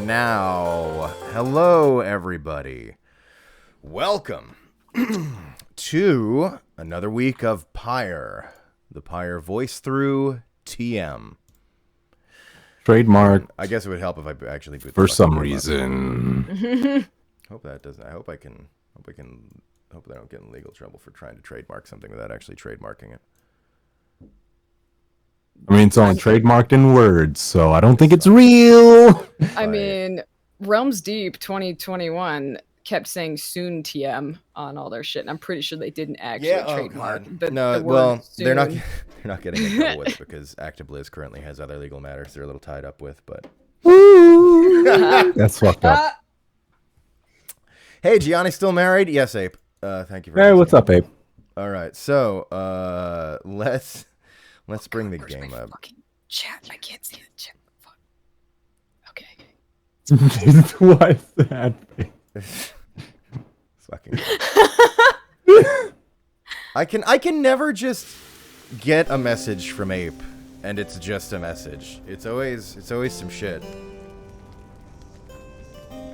Now, hello everybody. Welcome to another week of Pyre, the Pyre voice through TM. Trademark. I guess it would help if I actually boot for some reason. Hope that doesn't. I hope I don't get in legal trouble for trying to trademark something without actually trademarking it. I mean, it's only trademarked in words, so I don't think it's real. I mean, Realms Deep 2021 kept saying soon TM on all their shit, and I'm pretty sure they didn't actually trademark the word soon. They're not getting in trouble with it because ActiBliz currently has other legal matters they're a little tied up with, but that's fucked up. Hey, Gianni's still married? Yes, Ape. Thank you very much. Hey, what's up, Ape? All right, so let's bring the game up. Chat, I can't see the chat. Fuck. Okay. What's that? Fucking. I can never just get a message from Ape, and it's just a message. It's always some shit.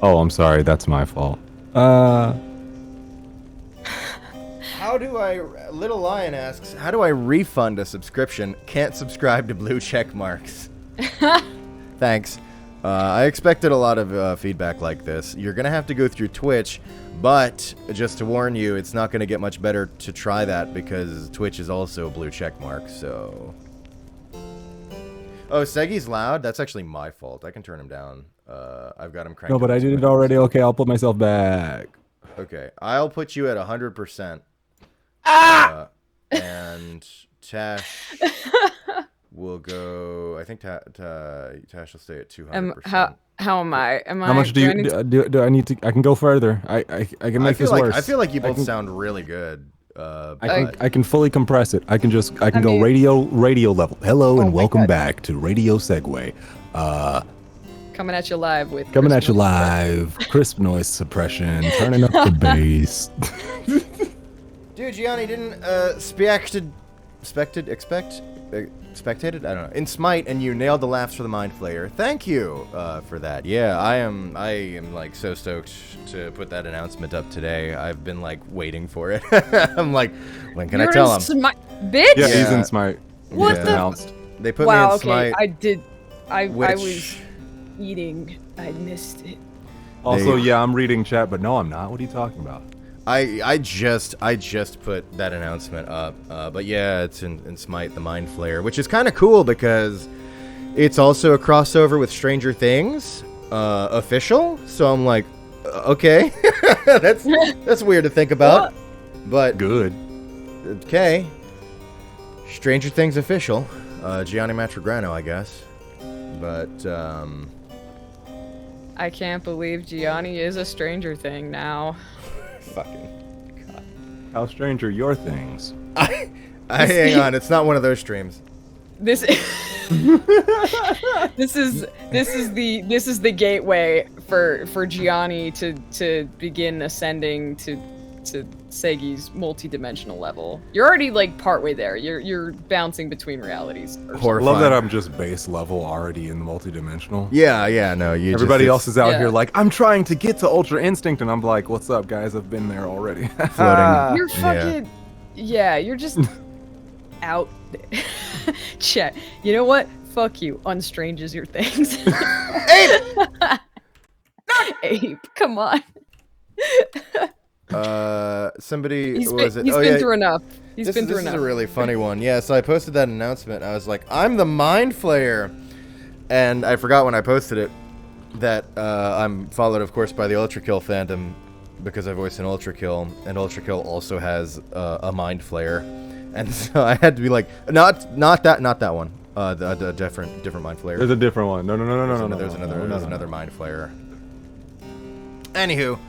Oh, I'm sorry. That's my fault. How do I... Little Lion asks, how do I refund a subscription? Can't subscribe to blue check marks. Thanks. I expected a lot of feedback like this. You're going to have to go through Twitch, but just to warn you, it's not going to get much better to try that because Twitch is also a blue check mark, so... Oh, Seigi's loud? That's actually my fault. I can turn him down. I've got him cranked. No, but I did it already. Okay, I'll put myself back. Okay, I'll put you at 100%. And Tash will go. I think Tash will stay at 200%. How am I? How much do I need to? I can go further. I can make this worse. I feel like you both sound really good. I can fully compress it. I can go radio level. Hello and welcome back to Radio Segway. Coming at you live with crisp noise suppression, turning up the bass. Dude, Gianni didn't spectated? I don't know. In Smite, and you nailed the laughs for the Mind Flayer. Thank you for that. Yeah, I am like so stoked to put that announcement up today. I've been like waiting for it. I'm like, when can I tell him? Bitch. Yeah, he's in Smite. What the? Announced. They put me in Smite. I was eating. I missed it. Also, yeah, I'm reading chat, but no, I'm not. What are you talking about? I just put that announcement up, but yeah, it's in Smite, the Mind Flayer, which is kind of cool because it's also a crossover with Stranger Things, official. So I'm like, okay, that's weird to think about, but good. Okay, Stranger Things official, Gianni Matrograno, I guess, but I can't believe Gianni is a Stranger Thing now. Fucking God. How strange are your things? I hang on, it's not one of those streams. This is the gateway for Gianni to begin ascending to Seigi's multi-dimensional level. You're already like partway there. You're bouncing between realities. I love that I'm just base level already in the multi-dimensional. Yeah, no. Everybody else is out here like, I'm trying to get to Ultra Instinct, and I'm like, what's up, guys? I've been there already. Floating. You're fucking you're just out there. Chat. You know what? Fuck you. Unstranges your things. Ape! Ape, come on. Somebody He's been through enough. This is a really funny one. Yeah, so I posted that announcement. I was like, I'm the Mind Flayer, and I forgot when I posted it that I'm followed, of course, by the Ultra Kill fandom because I voiced an Ultra Kill, and Ultra Kill also has a Mind Flayer, and so I had to be like, not that one. The different Mind Flayer. There's a different one. No. There's another Mind Flayer. Anywho.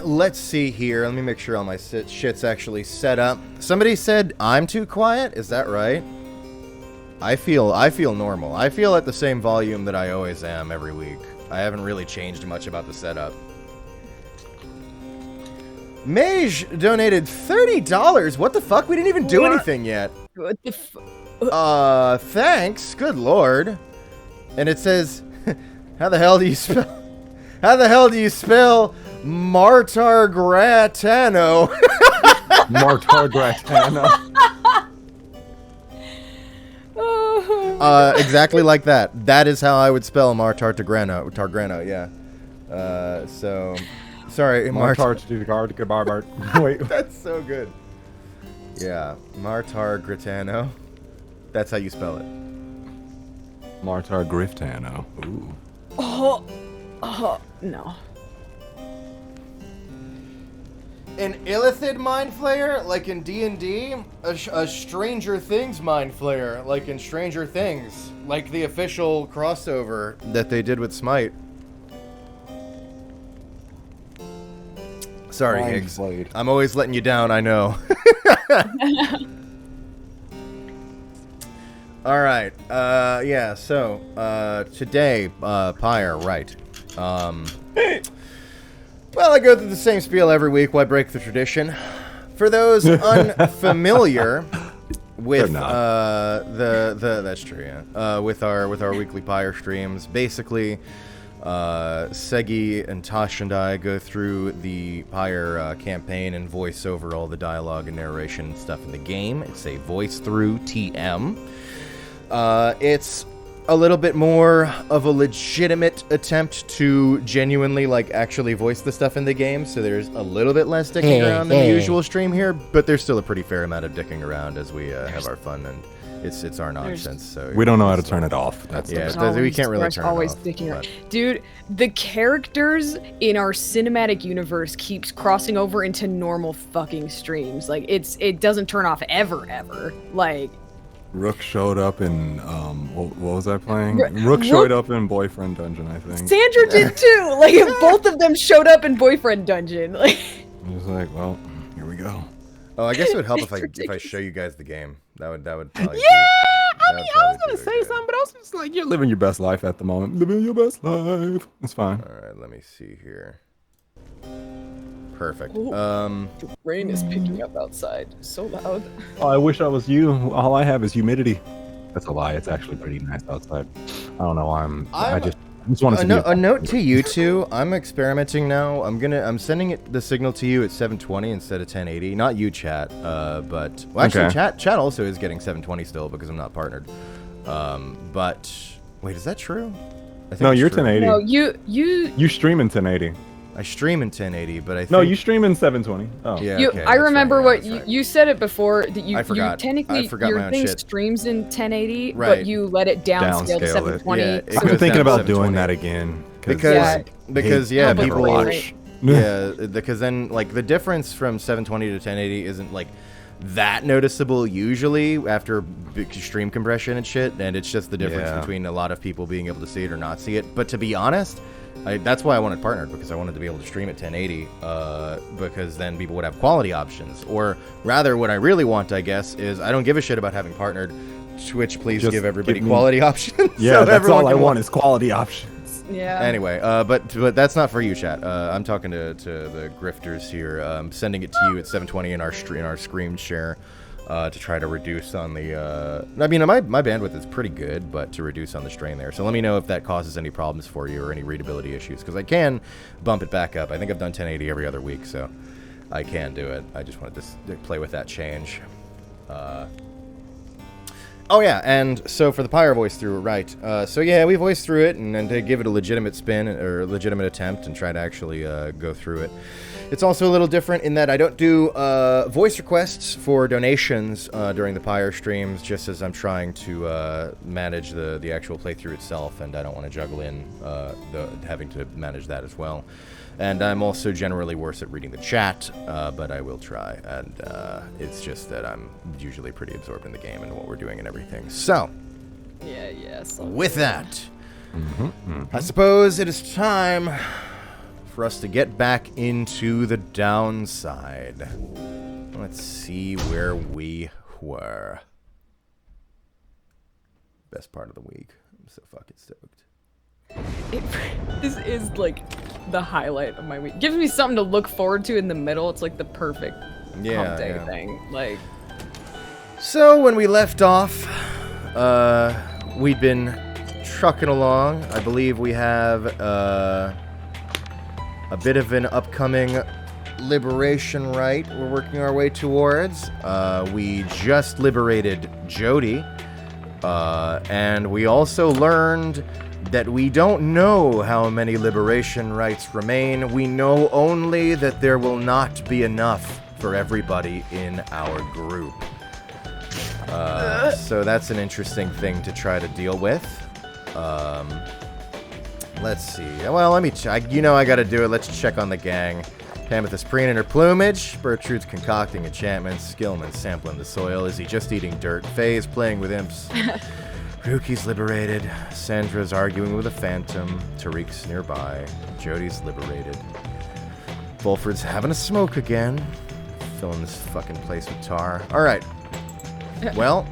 Let's see here. Let me make sure all my shit's actually set up. Somebody said I'm too quiet. Is that right? I feel normal. I feel at the same volume that I always am every week. I haven't really changed much about the setup. Mage donated $30. What the fuck? We didn't even do anything yet. What the thanks. Good lord. And it says, how the hell do you spell? How the hell do you spell Martar Gratano? Martar Gratano. Exactly like that. That is how I would spell Martar Targrano, yeah. So, sorry, Martar. Wait. That's so good. Yeah, Martar Gratano. That's how you spell it. Martar Griftano. Ooh. Oh, no. An Illithid Mind Flayer, like in D&D? A Stranger Things Mind Flayer, like in Stranger Things. Like the official crossover that they did with Smite. Sorry, Mind Higgs. Flayed. I'm always letting you down, I know. Alright, yeah, so, today, Pyre, right. Well, I go through the same spiel every week. Why break the tradition? For those unfamiliar with that's true, yeah. With our weekly Pyre streams, basically, Seigi and Tasch and I go through the Pyre campaign and voice over all the dialogue and narration and stuff in the game. It's a voice through TM. It's a little bit more of a legitimate attempt to genuinely, like, actually voice the stuff in the game, so there's a little bit less dicking around than the usual stream here, but there's still a pretty fair amount of dicking around as we have our fun It's our nonsense. So We don't know how to turn it off. That's Yeah, the we can't really There's turn it always off, sticking around. but- Dude, the characters in our cinematic universe keeps crossing over into normal fucking streams. Like it doesn't turn off ever. Like Rook showed up in what was I playing? Rook Rook showed up in Boyfriend Dungeon, I think. Sandra did too. Like both of them showed up in Boyfriend Dungeon. Like I was like, well, here we go. Oh, I guess it would help if I ridiculous. show you guys the game. That would probably. Yeah, that I would was probably gonna do it say good. something, but I was just like, you're living your best life at the moment. Living your best life. It's fine. All right, let me see here. Perfect. Ooh. The rain is picking up outside. So loud. Oh, I wish I was you. All I have is humidity. That's a lie. It's actually pretty nice outside. I don't know why I just wanted to be A note to you two. I'm experimenting now. I'm sending the signal to you at 720 instead of 1080. Not you, chat. But well, actually, Okay. chat also is getting 720 still because I'm not partnered. But wait, is that true? I think No, it's you're true. 1080. No, you You stream in 1080. I stream in 1080, but I think No, you stream in 720. Oh. Yeah, you, okay, I that's remember right, what that's you, right. you said it before that you, I forgot. you technically I forgot my your own thing shit. streams in 1080, Right. but you let it downscale to Downscale it. 720. Yeah, it so goes I'm thinking down to about 720. doing that again. Because Yeah. yeah, Never people watch. yeah, because then like the difference from 720 to 1080 isn't like that noticeable usually after big stream compression and shit, and it's just the difference Yeah. between a lot of people being able to see it or not see it. But to be honest, that's why I wanted partnered, because I wanted to be able to stream at 1080, because then people would have quality options. Or rather, what I really want, I guess, is I don't give a shit about having partnered. Twitch, please Just give everybody give me- quality options. Yeah, so that's everyone all I can want is quality options. Yeah. Anyway, but that's not for you, chat. I'm talking to the grifters here. I'm sending it to you at 720 in our screen share to try to reduce on the. I mean, my bandwidth is pretty good, but to reduce on the strain there. So let me know if that causes any problems for you or any readability issues, because I can bump it back up. I think I've done 1080 every other week, so I can do it. I just wanted to play with that change. Oh yeah, and so for the Pyre voice through, right? So yeah, we voiced through it and to give it a legitimate spin or legitimate attempt and try to actually go through it. It's also a little different in that I don't do voice requests for donations during the Pyre streams, just as I'm trying to manage the actual playthrough itself, and I don't want to juggle in having to manage that as well. And I'm also generally worse at reading the chat, but I will try. And it's just that I'm usually pretty absorbed in the game and what we're doing and everything. So, Yeah. with that, I suppose it is time for us to get back into the downside. Let's see where we were. Best part of the week. I'm so fucking stoked. This is like the highlight of my week. Gives me something to look forward to in the middle. It's like the perfect hump day thing. Like, so when we left off, we'd been trucking along. I believe we have a bit of an upcoming liberation rite we're working our way towards. We just liberated Jody, and we also learned that we don't know how many liberation rites remain. We know only that there will not be enough for everybody in our group. So that's an interesting thing to try to deal with. Let's see. Well, let me check. You know I gotta do it. Let's check on the gang. Amethyst preen in her plumage. Bertrude's concocting enchantments. Skillman's sampling the soil. Is he just eating dirt? Faye's playing with imps. Ruki's liberated. Sandra's arguing with a phantom. Tariq's nearby. Jody's liberated. Wolford's having a smoke again. Filling this fucking place with tar. Alright. Well,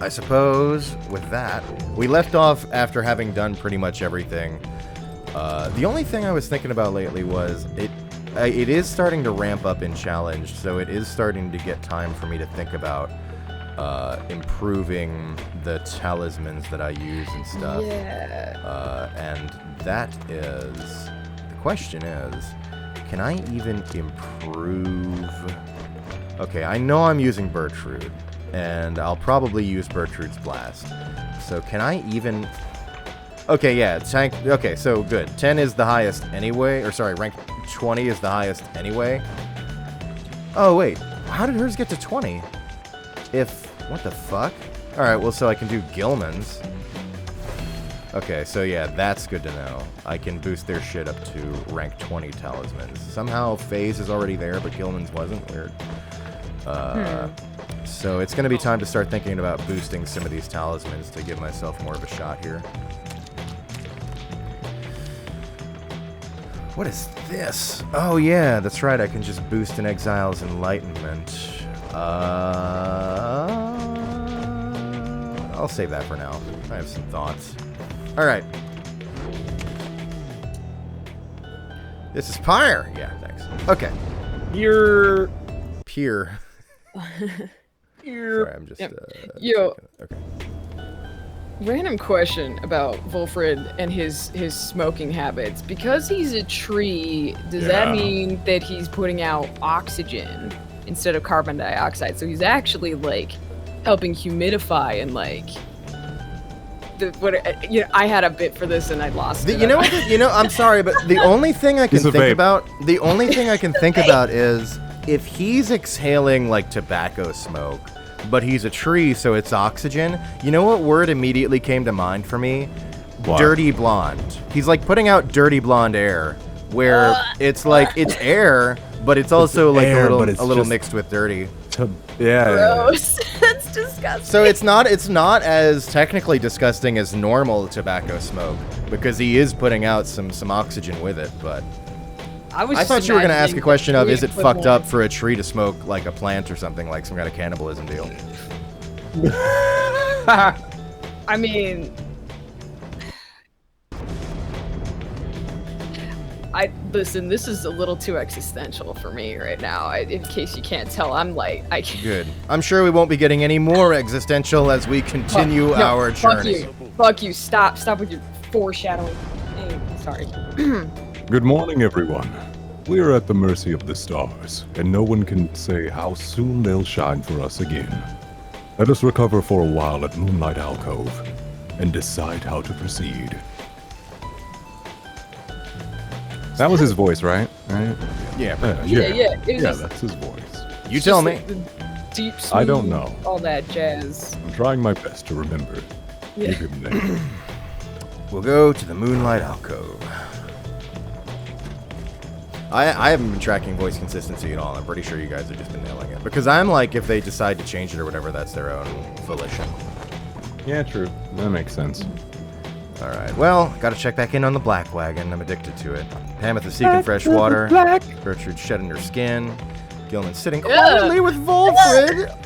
I suppose with that, we left off after having done pretty much everything. The only thing I was thinking about lately was it is starting to ramp up in challenge, so it is starting to get time for me to think about improving the talismans that I use and stuff. yeah. And that is, the question is, can I even improve? Okay, I know I'm using Bertrude, and I'll probably use Bertrude's Blast. So can I even... Okay, yeah, tank... Okay, so good. 10 is the highest anyway, or sorry, rank 20 is the highest anyway. Oh, wait. How did hers get to 20? If What the fuck? Alright, well, so I can do Gilman's. Okay, so yeah, that's good to know. I can boost their shit up to rank 20 talismans. Somehow Phase is already there, but Gilman's wasn't. Weird. So it's going to be time to start thinking about boosting some of these talismans to give myself more of a shot here. What is this? Oh yeah, that's right, I can just boost an Exile's Enlightenment. I'll save that for now. I have some thoughts. Alright. This is Pyre! Yeah, thanks. Okay. You're... Pier. Sorry, I'm just... Yo. Okay. Random question about Volfred and his smoking habits. Because he's a tree, does that mean that he's putting out oxygen instead of carbon dioxide? So he's actually, like, helping humidify and, like... I had a bit for this and I lost it. You know what? I'm sorry, but the only thing I can think about is if he's exhaling like tobacco smoke, but he's a tree, so it's oxygen. You know what word immediately came to mind for me? What? Dirty blonde. He's like putting out dirty blonde air, where it's like it's air, but it's also like a little mixed with dirty. Gross. That's disgusting. So it's not as technically disgusting as normal tobacco smoke because he is putting out some oxygen with it, but I thought you were going to ask a question of is it fucked up for a tree to smoke like a plant or something, like some kind of cannibalism deal. I mean, listen, this is a little too existential for me right now. In case you can't tell, I'm like, Good. I'm sure we won't be getting any more existential as we continue our journey. Fuck you. Stop with your foreshadowing. Sorry. Good morning, everyone. We are at the mercy of the stars, and no one can say how soon they'll shine for us again. Let us recover for a while at Moonlight Alcove, and decide how to proceed. That was his voice, right? Yeah. That's his voice. You tell me. Deep, smooth, I don't know. All that jazz. I'm trying my best to remember. Yeah. Give him that. We'll go to the Moonlight Alcove. I haven't been tracking voice consistency at all. I'm pretty sure you guys have just been nailing it. Because I'm like, if they decide to change it or whatever, that's their own volition. Yeah, true. That makes sense. Alright, well, gotta check back in on the Black Wagon. I'm addicted to it. Amethyst seeking fresh water. Gertrude shedding her skin. Gilman sitting quietly with Volfred.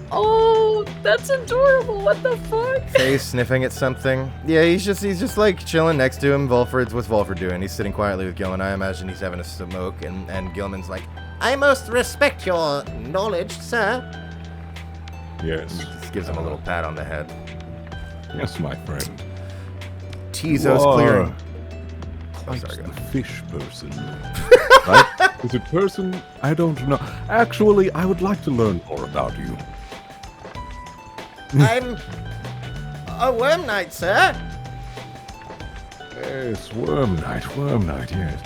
Oh, that's adorable. What the fuck? Faye sniffing at something. Yeah, he's just like chilling next to him. What's Volfred doing? He's sitting quietly with Gilman. I imagine he's having a smoke, and Gilman's like, I most respect your knowledge, sir. Yes. He just gives him a little pat on the head. Yes, my friend. Tizo's clearing. Quite the fish person. Right? Is it person? I don't know. Actually, I would like to learn more about you. I'm a worm knight, sir. Yes, worm knight, yes.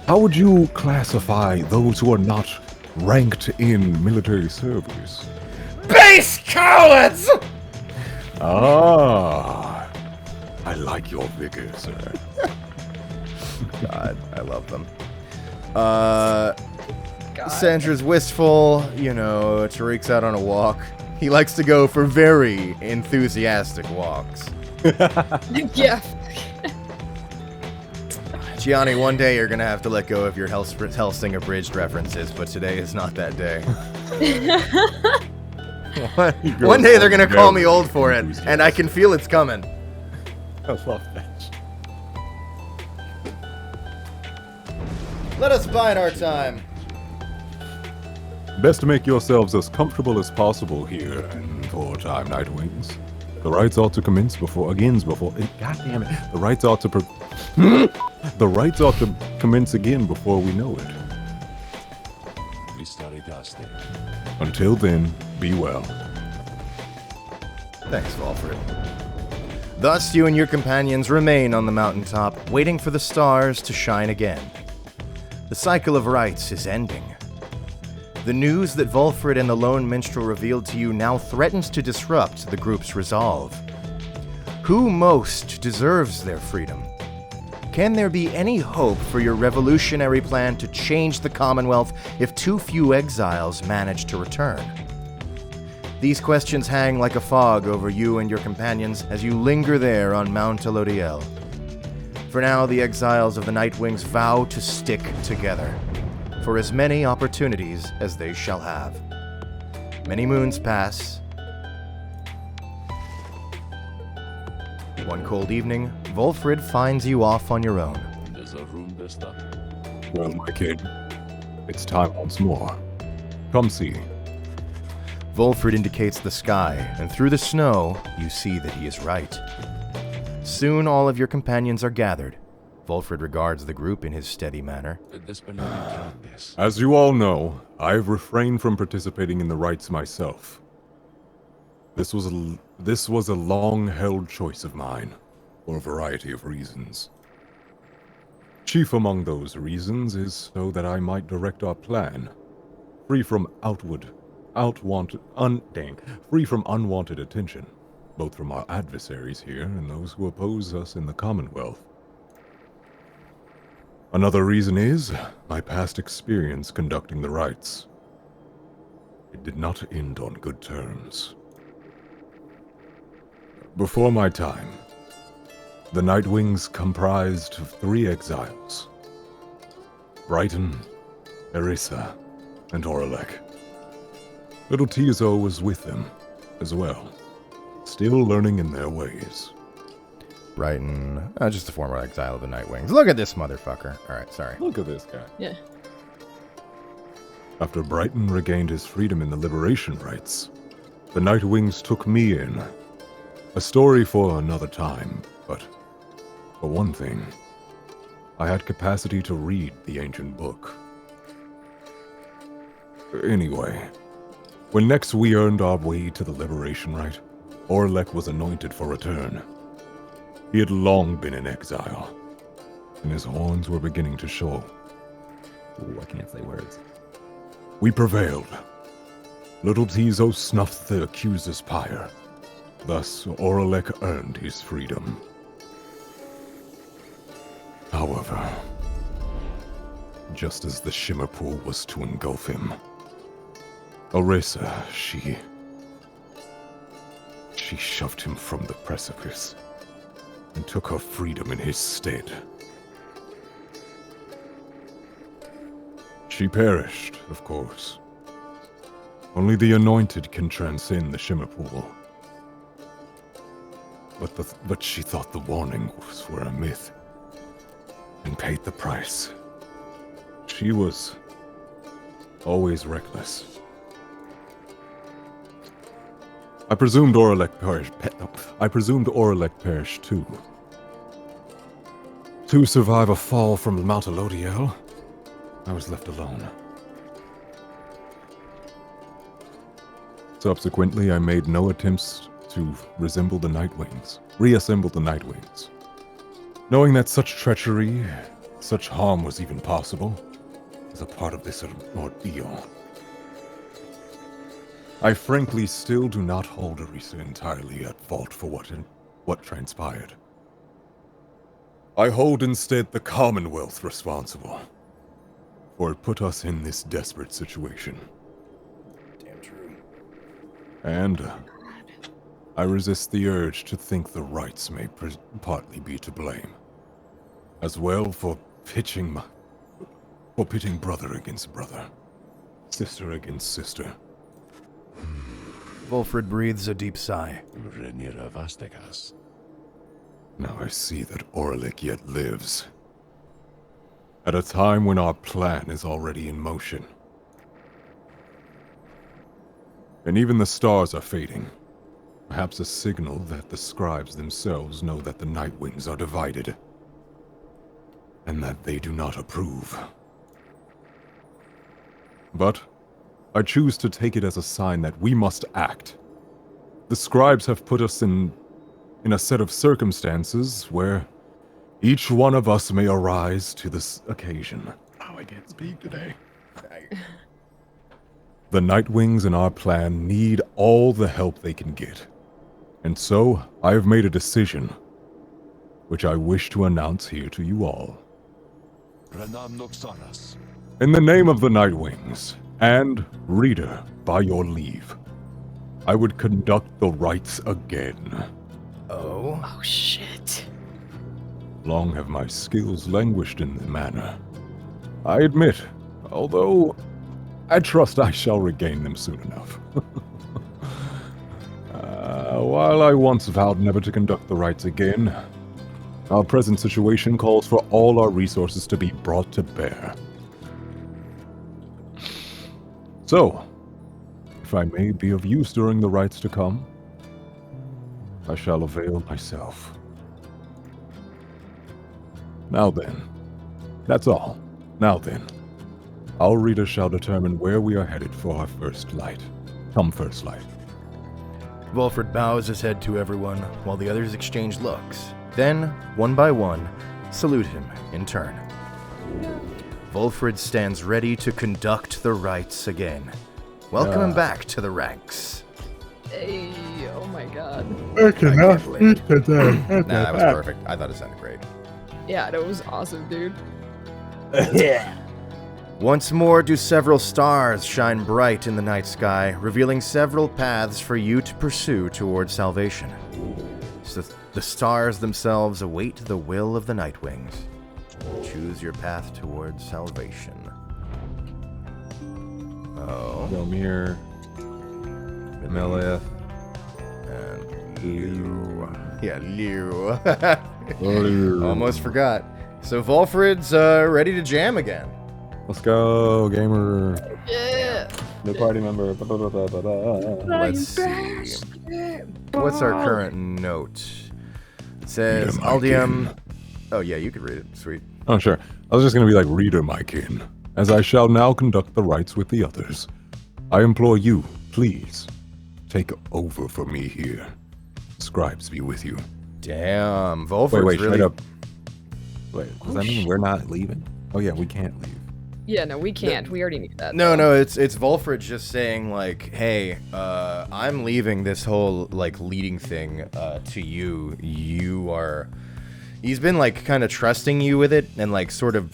How would you classify those who are not ranked in military service? Base cowards! Ah, I like your vigor, sir. God, I love them. Sandra's wistful, Tariq's out on a walk. He likes to go for very enthusiastic walks. Yeah. Gianni, one day you're gonna have to let go of your Hellsing abridged references, but today is not that day. One day they're gonna call me old for it, and I can feel it's coming. I love that. Let us bide our time. Best to make yourselves as comfortable as possible here and for time, Nightwings. The rites ought to commence before. God damn it! The rites ought to commence again before we know it. Until then, be well. Thanks, Volfred. Thus, you and your companions remain on the mountaintop, waiting for the stars to shine again. The cycle of rites is ending. The news that Volfred and the lone minstrel revealed to you now threatens to disrupt the group's resolve. Who most deserves their freedom? Can there be any hope for your revolutionary plan to change the Commonwealth if too few exiles manage to return? These questions hang like a fog over you and your companions as you linger there on Mount Elodiel. For now, the exiles of the Nightwings vow to stick together, for as many opportunities as they shall have. Many moons pass. One cold evening, Volfred finds you off on your own. Well, my kid, it's time once more. Come see. Volfred indicates the sky, and through the snow, you see that he is right. Soon all of your companions are gathered. Volfred regards the group in his steady manner. As you all know, I have refrained from participating in the rites myself. This was a long-held choice of mine, for a variety of reasons. Chief among those reasons is so that I might direct our plan, free from unwanted attention, both from our adversaries here and those who oppose us in the Commonwealth. Another reason is my past experience conducting the rites. It did not end on good terms. Before my time, the Nightwings comprised of 3 exiles: Brighton, Erisa, and Oralek. Little Tizo was with them as well, still learning in their ways. Brighton, just a former exile of the Nightwings. Look at this motherfucker. Alright, sorry. Look at this guy. Yeah. After Brighton regained his freedom in the liberation rites, the Nightwings took me in. A story for another time, but for one thing, I had capacity to read the ancient book. Anyway, when next we earned our way to the liberation rite, Orlek was anointed for return. He had long been in exile, and his horns were beginning to show. Ooh, I can't say words. We prevailed. Little Tizo snuffed the accuser's pyre. Thus, Oralek earned his freedom. However, just as the Shimmer Pool was to engulf him, Orisa, she shoved him from the precipice and took her freedom in his stead. She perished, of course. Only the anointed can transcend the Shimmer Pool. But she thought the warnings were a myth, and paid the price. She was always reckless. I presumed Oralek perished too. To survive a fall from Mount Elodiel, I was left alone. Subsequently, I made no attempts to reassemble the Nightwings, knowing that such treachery, such harm was even possible, as a part of this ordeal. I frankly still do not hold Orisa entirely at fault for what transpired. I hold instead the Commonwealth responsible, for it put us in this desperate situation. Damn true. And I resist the urge to think the rights may partly be to blame, as well for pitting brother against brother, sister against sister. Volfred breathes a deep sigh. Now I see that Oralek yet lives, at a time when our plan is already in motion. And even the stars are fading. Perhaps a signal that the scribes themselves know that the Nightwings are divided, and that they do not approve. But I choose to take it as a sign that we must act. The scribes have put us in a set of circumstances where each one of us may arise to this occasion. Oh, I can't speak today. The Nightwings in our plan need all the help they can get. And so, I have made a decision, which I wish to announce here to you all. In the name of the Nightwings, and reader, by your leave, I would conduct the rites again. Oh? Oh shit. Long have my skills languished in the manner. I admit, although I trust I shall regain them soon enough. While I once vowed never to conduct the rites again, our present situation calls for all our resources to be brought to bear. So, if I may be of use during the rites to come, I shall avail myself. Now then, that's all. Now then, our reader shall determine where we are headed for our first light. Come first light. Volfred bows his head to everyone, while the others exchange looks. Then, one by one, salute him in turn. Volfred stands ready to conduct the rites again. Welcome him back to the ranks. Hey, oh my god. Nah, that was perfect. I thought it sounded great. Yeah, that was awesome, dude. Once more do several stars shine bright in the night sky, revealing several paths for you to pursue towards salvation. So the stars themselves await the will of the Nightwings. Choose your path towards salvation. Oh. Gomir, Melith, And Liu. Yeah, Liu. Almost forgot. So Volfred's ready to jam again. Let's go, gamer. Yeah. New party member. Let's see. What's our current note? It says Aldium. Oh yeah, you could read it. Sweet. Oh, sure. I was just going to be like, reader, my kin. As I shall now conduct the rites with the others, I implore you, please, take over for me here. Scribes be with you. Damn, Volfred's Wait, really. straight up. Wait, does that mean we're not leaving? Oh yeah, we can't leave. Yeah, no, we can't. We already knew that. No, it's Volfred just saying like, hey, I'm leaving this whole like leading thing to you. You are. He's been like kind of trusting you with it and like sort of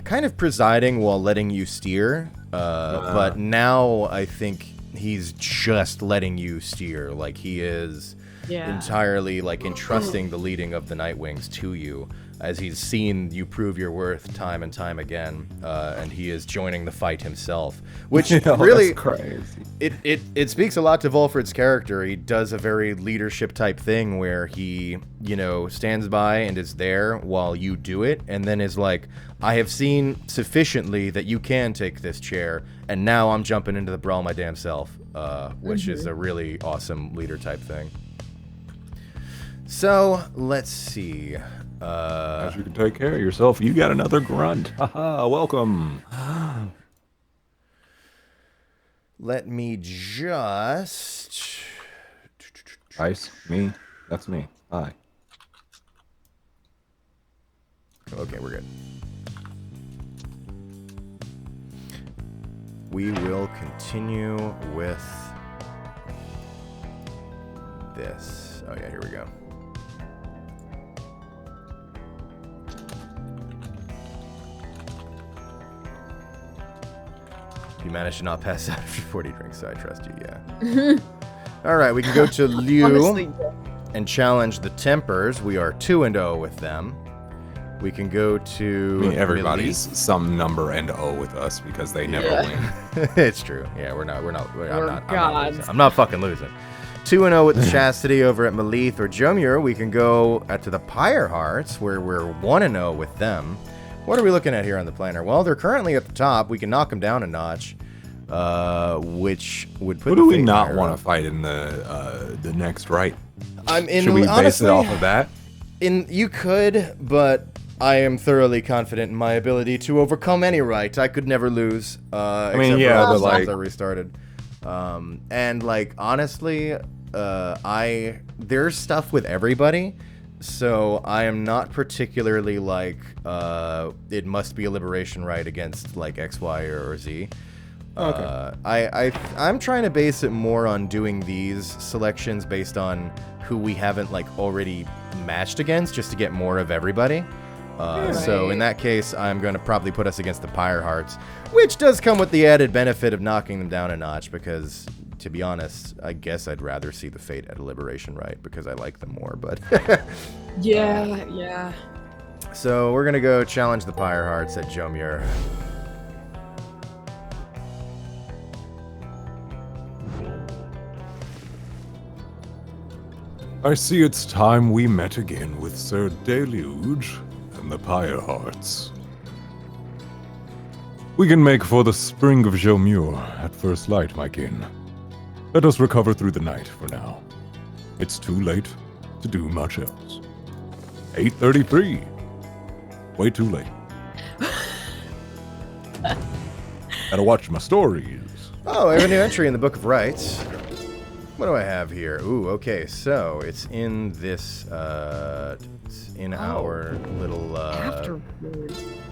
kind of presiding while letting you steer. But now I think he's just letting you steer. Like he is entirely like entrusting the leading of the Nightwings to you, as he's seen you prove your worth time and time again, and he is joining the fight himself, which really crazy. It speaks a lot to Volfred's character. He does a very leadership type thing where he, you know, stands by and is there while you do it, and then is like, I have seen sufficiently that you can take this chair, and now I'm jumping into the brawl my damn self, which is a really awesome leader type thing. So let's see. As you can take care of yourself, you got another grunt. Haha, welcome. Let me just... Ice, me, that's me. Hi. Okay, we're good. We will continue with this. Oh yeah, here we go. You managed to not pass out after 40 drinks, so I trust you, yeah. All right, we can go to Liu Honestly, and challenge the Tempers. We are 2-0 with them. We can go to... I mean, everybody's some number and O with us because they never win. It's true. Yeah, I'm gods. I'm not fucking losing. 2-0 with Chastity over at Malith or Jomur. We can go to the Pyre Hearts, where we're 1-0 with them. What are we looking at here on the planner? Well, they're currently at the top. We can knock them down a notch, which would put. Who do we not want to fight in the next right? Should we base it off of that? You could, but I am thoroughly confident in my ability to overcome any right. I could never lose. I mean, yeah, but like I restarted. And like honestly, there's stuff with everybody. So I am not particularly like it must be a liberation right against like X, Y, or Z. I'm trying to base it more on doing these selections based on who we haven't like already matched against, just to get more of everybody. So in that case, I'm going to probably put us against the Pyre Hearts, which does come with the added benefit of knocking them down a notch because, to be honest, I guess I'd rather see the Fate at a Liberation Rite because I like them more, but... yeah. So we're going to go challenge the Pyre Hearts at Jomur. I see it's time we met again with Sir Deluge and the Pyre Hearts. We can make for the spring of Jomur at first light, my kin. Let us recover through the night for now. It's too late to do much else. 8:33. Way too late. Gotta watch my stories. Oh, I have a new entry in the Book of Rites. What do I have here? Ooh, okay, so it's in this, it's in our little,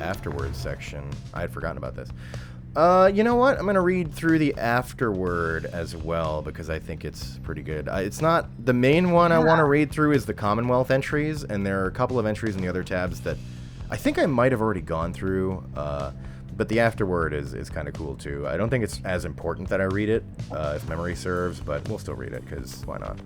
afterward section. I had forgotten about this. You know what? I'm going to read through the afterword as well, because I think it's pretty good. It's not, the main one I want to read through is the Commonwealth entries, and there are a couple of entries in the other tabs that I think I might have already gone through, but the afterword is kind of cool too. I don't think it's as important that I read it, if memory serves, but we'll still read it, because why not?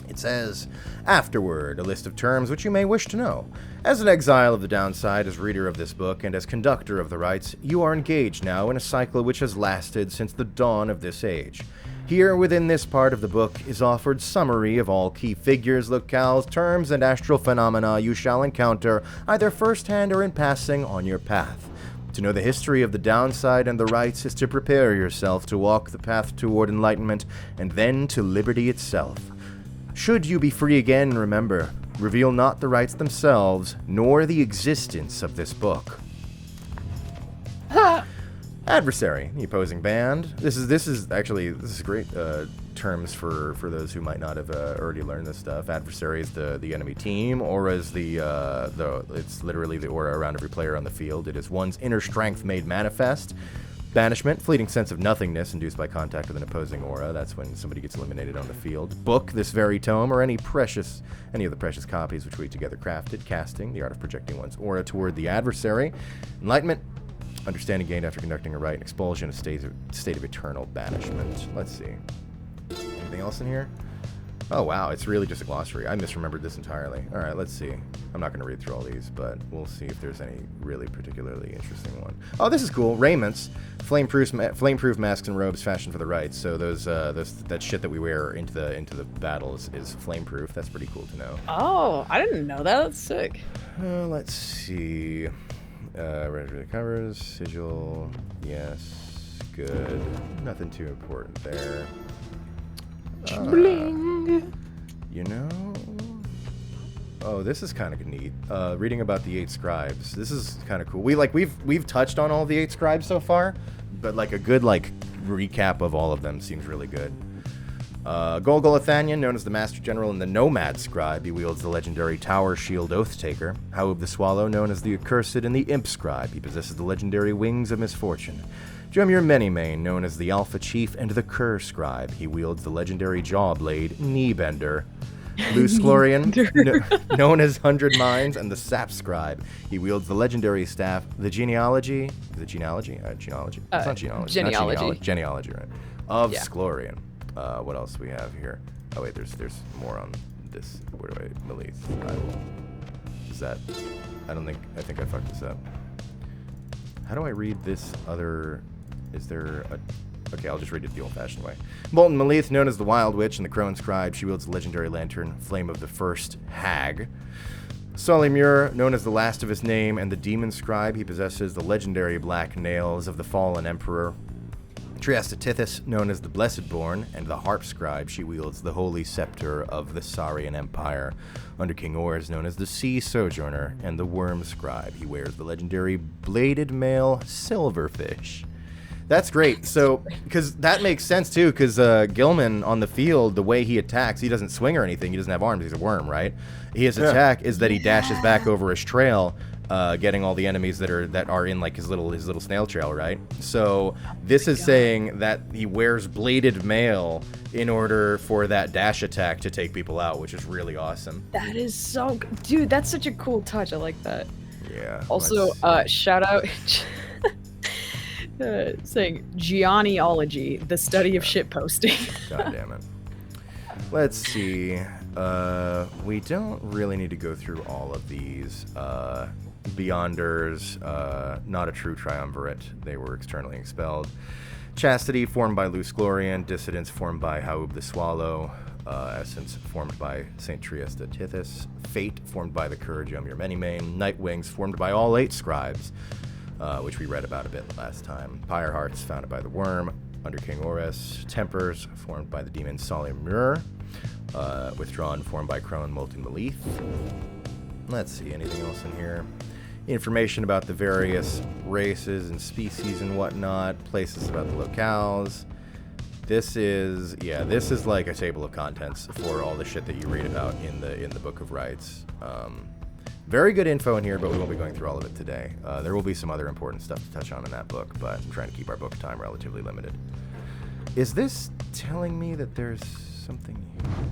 It says, Afterword, a list of terms which you may wish to know. As an exile of the downside, as reader of this book, and as conductor of the rites, you are engaged now in a cycle which has lasted since the dawn of this age. Here, within this part of the book, is offered summary of all key figures, locales, terms, and astral phenomena you shall encounter, either first-hand or in passing, on your path. To know the history of the downside and the rites is to prepare yourself to walk the path toward enlightenment, and then to liberty itself. Should you be free again, remember, reveal not the rites themselves, nor the existence of this book. Adversary, the opposing band. This is great terms for those who might not have already learned this stuff. Adversary is the enemy team. Aura is it's literally the aura around every player on the field. It is one's inner strength made manifest. Banishment, fleeting sense of nothingness induced by contact with an opposing aura. That's when somebody gets eliminated on the field. Book, this very tome, or any of the precious copies which we together crafted. Casting, the art of projecting one's aura toward the adversary. Enlightenment, understanding gained after conducting a rite. And expulsion, a state of eternal banishment. Let's see. Anything else in here? Oh, wow, it's really just a glossary. I misremembered this entirely. All right, let's see. I'm not going to read through all these, but we'll see if there's any really particularly interesting one. Oh, this is cool. Raiments, flame-proof masks and robes fashioned for the rites. So that shit that we wear into the battles is flame-proof. That's pretty cool to know. Oh, I didn't know that. That's sick. Let's see. Ready covers, sigil, yes, good. Nothing too important there. Bling. You know, oh, this is kind of neat. Reading about the 8 scribes. This is kind of cool. We've touched on all the 8 scribes so far, but like a good recap of all of them seems really good. Golgolathanian, known as the Master General and the Nomad Scribe, he wields the legendary Tower Shield Oath-Taker. Haub the Swallow, known as the Accursed and the Imp Scribe, he possesses the legendary Wings of Misfortune. Jomur Manymane, known as the Alpha Chief and the Cur Scribe, he wields the legendary Jawblade Kneebender. Luce Glorian, known as 100 Minds and the Sap Scribe, he wields the legendary staff, the Genealogy? Is it Genealogy? Genealogy. It's not Genealogy. Genealogy. Genealogy, right. Of Yeah. Sklorian. What else do we have here? Oh wait, there's more on this. Where do I, Melith? I think I fucked this up. How do I read this other, okay, I'll just read it the old-fashioned way. Molten Melith, known as the Wild Witch and the Crone Scribe, she wields the legendary lantern, Flame of the First Hag. Solimur, known as the Last of his Name and the Demon Scribe, he possesses the legendary Black Nails of the Fallen Emperor. Trieste Tithys, known as the Blessed Born, and the Harp Scribe, she wields the Holy Scepter of the Saurian Empire. Under King Ors, known as the Sea Sojourner, and the Worm Scribe, he wears the legendary Bladed Mail Silverfish. That's great. So, because that makes sense too, because Gilman on the field, the way he attacks, he doesn't swing or anything, he doesn't have arms, he's a worm, right? His attack is that he dashes back over his trail, getting all the enemies that are in like his little snail trail, right? So this is saying that he wears bladed mail in order for that dash attack to take people out, which is really awesome. That is so good. Dude, that's such a cool touch. I like that. Yeah. Also, shout out saying Gianniology, the study of shit posting. God damn it. Let's see. We don't really need to go through all of these. Beyonders, not a true triumvirate. They were externally expelled. Chastity, formed by Luce Glorian. Dissidents, formed by Haub the Swallow. Essence, formed by St. Trieste Tithys. Fate, formed by the Courage Ymir Menimane. Nightwings, formed by all 8 scribes, which we read about a bit last time. Pyre Hearts, founded by the Worm, under King Ores. Tempers, formed by the demon Salimur. Withdrawn, formed by Crone Molten Belief. Let's see, anything else in here? Information about the various races and species and whatnot. Places about the locales. This is like a table of contents for all the shit that you read about in the Book of Rites. Very good info in here, but we won't be going through all of it today. There will be some other important stuff to touch on in that book, but I'm trying to keep our book time relatively limited. Is this telling me that there's something here?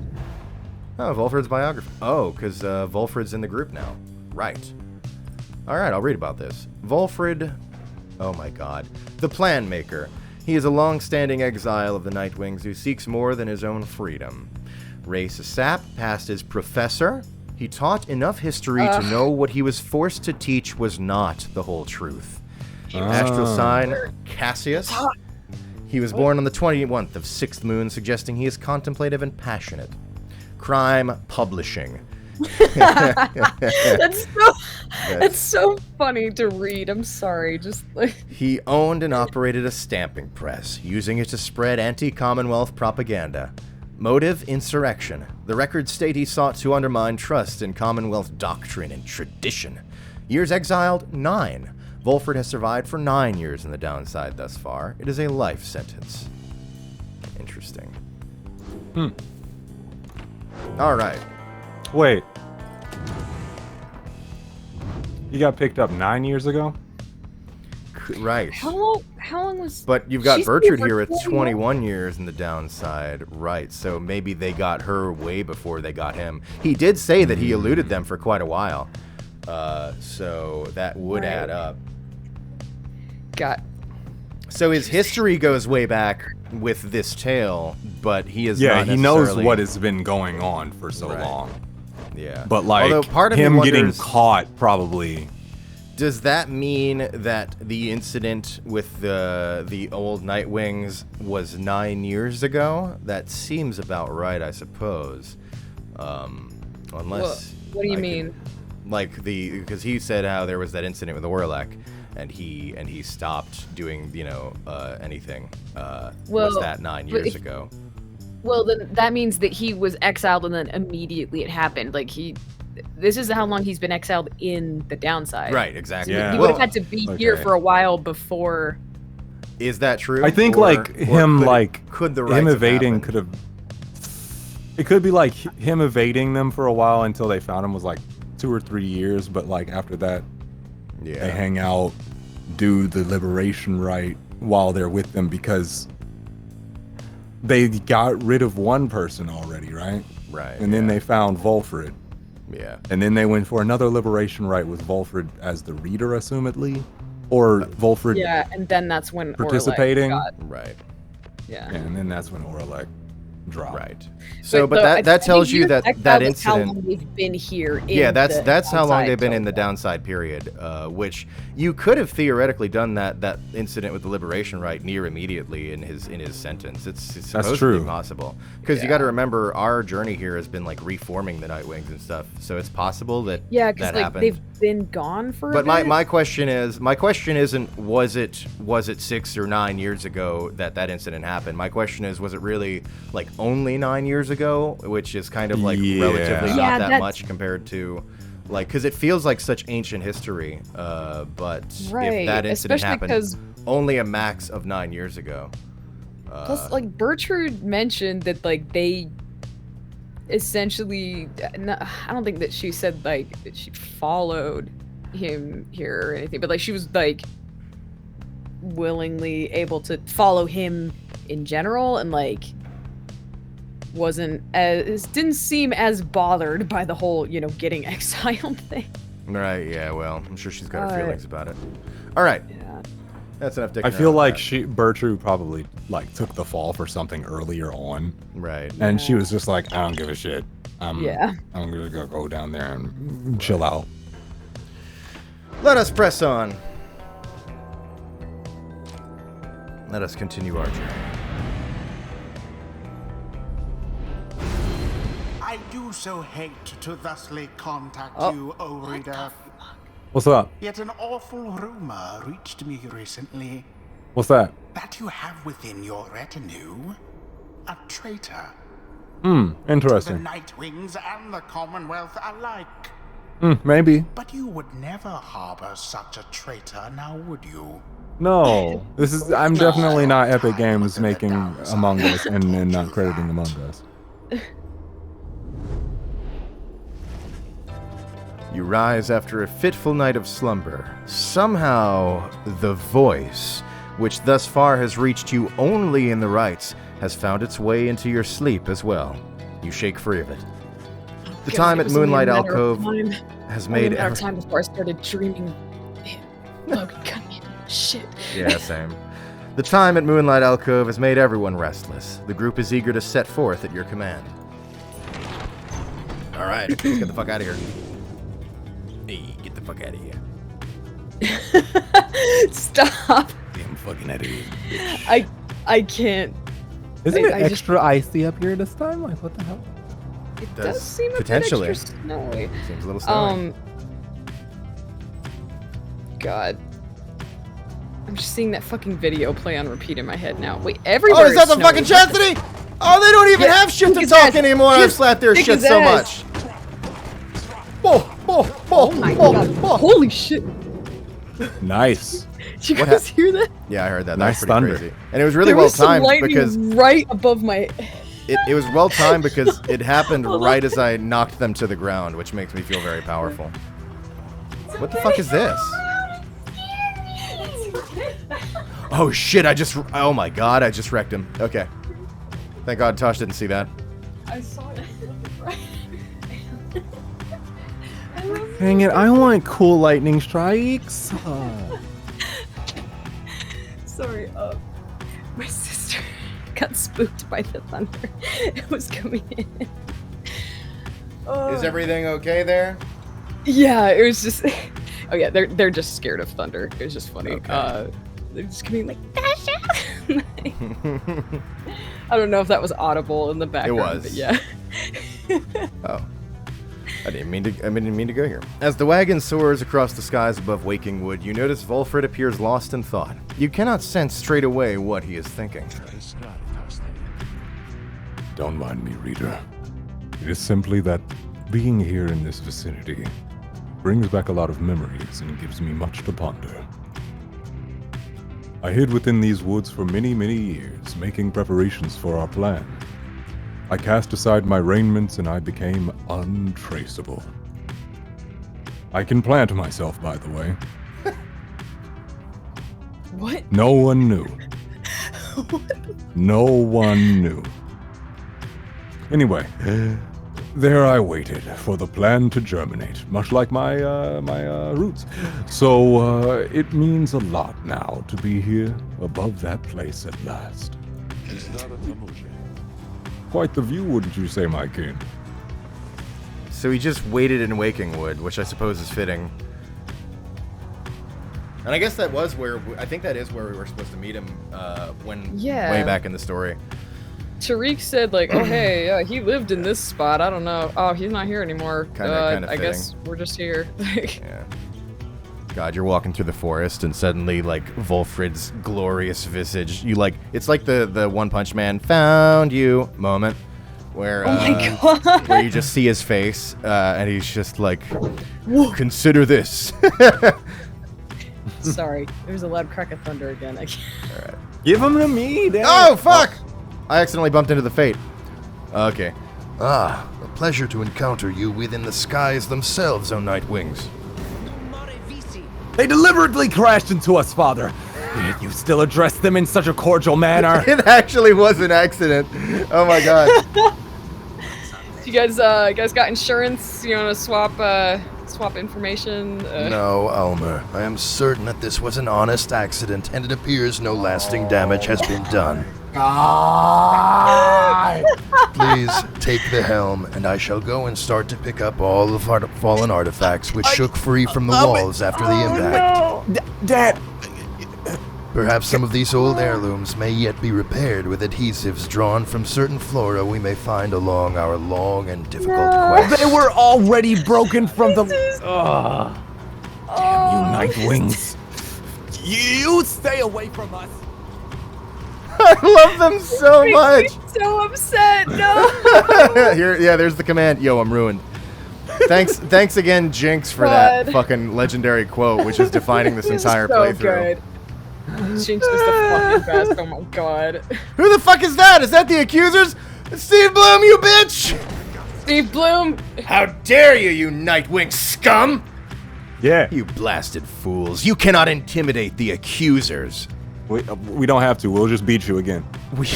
Oh, Volfred's biography. Oh, because Volfred's in the group now. Right. Alright, I'll read about this. Volfred, oh my god, the Plan Maker. He is a long-standing exile of the Nightwings who seeks more than his own freedom. Race Sap passed as professor. He taught enough history to know what he was forced to teach was not the whole truth. Astral sign, Cassius. He was born on the 21st of 6th moon, suggesting he is contemplative and passionate. Crime Publishing. That's so funny to read. I'm sorry, just like He owned and operated a stamping press, using it to spread anti-Commonwealth propaganda. Motive: insurrection. The records state he sought to undermine trust in Commonwealth doctrine and tradition. Years exiled: 9. Volfred has survived for 9 years in the downside thus far. It is a life sentence. Interesting. All right. Wait. You got picked up 9 years ago? Right. how long was? But you've got She's Bertrude been here for at 21 21 years in the downside, right? So maybe they got her way before they got him. He did say that he eluded them for quite a while, so that would Right. add up. Got So his history goes way back with this tale, but he is Yeah, not he knows necessarily- what has been going on for so Right. long. Yeah, But like although part of me him getting wonders, caught probably. does that mean that the incident with the old Nightwings was 9 years ago? That seems about right, I suppose. Unless what do you I mean? Like because he said how there was that incident with the Warlock, and he stopped doing anything. Was Well, that 9 but years if- ago? Well, then that means that he was exiled and then immediately it happened. Like this is how long he's been exiled in the downside. Right, exactly. Yeah. He Well, would have had to be here okay. for a while before. is that true? I think Or- like or him could the him rights have evading happened? could have. It could be like him evading them for a while until they found him was like 2 or 3 years, but like after that they Yeah. hang out, do the liberation rite while they're with them because they got rid of one person already, right? Right. And then they found Volfred. Yeah. And then they went for another liberation rite with Volfred as the reader, assumedly, or Volfred. Yeah, and then that's when Orlek Participating? got- Right. yeah. And then that's when Orlek dropped. Right. So, but I that think tells you years that exiled that is how incident. long they've been here. Yeah, in that's the how long downside they've been in the till- downside period. Which you could have theoretically done that incident with the liberation rite near immediately in his sentence. It's supposedly true. possible because you got to remember our journey here has been like reforming the Nightwings and stuff. So it's possible that Yeah, because that like happened. they've been gone for. But a bit. my question isn't was it 6 or 9 years ago that incident happened. My question is, was it really like only 9 years ago, which is kind of like Yeah. relatively Yeah, not that that's- much compared to like because it feels like such ancient history. But Right, if that incident especially happened 'cause- only a max of 9 years ago. Plus, like Bertrude mentioned that like they essentially, I don't think that she said like that she followed him here or anything, but like she was like willingly able to follow him in general, and like didn't seem as bothered by the whole, you know, getting exiled thing. Right, yeah, well, I'm sure she's got her feelings about it. Alright. Yeah. That's enough dicking I feel around like with Bertrude probably like took the fall for something earlier on, that. Right. and she was just like, I don't give a shit. Yeah. I'm gonna go down there and chill out. Let us press on. Let us continue our journey. I do so hate to thusly contact you, O reader. What's up? Yet an awful rumor reached me recently What's that? that you have within your retinue a traitor. The Interesting. Nightwings and the Commonwealth alike. Maybe. But you would never harbor such a traitor, now would you? No. I'm definitely not Epic Games making Among Us and then not crediting Among Us. You rise after a fitful night of slumber. Somehow, the voice, which thus far has reached you only in the rites, has found its way into your sleep as well. You shake free of it. The time at Moonlight Alcove has made our time before I started dreaming. Logan cut me. Shit. Yeah, same. The time at Moonlight Alcove has made everyone restless. The group is eager to set forth at your command. Alright, let's get the fuck out of here. Hey, get the fuck out of here. Stop. Damn fucking out of here. I can't. Isn't it I just- extra icy up here this time? Like, what the hell? It Does does seem a potentially. bit extra snowy. Seems a little snowy. God. I'm just seeing that fucking video play on repeat in my head now. Wait, everywhere Oh, is that the snowy. fucking chastity? Oh, they don't even Yeah, have shit kick to his talk ass. anymore. I've Just slapped their kick shit his so ass. much. Oh My God. Holy shit. Nice. Did you What guys hear that? Yeah, I heard that. Nice That was pretty thunder. crazy. And it was really There well was some timed lightning because right above my. it was well timed because it happened right as I knocked them to the ground, which makes me feel very powerful. What the fuck is this? Oh shit, oh my god, I just wrecked him. Okay. Thank god Tasch didn't see that. I saw it. Dang it, I want cool lightning strikes. Sorry, my sister got spooked by the thunder. It was coming in. Is everything okay there? Yeah, it was just. Oh yeah, they're just scared of thunder. It was just funny. Okay. They're just coming like Tasha. I don't know if that was audible in the background. was. But yeah. Oh. I didn't mean to go here. As the wagon soars across the skies above Waking Wood, you notice Volfred appears lost in thought. You cannot sense straight away what he is thinking. Don't mind me, reader. It is simply that being here in this vicinity brings back a lot of memories and gives me much to ponder. I hid within these woods for many, many years, making preparations for our plan. I cast aside my raiments and I became untraceable. I can plant myself, by the way. What? No one knew. No one knew. Anyway, there I waited for the plan to germinate, much like my roots. So it means a lot now to be here above that place at last. Quite the view, wouldn't you say, my king? So he just waited in Waking Wood, which I suppose is fitting. And I guess that was where, I think that is where we were supposed to meet him Yeah. way back in the story. Tariq said like, oh hey, he lived in this spot. I don't know. Oh, he's not here anymore. Kinda I guess we're just here. Yeah. God, you're walking through the forest and suddenly, like, Volfred's glorious visage, it's like the One Punch Man found you moment, where, Oh my God. where you just see his face, and he's just like, consider this. Sorry, there's a loud crack of thunder again. I can't. Give them to me, dang. Oh, fuck! I accidentally bumped into the Fate. Okay. Ah, a pleasure to encounter you within the skies themselves, O Night Wings. They deliberately crashed into us, Father. Yet you still address them in such a cordial manner. It actually was an accident. Oh my god. You guys got insurance? You want to swap information? No, Elmer. I am certain that this was an honest accident, and it appears no lasting damage has been done. Please take the helm, and I shall go and start to pick up all the fallen artifacts which shook free from the walls after the impact. Dad! Perhaps some of these old heirlooms may yet be repaired with adhesives drawn from certain flora we may find along our long and difficult quest. They were already broken from the... Damn you, Nightwings. You stay away from us. I love them so much. So upset. No. Here, yeah, there's the command. Yo, I'm ruined. Thanks again, Jinx, for that fucking legendary quote, which is defining this entire playthrough. Good. Jinx is the fucking best. Oh my god. Who the fuck is that? Is that the accusers? Steve Bloom, you bitch! Steve Bloom. How dare you, you Nightwing scum! Yeah. You blasted fools. You cannot intimidate the accusers. We don't have to. We'll just beat you again. Ooh, look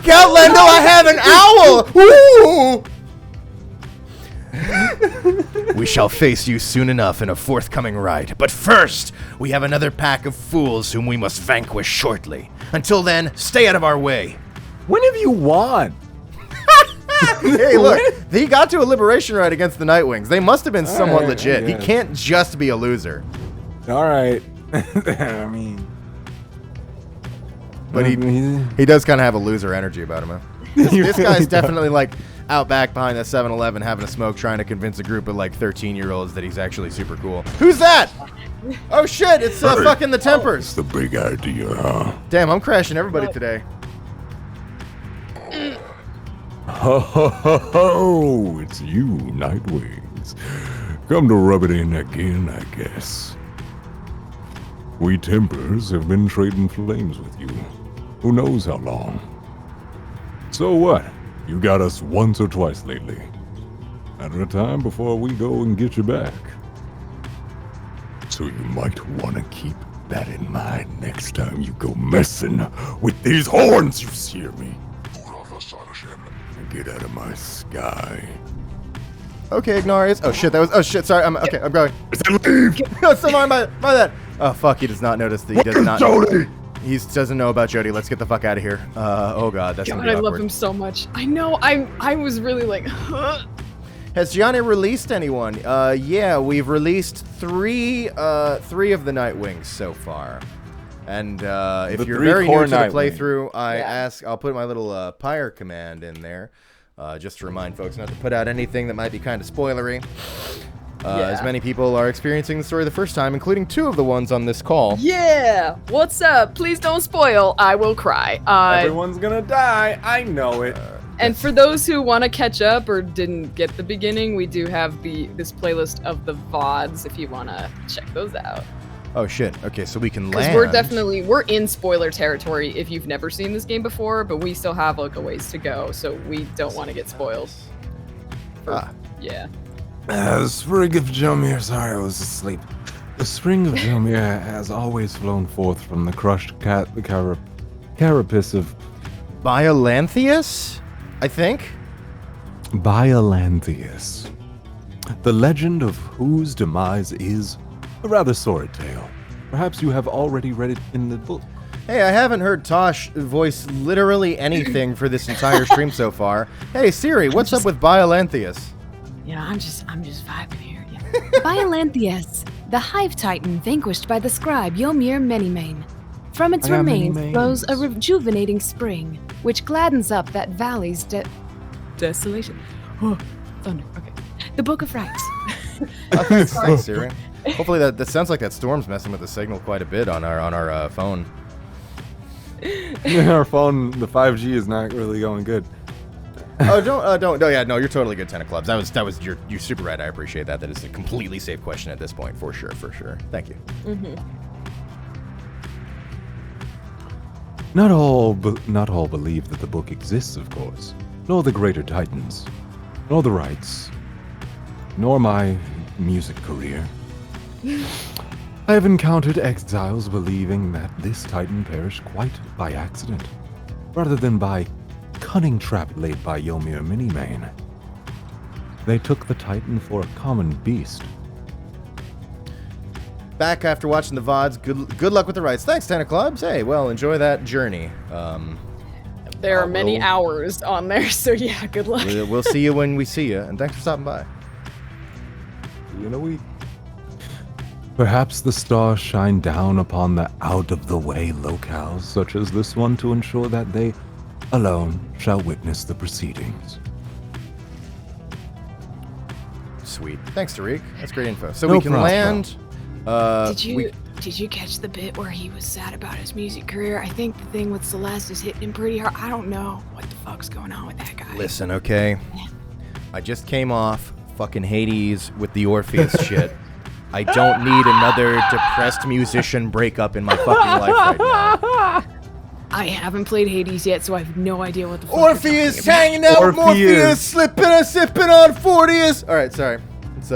out, Lendo! I have an owl! Ooh! We shall face you soon enough in a forthcoming ride. But first, we have another pack of fools whom we must vanquish shortly. Until then, stay out of our way. When have you won? Hey, look, he got to a liberation ride against the Nightwings. They must have been somewhat legit. yeah. He can't just be a loser. All right. I mean... But he does kind of have a loser energy about him, huh? This guy's definitely like out back behind the 7-Eleven having a smoke trying to convince a group of like 13-year-olds that he's actually super cool. Who's that? Oh shit, it's fucking the Tempers. It's the big idea, huh? Damn, I'm crashing everybody today. Ho ho ho ho! It's you, Nightwings. Come to rub it in again, I guess. We Tempers have been trading flames with you. Who knows how long? So what? You got us once or twice lately. At a time before we go and get you back. So you might want to keep that in mind next time you go messing with these horns, you hear me? Get out of my sky. Okay, Ignarius. Oh shit, that was. Oh shit, sorry. I'm going. Leave! No, someone, my bad. Oh fuck, he does not notice that he does not. Jody! He doesn't know about Jody. Let's get the fuck out of here. Oh god, that's gonna be I awkward. love him so much. I know. I was really like. Has Gianni released anyone? Yeah, we've released three of the Nightwings so far. And if you're very new to the playthrough, I'll put my little pyre command in there, just to remind folks not to put out anything that might be kind of spoilery. As many people are experiencing the story the first time, including 2 of the ones on this call. Yeah. What's up? Please don't spoil. I will cry. Everyone's gonna die. I know it. And for those who want to catch up or didn't get the beginning, we do have this playlist of the VODs if you want to check those out. Oh shit. Okay, so we can Because land. we're in spoiler territory if you've never seen this game before, but we still have like a ways to go, so we don't want to get spoiled. Yeah. The spring of Jomir, sorry I was asleep. The spring of Jomir has always flown forth from the crushed carapace of Biolanthius, I think. Biolanthius. The legend of whose demise is a rather sordid tale. Perhaps you have already read it in the book. Hey, I haven't heard Tasch voice literally anything for this entire stream so far. Hey Siri, what's up with Biolanthius? You know, I'm just vibing here. Yeah. Biolanthius, the hive titan vanquished by the scribe Yomir Menimane. From its remains flows a rejuvenating spring, which gladdens up that valley's desolation. Oh, thunder. Okay. The Book of Rites. Thanks, Siri. Hopefully that sounds like that storm's messing with the signal quite a bit on our phone. Our phone, the 5G is not really going good. Oh, don't. No, yeah, no, you're totally good, 10 of clubs. That was you're super right. I appreciate that. That is a completely safe question at this point, for sure. Thank you. Mm-hmm. Not all believe that the book exists, of course. Nor the greater titans, nor the rites, nor my music career. I have encountered exiles believing that this titan perished quite by accident, rather than by cunning trap laid by Ymir Minimane. They took the titan for a common beast. Back after watching the VODs. Good luck with the rights. Thanks, Tana Clubs. Hey, well, enjoy that journey. There are many hours on there, so yeah, good luck. We'll see you when we see you, and thanks for stopping by. You know, perhaps the stars shine down upon the out-of-the-way locales such as this one to ensure that they alone shall witness the proceedings. Sweet. Thanks, Tariq. That's great info. So No we can problem. land. Did you catch the bit where he was sad about his music career? I think the thing with Celeste is hitting him pretty hard. I don't know what the fuck's going on with that guy. Listen, okay? I just came off fucking Hades with the Orpheus shit. I don't need another depressed musician breakup in my fucking life right now. I haven't played Hades yet, so I have no idea what the fuck Orpheus hanging out with Morpheus, slipping and sipping on 40s. All right, sorry. It's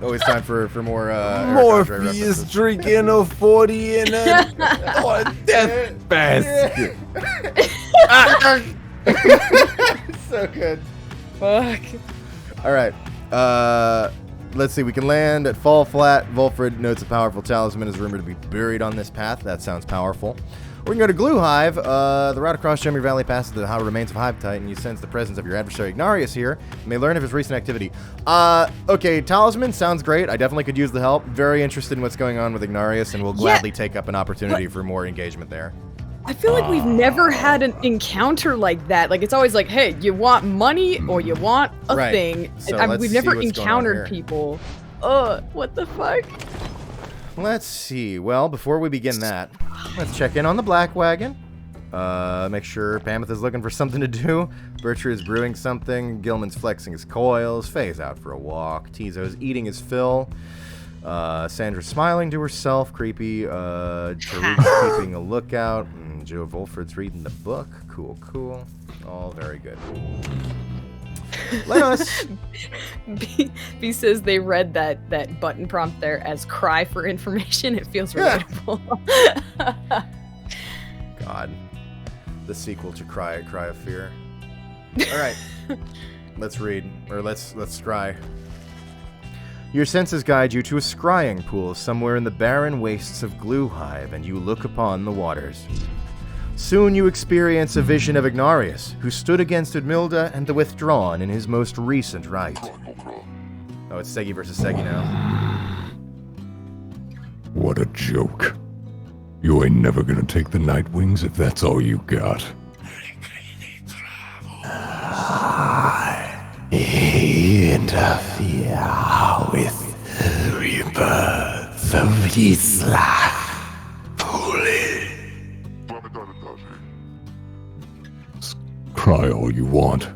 always time for more Morpheus drinking a 40 in a death basket. So good. Fuck. All right. Let's see. We can land at Fall Flat. Volfred notes a powerful talisman is rumored to be buried on this path. That sounds powerful. Or we can go to Glue Hive. The route across Jemmy Valley passes the remains of Hive Titan. You sense the presence of your adversary Ignarius here. You may learn of his recent activity. Okay, talisman sounds great. I definitely could use the help. Very interested in what's going on with Ignarius, and we'll gladly take up an opportunity for more engagement there. I feel like we've never had an encounter like that. Like, it's always like, hey, you want money or you want a thing. So we've never encountered people. What the fuck? Let's see. Well, before we begin that, let's check in on the Black Wagon. Make sure Pameth is looking for something to do. Bertrude is brewing something. Gilman's flexing his coils. Faye's out for a walk. Tizo's eating his fill. Sandra's smiling to herself. Creepy. Tariq's keeping a lookout. Joe Volfred's reading the book. Cool. All very good. Let us. B says they read that button prompt there as cry for information. It feels relatable. God. The sequel to Cry of Fear. All right. Let's read. Or let's scry. Your senses guide you to a scrying pool somewhere in the barren wastes of Glue Hive, and you look upon the waters. Soon you experience a vision of Ignarius, who stood against Edmilda and the Withdrawn in his most recent rite. Oh, it's Seigi versus Seigi now. What a joke. You ain't never gonna take the Night Wings if that's all you got. Interfere with the rebirth of Isla. Cry all you want.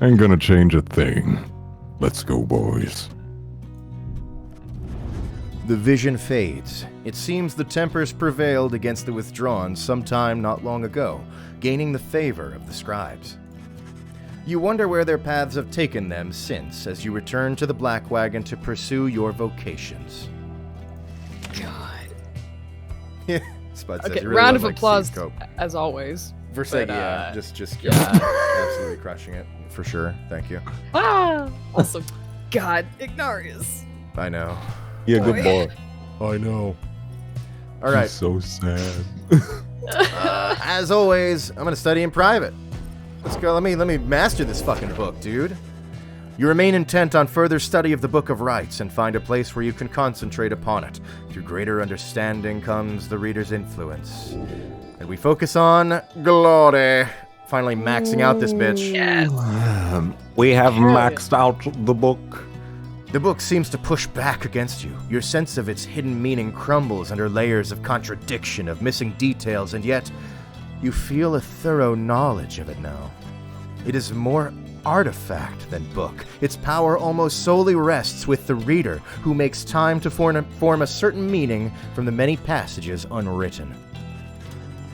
Ain't gonna change a thing. Let's go, boys. The vision fades. It seems the tempers prevailed against the Withdrawn sometime not long ago, gaining the favor of the scribes. You wonder where their paths have taken them since, as you return to the Black Wagon to pursue your vocations. God. Spud Okay, says, you really round love, of applause Seacope. as always. For Seigi, But, yeah. Just absolutely crushing it, for sure. Thank you. Also, God, Ignarius. I know. Yeah, good boy. I know. All right. He's so sad. As always, I'm gonna study in private. Let's go. Let me master this fucking book, dude. You remain intent on further study of the Book of Rites and find a place where you can concentrate upon it. Through greater understanding comes the reader's influence. And we focus on glory. Finally maxing out this bitch. We have maxed out the book. The book seems to push back against you. Your sense of its hidden meaning crumbles under layers of contradiction, of missing details, and yet you feel a thorough knowledge of it now. It is more artifact than book. Its power almost solely rests with the reader, who makes time to form a certain meaning from the many passages unwritten.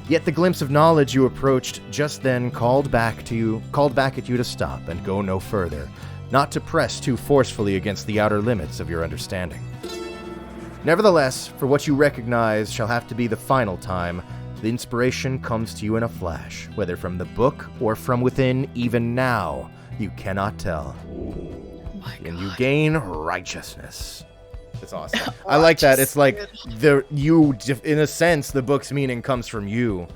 Yet the glimpse of knowledge you approached just then called back at you to stop and go no further. not to press too forcefully against the outer limits of your understanding. Nevertheless, for what you recognize shall have to be the final time, the inspiration comes to you in a flash, whether from the book or from within, even now, you cannot tell. And you gain righteousness. It's awesome. I like that. It's like in a sense, the book's meaning comes from you,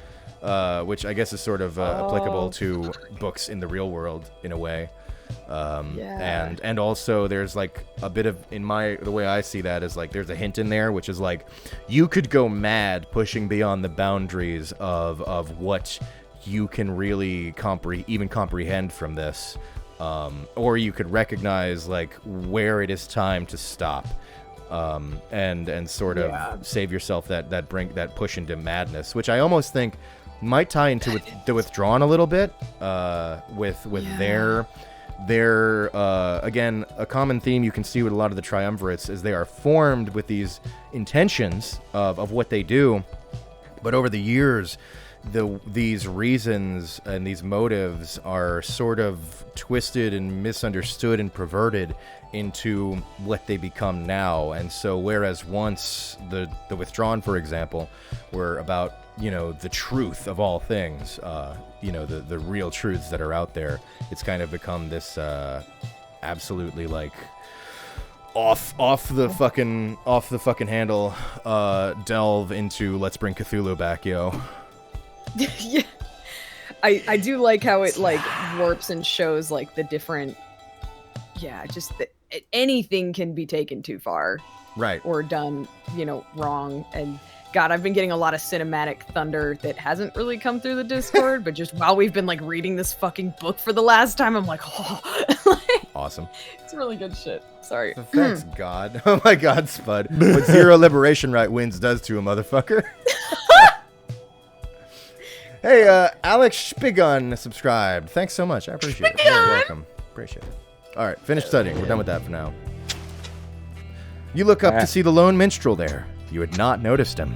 which I guess is sort of applicable to books in the real world in a way. And also there's like a bit of, the way I see that is like there's a hint in there, which is like you could go mad pushing beyond the boundaries of what you can really comprehend from this. Or you could recognize like where it is time to stop, and sort of save yourself that push into madness, which I almost think might tie into the Withdrawn a little bit, with their again, a common theme you can see with a lot of the triumvirates is they are formed with these intentions of what they do, but over the years these reasons and these motives are sort of twisted and misunderstood and perverted into what they become now. And so whereas once the Withdrawn, for example, were about, the truth of all things, the real truths that are out there, it's kind of become this absolutely like off the fucking handle delve into let's bring Cthulhu back, yo. Yeah, I do like how it like warps and shows like the different, just that anything can be taken too far, right, or done wrong. And God, I've been getting a lot of cinematic thunder that hasn't really come through the Discord, but just while we've been like reading this fucking book for the last time, I'm like, awesome. It's really good shit. Sorry. Thanks, God. Oh my God, Spud. What Zero Liberation Right wins does to a motherfucker. Hey, Alex Spigon subscribed. Thanks so much. I appreciate it. You're welcome. Appreciate it. All right, finish studying. We're done with that for now. You look up to see the lone minstrel there. You had not noticed him.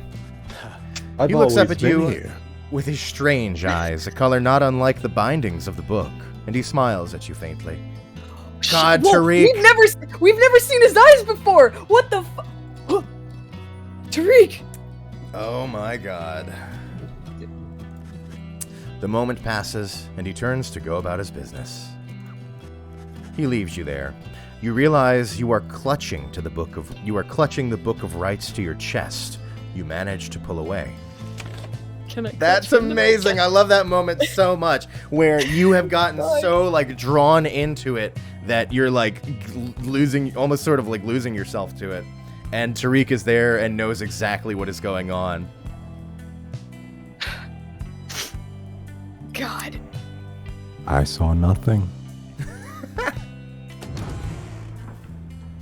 He looks up at you with his strange eyes, a color not unlike the bindings of the book, and he smiles at you faintly. God, Tariq! We've never seen his eyes before. What the fuck, Tariq? Oh my God. The moment passes, and he turns to go about his business. He leaves you there. You realize you are clutching the book of rights to your chest. You manage to pull away. That's amazing. I love that moment so much, where you have gotten so like drawn into it that you're like almost sort of like losing yourself to it. And Tariq is there and knows exactly what is going on. God. I saw nothing.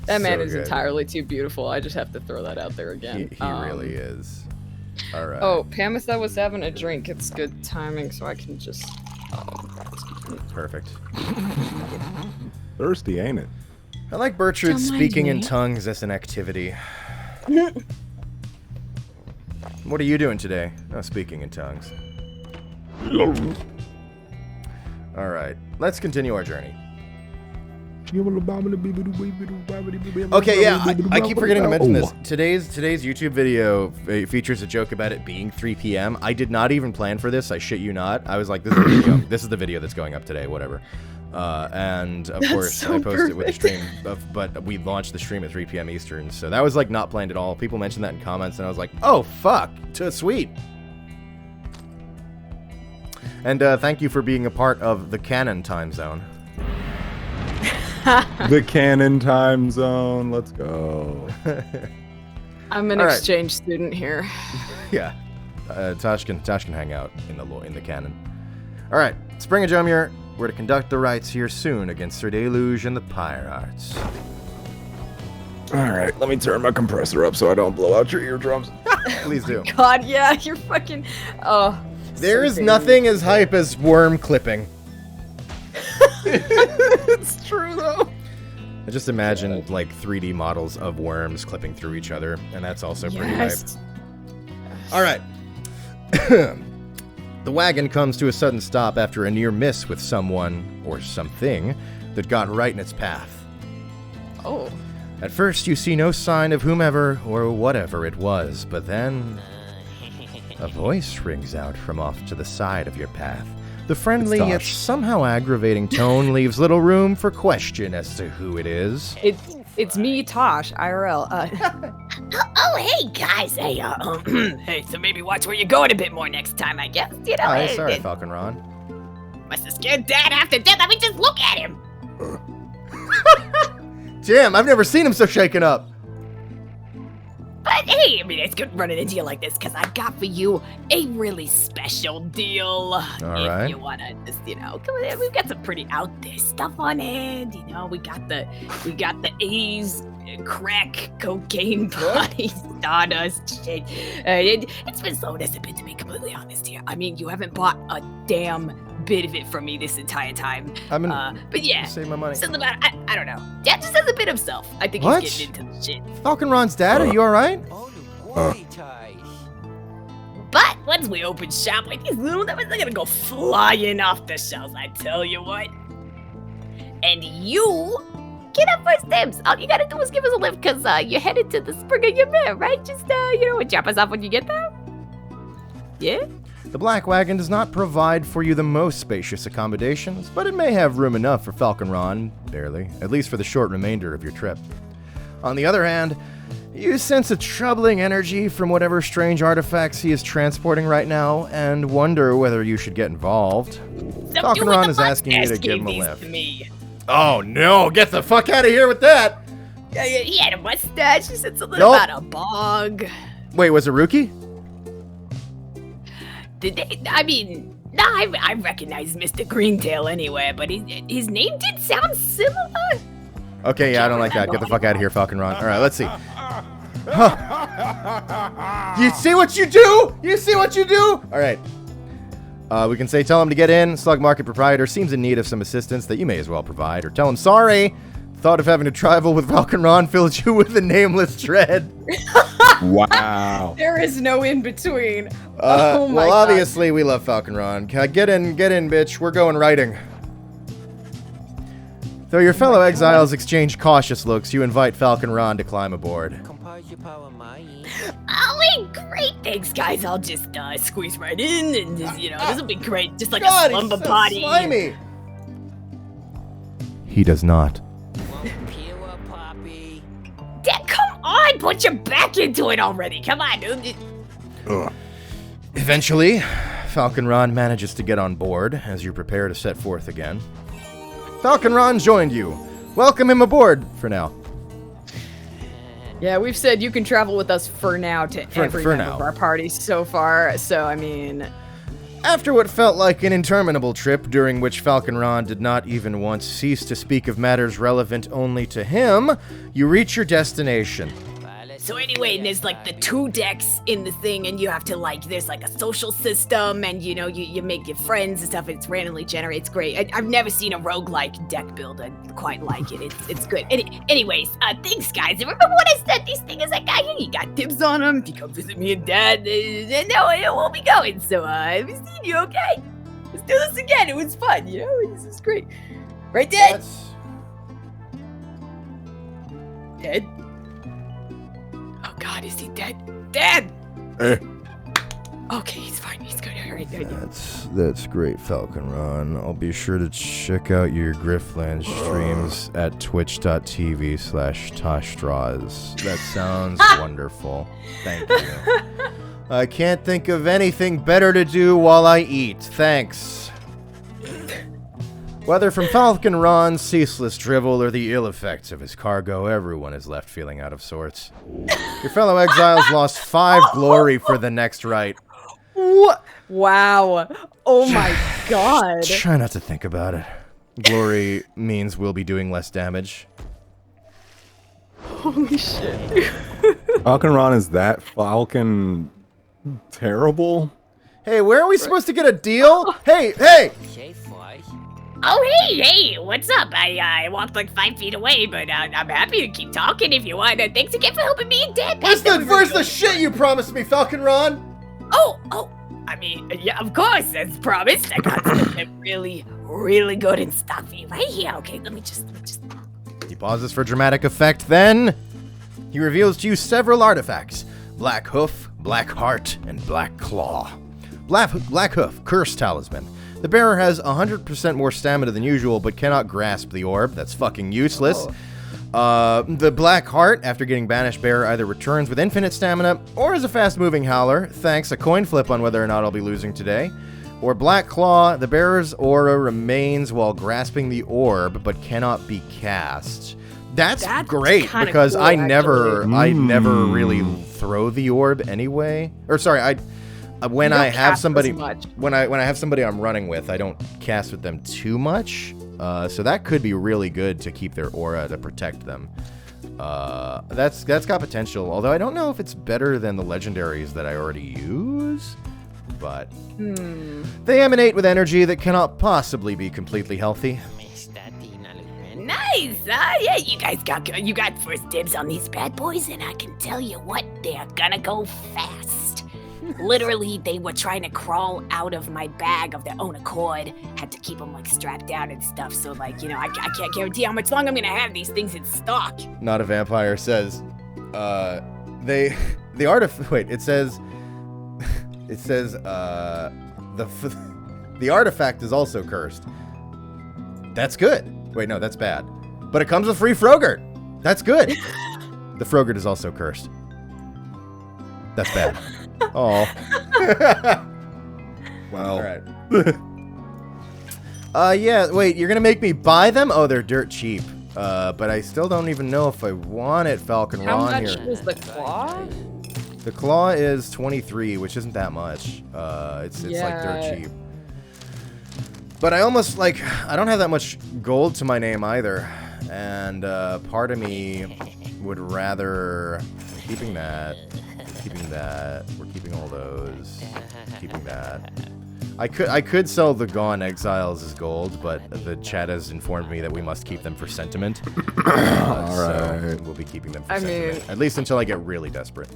That man So is good. entirely too beautiful. I just have to throw that out there again. He really is. All right. Oh, Pamitha was having a drink. It's good timing, so I can just... Perfect. Thirsty, ain't it? I like Bertrude Don't mind speaking in me. tongues as an activity. What are you doing today? Oh, speaking in tongues. All right, let's continue our journey. Okay, yeah, I keep forgetting to mention this. Today's YouTube video features a joke about it being 3 p.m. I did not even plan for this. I shit you not. I was like, this is the video that's going up today, whatever. And of course, so I posted it with a perfect. stream, but we launched the stream at 3 p.m. Eastern, so that was like not planned at all. People mentioned that in comments, and I was like, oh fuck, sweet. And thank you for being a part of the canon time zone. The canon time zone. Let's go. I'm an All right. exchange student here. Yeah, Tasch can hang out in the canon. All right, Spring and Jomir, we're to conduct the rites here soon against Sir Deluge and the Pyre-Arts. All right, let me turn my compressor up so I don't blow out your eardrums. Please do. God, yeah, you're fucking... Oh. There is so nothing as hype as worm clipping. It's true, though. I just imagine like 3D models of worms clipping through each other, and that's also pretty hype. All right. The wagon comes to a sudden stop after a near miss with someone, or something, that got right in its path. Oh. At first, you see no sign of whomever or whatever it was, but then a voice rings out from off to the side of your path. The friendly yet somehow aggravating tone leaves little room for question as to who it is. It's me, Tasch, IRL. Oh, hey, guys. Hey, hey, so maybe watch where you're going a bit more next time, I guess. You know, Hi, sorry, Falcon Ron. Must have scared Dad half to death. I mean, just look at him. Damn, I've never seen him so shaken up. But hey, I mean, it's good running into you like this, because I've got for you a really special deal. All right. If you want to just, you know, come on, we've got some pretty out there stuff on hand. You know, we got the A's, crack, cocaine, potty, stardust, shit. It's been so disappointing, to be completely honest here. I mean, you haven't bought a damn bit of it from me this entire time. But yeah, save my money. Something about I don't know. Dad just has a bit of self. I think What? he's getting into the shit. Falcon Ron's dad, are you alright? But once we open shop, like these little numbers are gonna go flying off the shelves, I tell you what. And you get up first dibs. All you gotta do is give us a lift, cause you're headed to the spring of your mare, right? Just drop us off when you get there. Yeah? The Black Wagon does not provide for you the most spacious accommodations, but it may have room enough for Falcon Ron, barely, at least for the short remainder of your trip. On the other hand, you sense a troubling energy from whatever strange artifacts he is transporting right now, and wonder whether you should get involved. Falcon Ron is asking you to give him a lift. Oh no, get the fuck out of here with that! He had a mustache, he said something about a bog. Wait, was it Rookie? Did they, I mean, nah, I recognize Mr. Greentail anywhere, but his name did sound similar. Okay, yeah, I don't like that. Get the fuck out of here, Falcon Ron. Alright, let's see. Huh. You see what you do? You see what you do? Alright. We can say, tell him to get in. Slug Market proprietor seems in need of some assistance that you may as well provide. Or tell him, sorry. Thought of having to travel with Falcon Ron filled you with a nameless dread. Wow. There is no in between. Oh my God. Obviously we love Falcon Ron. Get in, bitch. We're going riding. Though your fellow exiles exchange cautious looks, you invite Falcon Ron to climb aboard. Oh, wait, great. Thanks, guys. I'll just squeeze right in, and just, this will be great. Just like a slumber party. Slimy. He does not. Dad, come on, put your back into it already. Come on, dude. Eventually, Falcon Ron manages to get on board as you prepare to set forth again. Falcon Ron joined you. Welcome him aboard for now. Yeah, we've said you can travel with us for now to every member now. of our party so far. So, I mean... After what felt like an interminable trip, during which Falcon Ron did not even once cease to speak of matters relevant only to him, you reach your destination. So anyway, there's like the 2 decks in the thing, and you have to there's like a social system, and you make your friends and stuff. It's randomly generated. It's great. I've never seen a roguelike deck builder quite like it. It's good. Anyways, thanks guys. Remember what I said? This thing is that guy here. You got dibs on him. If you come visit me and Dad, no, we'll be going. So I've seen you. Okay, let's do this again. It was fun. This is great. Right, Dad? Dad? Oh God, is he dead? Dad! Okay, he's fine. He's good. All right. That's great, Falcon Ron. I'll be sure to check out your Griffland streams at twitch.tv/Toshstraws. That sounds wonderful. Thank you. I can't think of anything better to do while I eat. Thanks. Whether from Falcon Ron's ceaseless drivel or the ill effects of his cargo, everyone is left feeling out of sorts. Your fellow exiles lost 5 glory for the next rite. What? Wow. Oh my God. Try not to think about it. Glory means we'll be doing less damage. Holy shit. Falcon Ron is that Falcon terrible? Hey, where are we supposed to get a deal? Hey! Oh, hey, what's up? I walked like 5 feet away, but I'm happy to keep talking if you want. Thanks again for helping me and Dad. Where's the shit you promised me, Falcon Ron? Oh, I mean, yeah, of course, as promised. I got something really, really good and stuffy. Right here. Okay, let me just. He pauses for dramatic effect, then he reveals to you several artifacts. Black Hoof, Black Heart, and Black Claw. Black Hoof, Curse Talisman. The bearer has 100% more stamina than usual, but cannot grasp the orb. That's fucking useless. The Black Heart, after getting banished, bearer either returns with infinite stamina, or is a fast-moving howler. Thanks, a coin flip on whether or not I'll be losing today. Or Black Claw, the bearer's aura remains while grasping the orb, but cannot be cast. That's great, because cool, I never really throw the orb anyway. Or sorry, when I have somebody when I have somebody I'm running with, I don't cast with them too much. So that could be really good to keep their aura to protect them. That's got potential. Although I don't know if it's better than the legendaries that I already use. But they emanate with energy that cannot possibly be completely healthy. Nice. Yeah, you got first dibs on these bad boys, and I can tell you what, they're gonna go fast. Literally, they were trying to crawl out of my bag of their own accord. Had to keep them like strapped down and stuff. So like, I can't guarantee how much longer I'm gonna have these things in stock. Not a Vampire says, it says the artifact is also cursed. That's good. Wait, no, that's bad. But it comes with free Frogurt. That's good. The Frogurt is also cursed. That's bad. Oh. Well. All right. Yeah, wait, you're gonna make me buy them? Oh, they're dirt cheap. But I still don't even know if I want it, Falcon How Ron much here. is the claw? The claw is 23, which isn't that much. It's like dirt cheap. But I almost, I don't have that much gold to my name either. And part of me would rather... Keeping that. We're keeping all those. Keeping that. I could sell the Gone Exiles as gold, but the chat has informed me that we must keep them for sentiment. So we'll be keeping them for sentiment. At least until I get really desperate.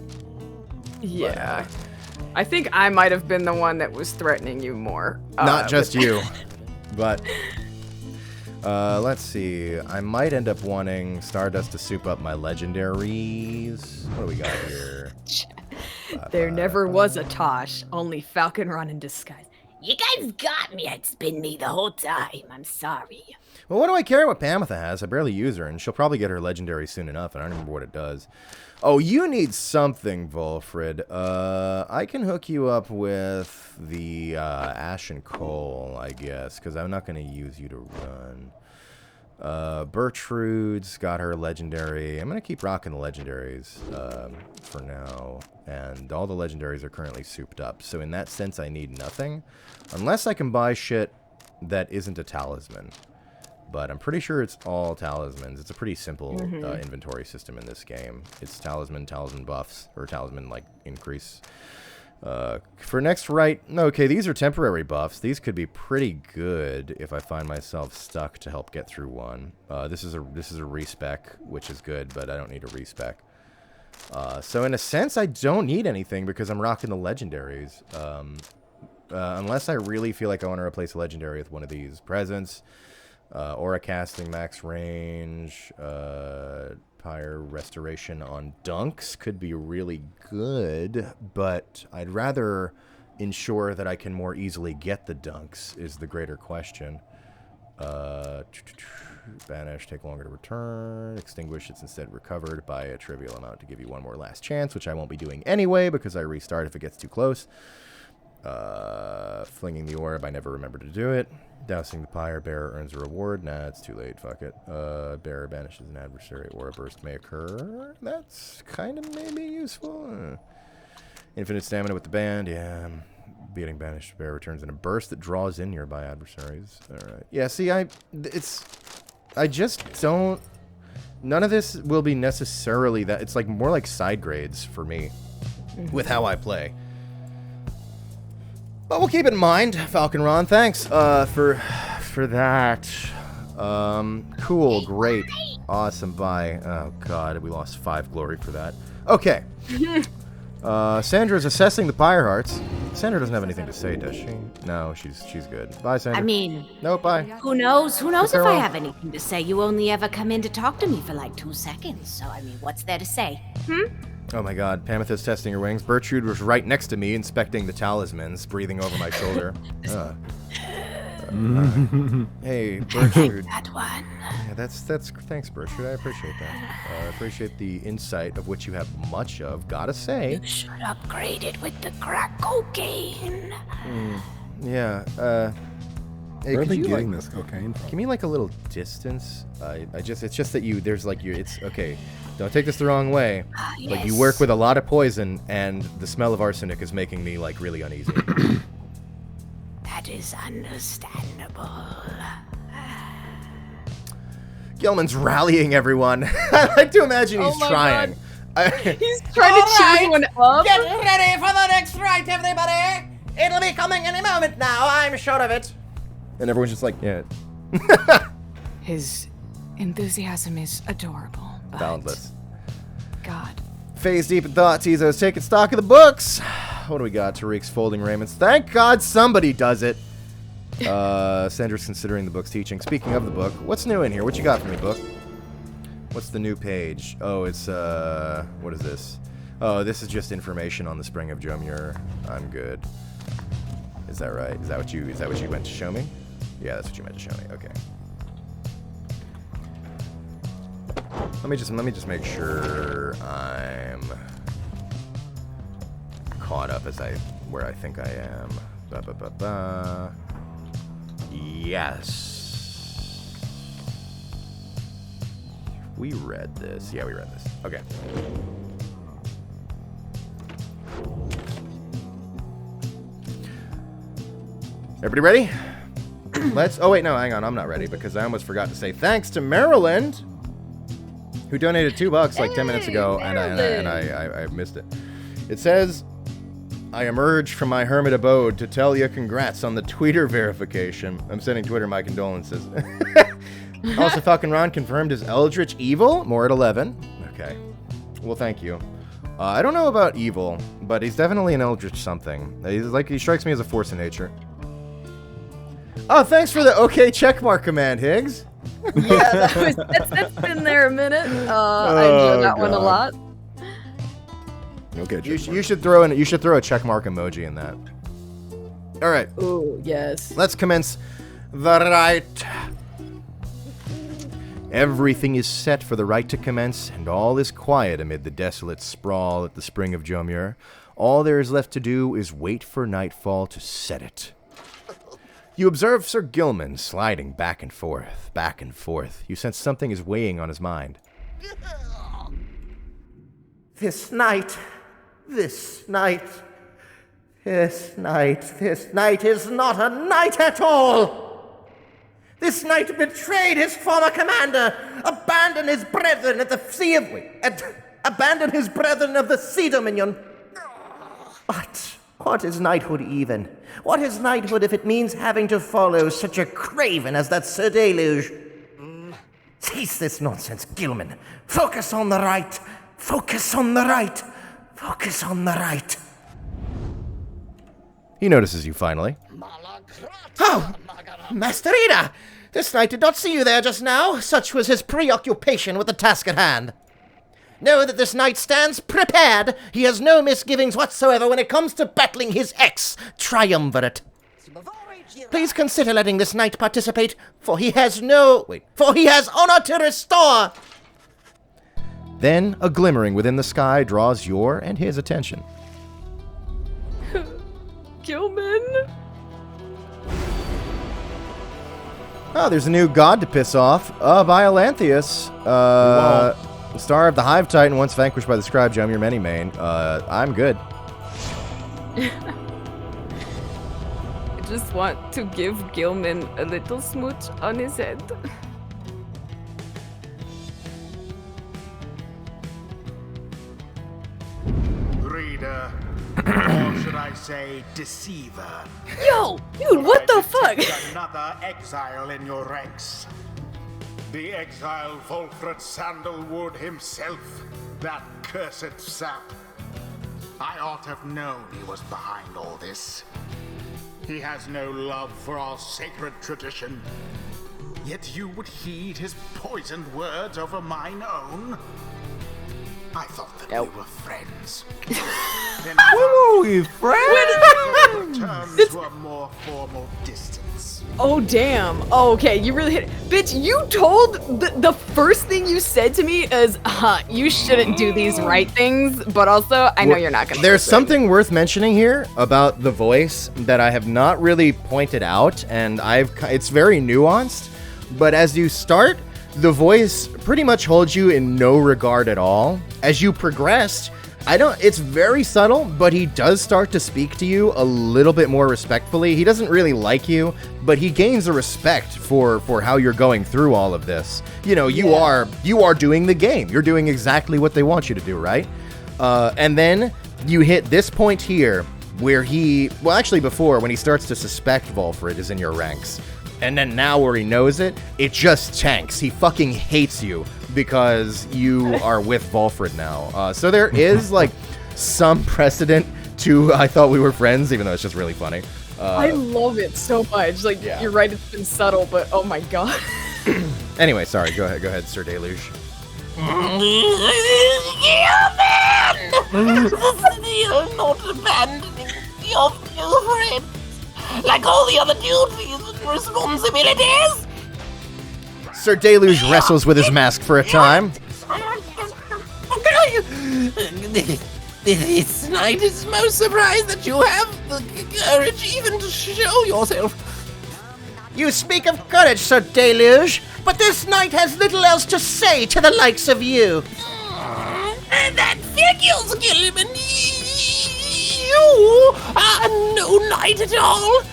Yeah. I think I might have been the one that was threatening you more. Not just you. But, let's see. I might end up wanting Stardust to soup up my legendaries. What do we got here? There never was a Tasch, only Falcon Run in disguise. You guys got me. It's been me the whole time. I'm sorry. Well, what do I care what Pamitha has? I barely use her, and she'll probably get her legendary soon enough, and I don't remember what it does. Oh, you need something, Volfrid. I can hook you up with the Ash and Coal, I guess, because I'm not going to use you to run. Bertrude's got her legendary. I'm going to keep rocking the legendaries for now. And all the legendaries are currently souped up. So in that sense, I need nothing. Unless I can buy shit that isn't a talisman. But I'm pretty sure it's all talismans. It's a pretty simple inventory system in this game. It's talisman buffs, or talisman, increase. For next right, okay, these are temporary buffs. These could be pretty good if I find myself stuck to help get through one. This is a respec, which is good, but I don't need a respec. So in a sense, I don't need anything because I'm rocking the legendaries. Unless I really feel like I want to replace a legendary with one of these presents. Aura casting max range, Pyre restoration on dunks could be really good, but I'd rather ensure that I can more easily get the dunks is the greater question. Banish, take longer to return. Extinguish, it's instead recovered by a trivial amount to give you one more last chance, which I won't be doing anyway because I restart if it gets too close. Flinging the orb, I never remember to do it. Dousing the pyre, bearer earns a reward. Nah, it's too late, fuck it. Bearer banishes an adversary, or a burst may occur. That's kind of maybe useful. Infinite stamina with the band, yeah. Beating banished bearer returns in a burst that draws in nearby adversaries. Alright. Yeah, see, I just don't... None of this will be necessarily that... It's more like side grades for me with how I play. But we'll keep it in mind, Falcon Ron. Thanks for that. Cool, great, awesome. Bye. Oh god, we lost 5 glory for that. Okay. Sandra's assessing the pyre hearts. Sandra doesn't have anything to say, does she? No, she's good. Bye, Sandra. I mean, Nope, bye. who knows? Who knows if Girl. I have anything to say? You only ever come in to talk to me for like 2 seconds. So, I mean, what's there to say? Oh my god, Pamitha's testing her wings. Gertrude was right next to me, inspecting the talismans, breathing over my shoulder. Hey, Gertrude. That one. Yeah, that's thanks, Gertrude. I appreciate that. I appreciate the insight of which you have much of. Gotta say. You should upgrade it with the crack cocaine. Yeah. Hey, Where are could they you, getting like, this cocaine from? give me like a little distance. It's just that there's like it's okay. Don't take this the wrong way. But you work with a lot of poison, and the smell of arsenic is making me like really uneasy. That is understandable. Gilman's rallying everyone. I like to imagine he's my trying. He's trying to cheer everyone up. Get ready for the next fight, everybody! It'll be coming any moment now, I'm sure of it. And everyone's just like, yeah, His enthusiasm is adorable. But boundless. God. Phase deep in thought, Tizo's taking stock of the books. What do we got? Tariq's folding raiments. Thank God somebody does it. Sandra's considering the book's teaching. Speaking of the book, what's new in here? What you got for me, book? What's the new page? Oh, it's, what is this? Oh, this is just information on the Spring of Jomur. I'm good. Is that right? Is that what you meant to show me? Yeah, that's what you meant to show me. Okay. Let me just make sure I'm caught up where I think I am. Yes. We read this. Yeah, we read this. Okay. Everybody ready? Oh wait, no, hang on. I'm not ready because I almost forgot to say thanks to Maryland, who donated $2 like 10 minutes ago, and I missed it. It says, I emerged from my hermit abode to tell you congrats on the Twitter verification. I'm sending Twitter my condolences. Also, Falcon Ron confirmed his Eldritch Evil, more at 11. Okay. Well, thank you. I don't know about evil, but he's definitely an Eldritch something. He strikes me as a force of nature. Oh, thanks for the OK checkmark command, Higgs. Yeah, that's been there a minute. I enjoy that one a lot. Okay, You should throw a checkmark emoji in that. All right. Ooh, yes. Let's commence the rite. Everything is set for the rite to commence, and all is quiet amid the desolate sprawl at the Spring of Jomur. All there is left to do is wait for nightfall to set it. You observe Sir Gilman sliding back and forth, back and forth. You sense something is weighing on his mind. This night is not a night at all! This knight betrayed his former commander, abandoned his brethren of the sea dominion. But what is knighthood even? What is knighthood if it means having to follow such a craven as that Sir Deluge? Cease this nonsense, Gilman. Focus on the right. Focus on the right. Focus on the right. He notices you finally. Oh, Master Ida! This knight did not see you there just now. Such was his preoccupation with the task at hand. Know that this knight stands prepared. He has no misgivings whatsoever when it comes to battling his ex-triumvirate. Please consider letting this knight participate, for he has honor to restore. Then a glimmering within the sky draws your and his attention. Gilman? Oh, there's a new god to piss off. Biolanthius. Star of the Hive Titan, once vanquished by the scribe Jomur Many-Mane. I'm good. I just want to give Gilman a little smooch on his head. Reader, or should I say deceiver? Yo, dude, what the fuck? Another exile in your ranks. The exile Volfred Sandalwood himself, that cursed sap. I ought to have known he was behind all this. He has no love for our sacred tradition. Yet you would heed his poisoned words over mine own? I thought that we were friends. Then Were we friends? return to a more formal distance. Oh damn. Oh, okay, you really hit. Bitch, you told the first thing you said to me is, you shouldn't do these right things, but also I know you're not gonna. There's listen. something worth mentioning here about the voice that I have not really pointed out, and it's very nuanced. But as you start, the voice pretty much holds you in no regard at all. As you progress, it's very subtle, but he does start to speak to you a little bit more respectfully. He doesn't really like you, but he gains a respect for how you're going through all of this. You know, you are doing the game. You're doing exactly what they want you to do, right? And then you hit this point here where before, when he starts to suspect Volfred is in your ranks. And then now where he knows it just tanks. He fucking hates you because you are with Volfred now. So there is like some precedent to I thought we were friends, even though it's just really funny. I love it so much. Like, you're right, it's been subtle, but oh my god. Anyway, sorry, go ahead, Sir Deluge. You're not abandoning your friend. Like all the other duties and responsibilities. Sir Deluge wrestles with his mask for a time. This night is most surprised that you have the courage even to show yourself. You speak of courage, Sir Deluge, but this knight has little else to say to the likes of you. And that figures, Gilliman. You are no knight at all.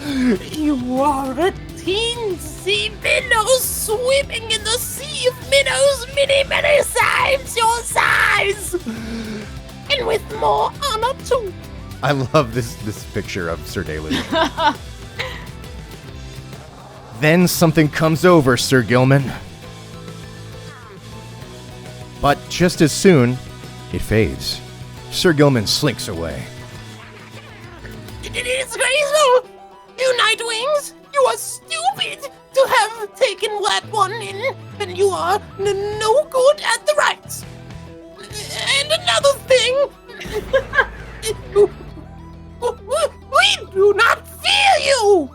You are a teensy minnow swimming in the sea of minnows many times your size. And with more honor too. I love this picture of Sir Deluge. Then something comes over Sir Gilman. But just as soon, it fades. Sir Gilman slinks away. It is graceful! You Nightwings, you are stupid to have taken that one in, and you are no good at the rights. And another thing, we do not fear you!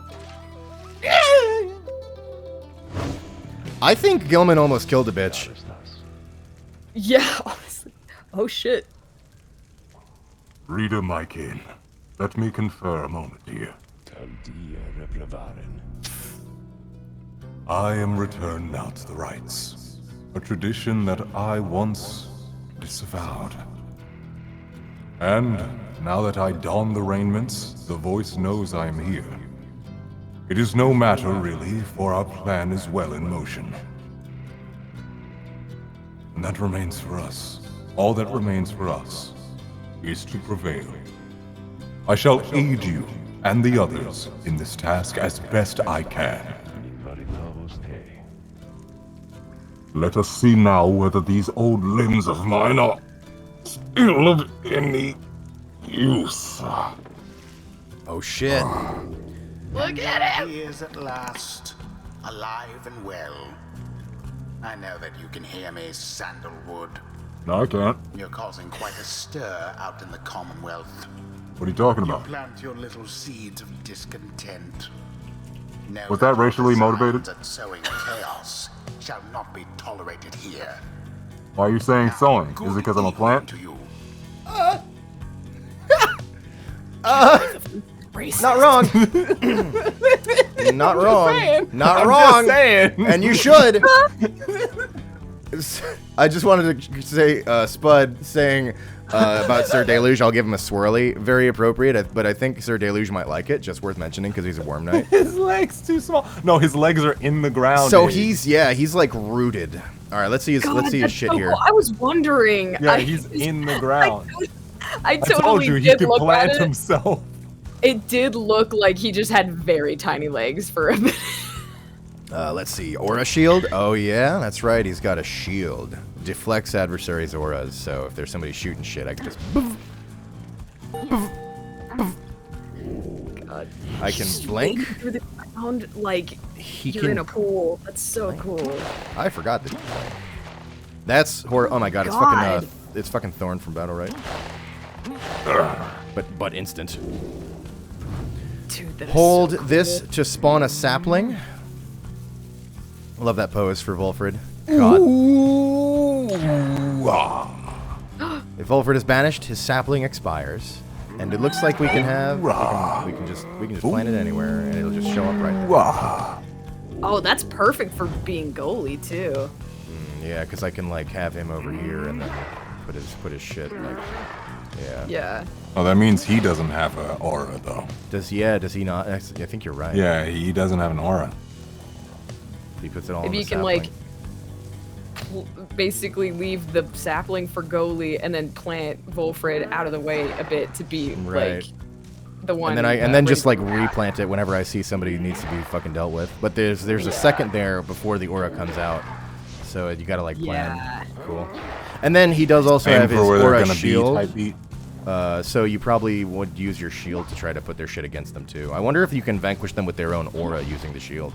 I think Gilman almost killed a bitch. Yeah, honestly. Oh shit. Reader, my kin, let me confer a moment here. I am returned now to the rites, a tradition that I once disavowed. And now that I don the raiments, the voice knows I am here. It is no matter, really, for our plan is well in motion. And that remains for us. All that remains for us is to prevail. I shall aid you and the others in this task as best I can. Let us see now whether these old limbs of mine are still of any use. Oh shit. Look at him! He is at last, alive and well. I know that you can hear me, Sandalwood. No, I can't. You're causing quite a stir out in the Commonwealth. What are you talking You about? plant your little seeds of discontent. Know Was that your racially designs motivated? at sowing chaos shall not be tolerated here. Why are you saying sewing? Good Is it because I'm a evening plant? to you. Not wrong. Not wrong. Not I'm wrong. just saying. And you should. I just wanted to say, Spud saying about Sir Deluge, I'll give him a swirly. Very appropriate, but I think Sir Deluge might like it. Just worth mentioning because he's a worm knight. His leg's too small. No, his legs are in the ground. So dude. he's like rooted. All right, let's see his that's shit so here. cool. I was wondering. Yeah, he's in the ground. I I told totally you he did could look plant at it. himself. It did look like he just had very tiny legs for a minute. Let's see, aura shield. Oh yeah, that's right. He's got a shield. Deflects adversaries' auras. So if there's somebody shooting shit, I can just. Boof. God. I can blink. Through the ground like He you're can. in a pool. That's so cool. I forgot that. That's horror. Oh my god, it's fucking Thorn from Battle, right? But instant. Dude, that is Hold so cool. this to spawn a sapling. I love that pose for Volfred. God. If Volfred is banished, his sapling expires, and it looks like we can have we can just plant it anywhere, and it'll just show up right there. Oh, that's perfect for being goalie too. Yeah, because I can like have him over here and then put his shit like. Yeah. Yeah. Oh, that means he doesn't have an aura, though. Does he not? I think you're right. Yeah, he doesn't have an aura. He puts it all. Maybe in you the can sapling. like basically leave the sapling for goalie and then plant Volfred out of the way a bit to be Right. like the one. And then just like replant it whenever I see somebody who needs to be fucking dealt with. But there's a second there before the aura comes out, so you gotta like plan. Yeah. Cool. And then he does also Aim have his for where they're aura gonna shield. be type beat. So you probably would use your shield to try to put their shit against them too. I wonder if you can vanquish them with their own aura using the shield.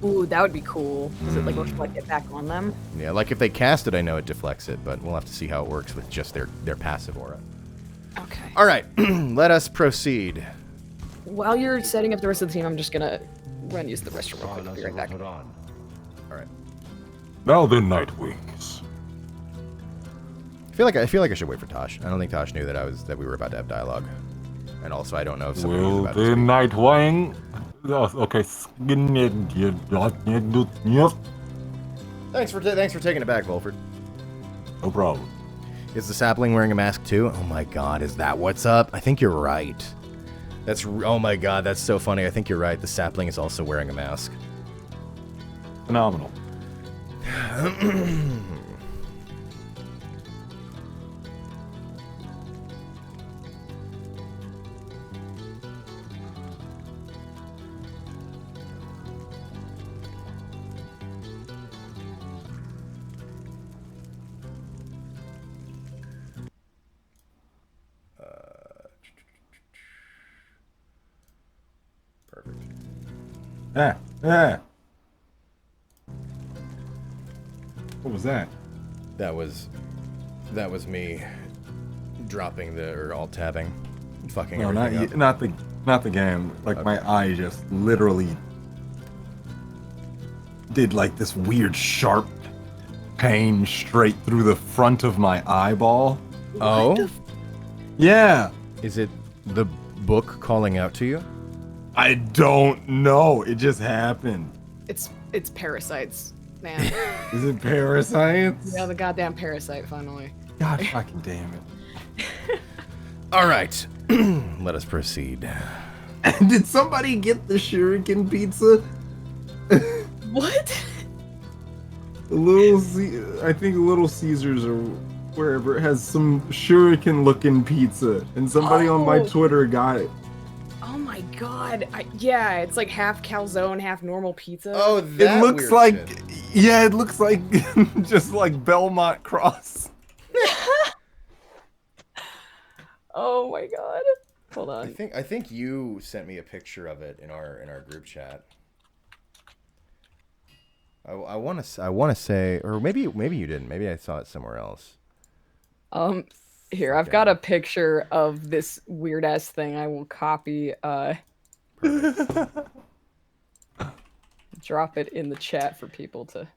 Ooh, that would be cool. Does it like reflect it back on them? Yeah, like if they cast it, I know it deflects it, but we'll have to see how it works with just their passive aura. Okay. All right, let us proceed. While you're setting up the rest of the team, I'm just gonna run use the restroom real quick. I'll be right back. All right. Now the Nightwings. I feel like I should wait for Tasch. I don't think Tasch knew that we were about to have dialogue, and also I don't know if somebody was Will about the to speak. Nightwing? Okay. Thanks for taking it back, Volfred. No problem. Is the sapling wearing a mask too? Oh my god, is that what's up? I think you're right. Oh my god, that's so funny. I think you're right. The sapling is also wearing a mask. Phenomenal. Perfect. What was that? That was me dropping or alt tabbing, fucking No, everything not up. not the game. Like my eye just literally did like this weird sharp pain straight through the front of my eyeball. Oh, Yeah. is it the book calling out to you? I don't know. It just happened. It's parasites, man. Is it parasites? Yeah, the goddamn parasite finally. God fucking damn it. All right, let us proceed. Did somebody get the shuriken pizza? What? I think Little Caesars or wherever has some shuriken looking pizza, and somebody on my Oh. Twitter got it. Oh my god. Yeah, it's like half calzone, half normal pizza. Oh, It that looks weird like, shit. yeah, it looks like just like Belmont Cross. Oh my god. Hold on. I think you sent me a picture of it in our group chat. I want to say, or maybe you didn't. Maybe I saw it somewhere else. Here, I've got a picture of this weird ass thing. I will copy drop it in the chat for people to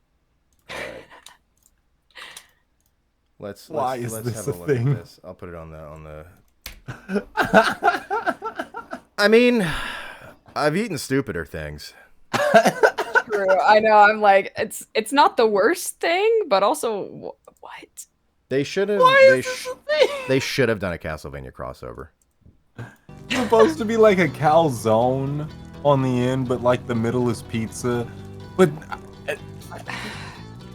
Why is let's this have a a look thing? at this. I'll put it on the I mean, I've eaten stupider things. True. I know. I'm like, it's not the worst thing, but also what? They should have they should have done a Castlevania crossover. It's supposed to be like a calzone on the end, but like the middle is pizza. But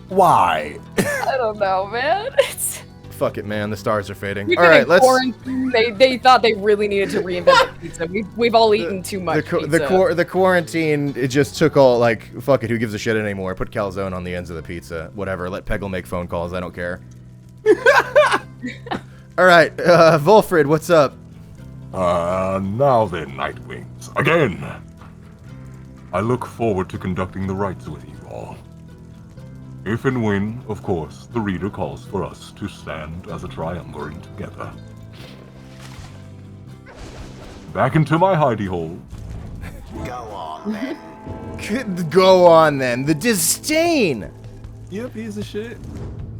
why? I don't know, man. It's Fuck it, man. The stars are fading. we've All been right, in let's. quarantine. They thought they really needed to reinvent the pizza. We've all eaten too much pizza. The quarantine, it just took all, like, fuck it, who gives a shit anymore? Put calzone on the ends of the pizza. Whatever, let Peggle make phone calls, I don't care. Alright, Volfred, what's up? Now then, Nightwings. Again! I look forward to conducting the rites with you all. If and when, of course, the reader calls for us to stand as a triumvirate together. Back into my hidey hole. Go on, then. Go on then. The disdain. Yep, piece of shit.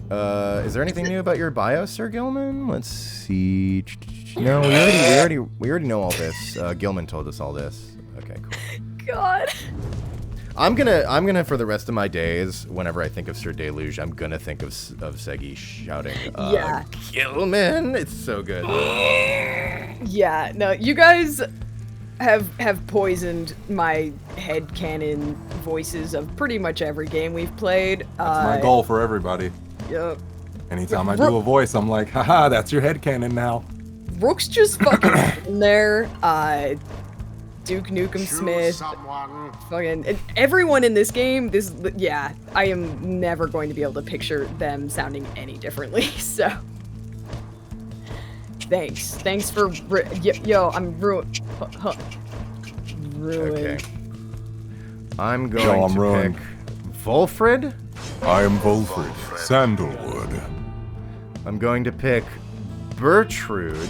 Is there anything new about your bio, Sir Gilman? Let's see. No, we already know all this. Gilman told us all this. Okay, cool. God. I'm gonna for the rest of my days, whenever I think of Sir Deluge, I'm gonna think of Seigi shouting, Yeah. Gilman! It's so good. Yeah, no, you guys have poisoned my headcanon voices of pretty much every game we've played. That's my goal for everybody. Yep. Anytime I do a voice, I'm like, haha, that's your headcanon now. Rook's just fucking in there. Duke Nukem Smith, Someone. fucking and everyone in this game. Yeah, I am never going to be able to picture them sounding any differently. So, thanks for yo. I'm ruined. Okay. I'm going to ruined. pick Volfred. I am Volfred, Sandalwood. I'm going to pick Bertrude.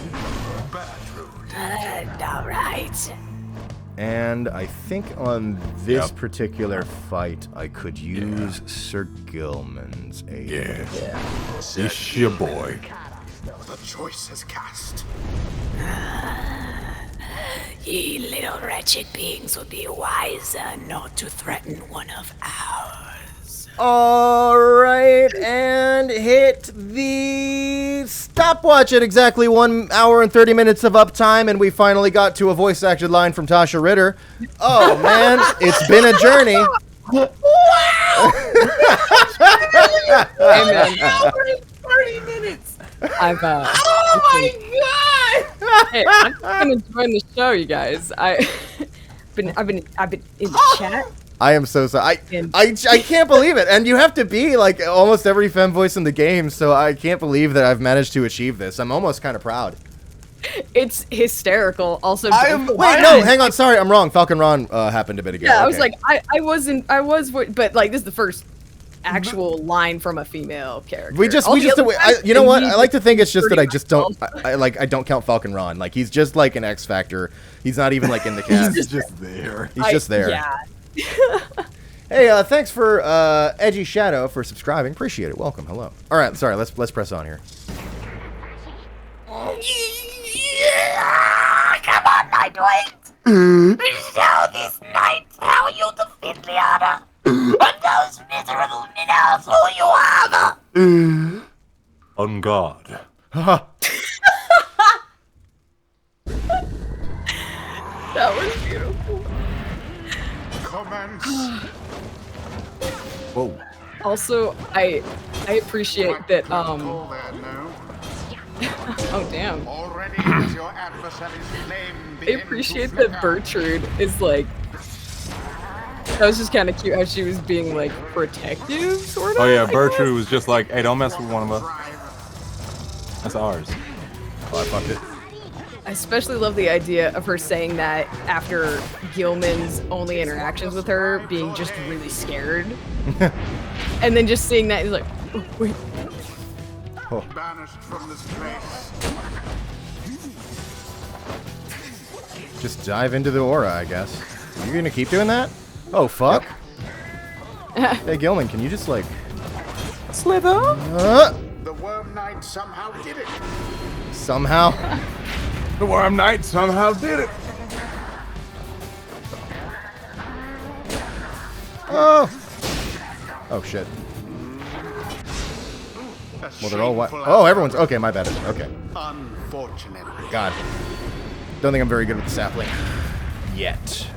All right. And I think on this particular fight, I could use Sir Gilman's aid. Yeah. It's your boy. The choice is cast. Ye little wretched beings would be wiser not to threaten one of ours. All right, and hit the stopwatch at exactly 1 hour and 30 minutes of uptime, and we finally got to a voice-acted line from Tasha Ritter. Oh, man, it's been a journey. Amen. 30 minutes. I've Oh my god! Hey, I'm enjoying the show, you guys. I've been in the chat. I am so sorry. I can't believe it. And you have to be like almost every femme voice in the game, so I can't believe that I've managed to achieve this. I'm almost kind of proud. It's hysterical. Also, wait, no, hang on. Sorry, I'm wrong. Falcon Ron happened a bit ago. Yeah, I was Okay. like, but like this is the first actual line from a female character. We just, you know what? I like to think it's just that I just don't, awesome. I don't count Falcon Ron. Like he's just like an X Factor. He's not even like in the cast. He's just there. He's just there. Yeah. Hey, thanks for Edgy Shadow for subscribing. Appreciate it. Welcome. Hello. All right, sorry. Let's press on here. Yeah, come on, Nightwing. Show this night how you defeat Liana and those miserable minnows who you are. On guard. That was beautiful. Commence. Whoa. Also, I appreciate that. Call there, no? Oh damn. Already has your adversary's flame I begin appreciate to that flicker. Bertrude is like. That was just kind of cute how she was being like protective, sort of. Oh yeah, I Bertrude guess. was just like, hey, don't mess with one of us. That's ours. Oh, I fucked it. I especially love the idea of her saying that after Gilman's only interactions with her being just really scared. And then just seeing that, he's like, oh, wait. Banished from this place. Just dive into the aura, I guess. Are you gonna keep doing that? Oh, fuck. Hey, Gilman, can you just like... Slither? The Worm Knight somehow did it. Somehow. The Worm Knight somehow did it. Oh. Oh, shit. Well, they're all white. Oh, everyone's... Okay, my bad. Okay. Unfortunately. God. Don't think I'm very good with the sapling. Yet.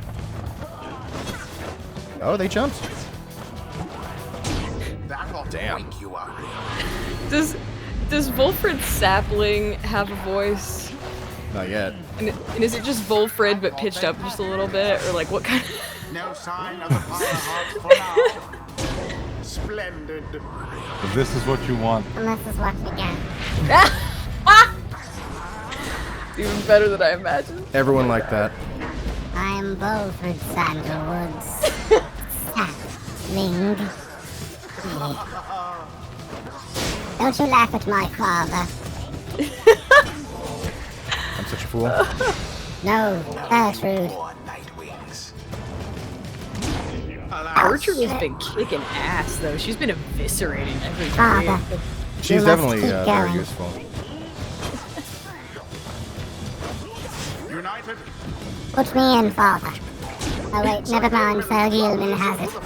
Oh, they jumped. That'll Damn. wake you up. Does Volfred Sapling have a voice? Not yet. And is it just Volfred but pitched up just a little bit? Or like what kind of... No sign of the fire heart for now. Splendid. If this is what you want, Unless it's what we get. even better than I imagined. Everyone liked that. I'm Beaufort Sandalwood's sapling. Don't you laugh at my father. I'm such a fool. No, Gertrude. Gertrude has been kicking ass, though. She's been eviscerating everything. Father. She's must definitely keep very going. useful. United. Put me in, father. Oh wait, never mind, Sir Gilman has it.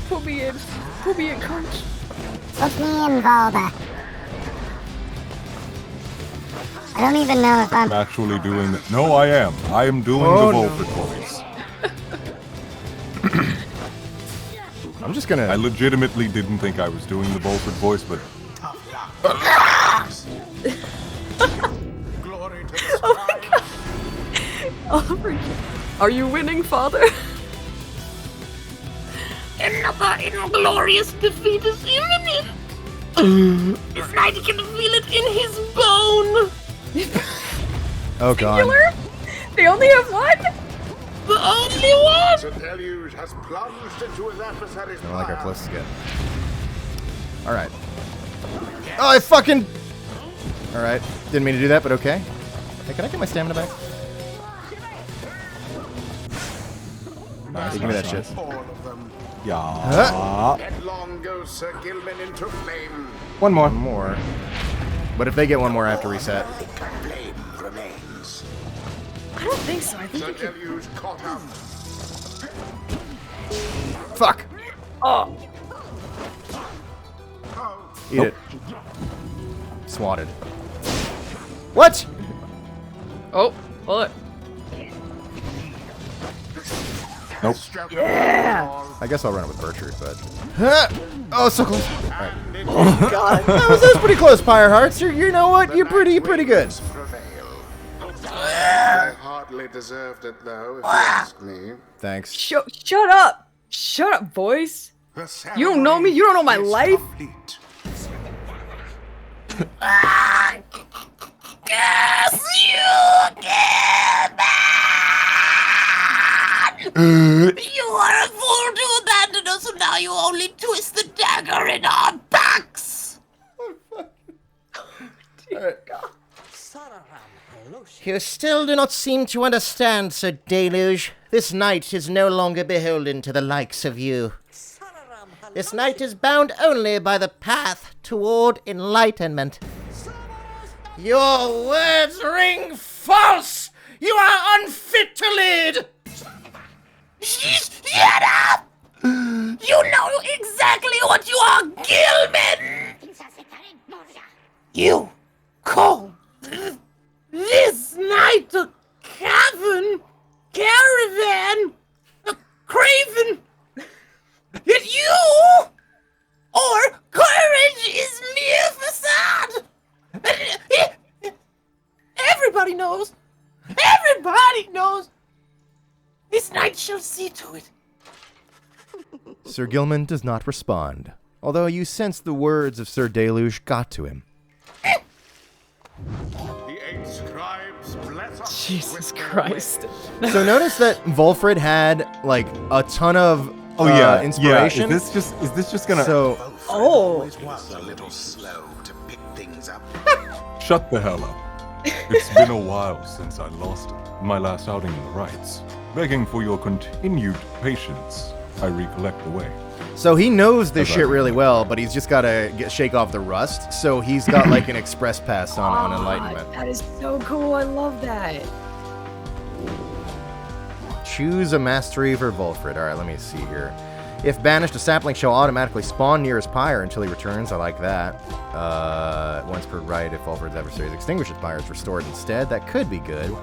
Put me in. Put me in, coach. Put me in, father. I don't even know if I'm... I'm actually doing that. No, I am. I am doing Oh, the no. Volford voice. I'm just gonna. I legitimately didn't think I was doing the Volford voice, but Glory to the sky. Are you winning, father? Another inglorious defeat is imminent. This night he can feel it in his bone. Oh god. Singular? They only have one? The only one. The deluge has plunged into his adversary's I don't like how fire. close to get. Alright. Oh, I fucking. Alright. Didn't mean to do that, but okay. Hey, can I get my stamina back? nice. Give me that shit. All of them. Yeah. Headlong goes Sir Gilman into flame. One more. One more. But if they get one more, I have to reset. Flame remains. I don't think so. I think The they can. deluge caught up. Fuck! Oh. Eat it. Swatted. What? Oh, bullet. Nope. Yeah! I guess I'll run it with Bertrude, but. Huh! Oh, so close. Alright. Oh, God. That was pretty close, Pyre Hearts. You know what? You're pretty good. Prevail. I hardly deserved it, though, if you ask me. Thanks. Shut up! Shut up, boys! The You don't know me? You don't know my ceremony life? is complete. Yes, you can. You are a fool to abandon us, and now you only twist the dagger in our backs. You still do not seem to understand, Sir Deluge. This knight is no longer beholden to the likes of you. This knight is bound only by the path toward enlightenment. Your words ring false! You are unfit to lead! Shut up! You know exactly what you are, Gilman! You call this night a caravan, a craven, yet you, or courage is mere facade! Everybody knows! Everybody knows! This night shall see to it. Sir Gilman does not respond, although you sense the words of Sir Deluge got to him. The eight scribes bless us Jesus with their Christ. ways. So notice that Volfred had like a ton of inspiration. Yeah. Is this just gonna? So Oh. Was a little slow to pick things up. Shut the hell up. It's been a while since I lost my last outing in the rites. Begging for your continued patience, I recollect the way. So he knows this shit really well, but he's just got to shake off the rust. So he's got like an express pass on enlightenment. That is so cool. I love that. Choose a mastery for Volfred. All right, let me see here. If banished, a sapling shall automatically spawn near his pyre until he returns. I like that. Once per right, if Volfred's adversary's extinguished, his pyre is restored instead. That could be good.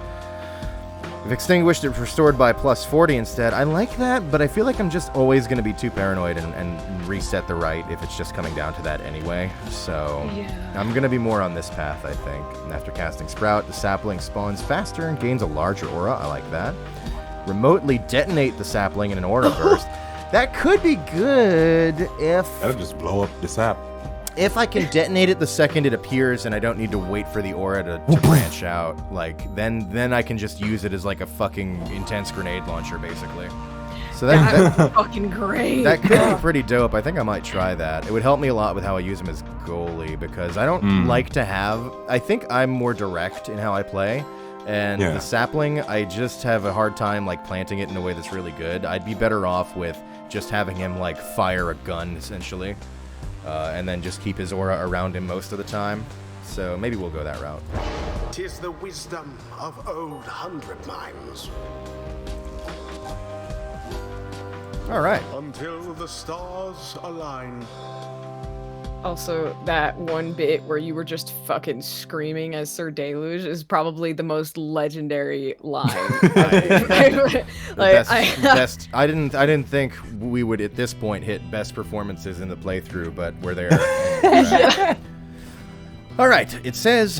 If extinguished, it's restored by plus 40 instead. I like that, but I feel like I'm just always going to be too paranoid and reset the right if it's just coming down to that anyway. So I'm going to be more on this path, I think. And after casting Sprout, the sapling spawns faster and gains a larger aura. I like that. Remotely detonate the sapling in an aura burst. That could be good if... That'll just blow up the sap. If I can detonate it the second it appears and I don't need to wait for the aura to branch out, like, then I can just use it as like a fucking intense grenade launcher, basically. So that's fucking great. That could be pretty dope. I think I might try that. It would help me a lot with how I use him as goalie, because I don't like to have... I think I'm more direct in how I play, and the sapling, I just have a hard time like planting it in a way that's really good. I'd be better off with just having him like fire a gun, essentially. And then just keep his aura around him most of the time. So maybe we'll go that route. 'Tis the wisdom of old 100 mines. All right. Until the stars align. Also, that one bit where you were just fucking screaming as Sir Deluge is probably the most legendary line. Best. I didn't think we would at this point hit best performances in the playthrough, but we're there. Yeah. All right. It says,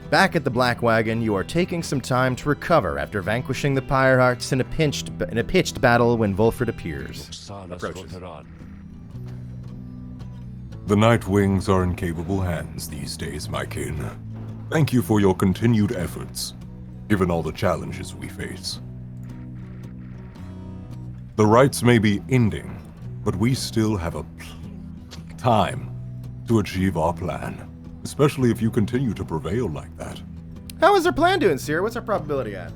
back at the Black Wagon, you are taking some time to recover after vanquishing the Pyrehearts in a pitched battle when Volfred appears. Approaches. The Night Wings are in capable hands these days, my kin. Thank you for your continued efforts, given all the challenges we face. The rites may be ending, but we still have a time to achieve our plan, especially if you continue to prevail like that. How is our plan doing, Seer? What's our probability at?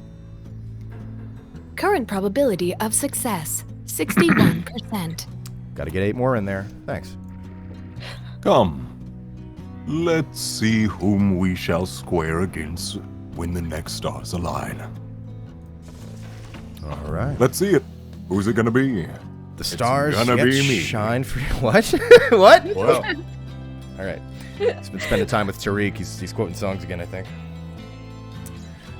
Current probability of success, 61%. Got to get 8 more in there. Thanks. Come, let's see whom we shall square against when the next stars align. All right. Let's see it. Who's it gonna be? The stars gonna yet be me. shine for you. What? What? Well. All right. He's been spending time with Tariq. He's quoting songs again, I think.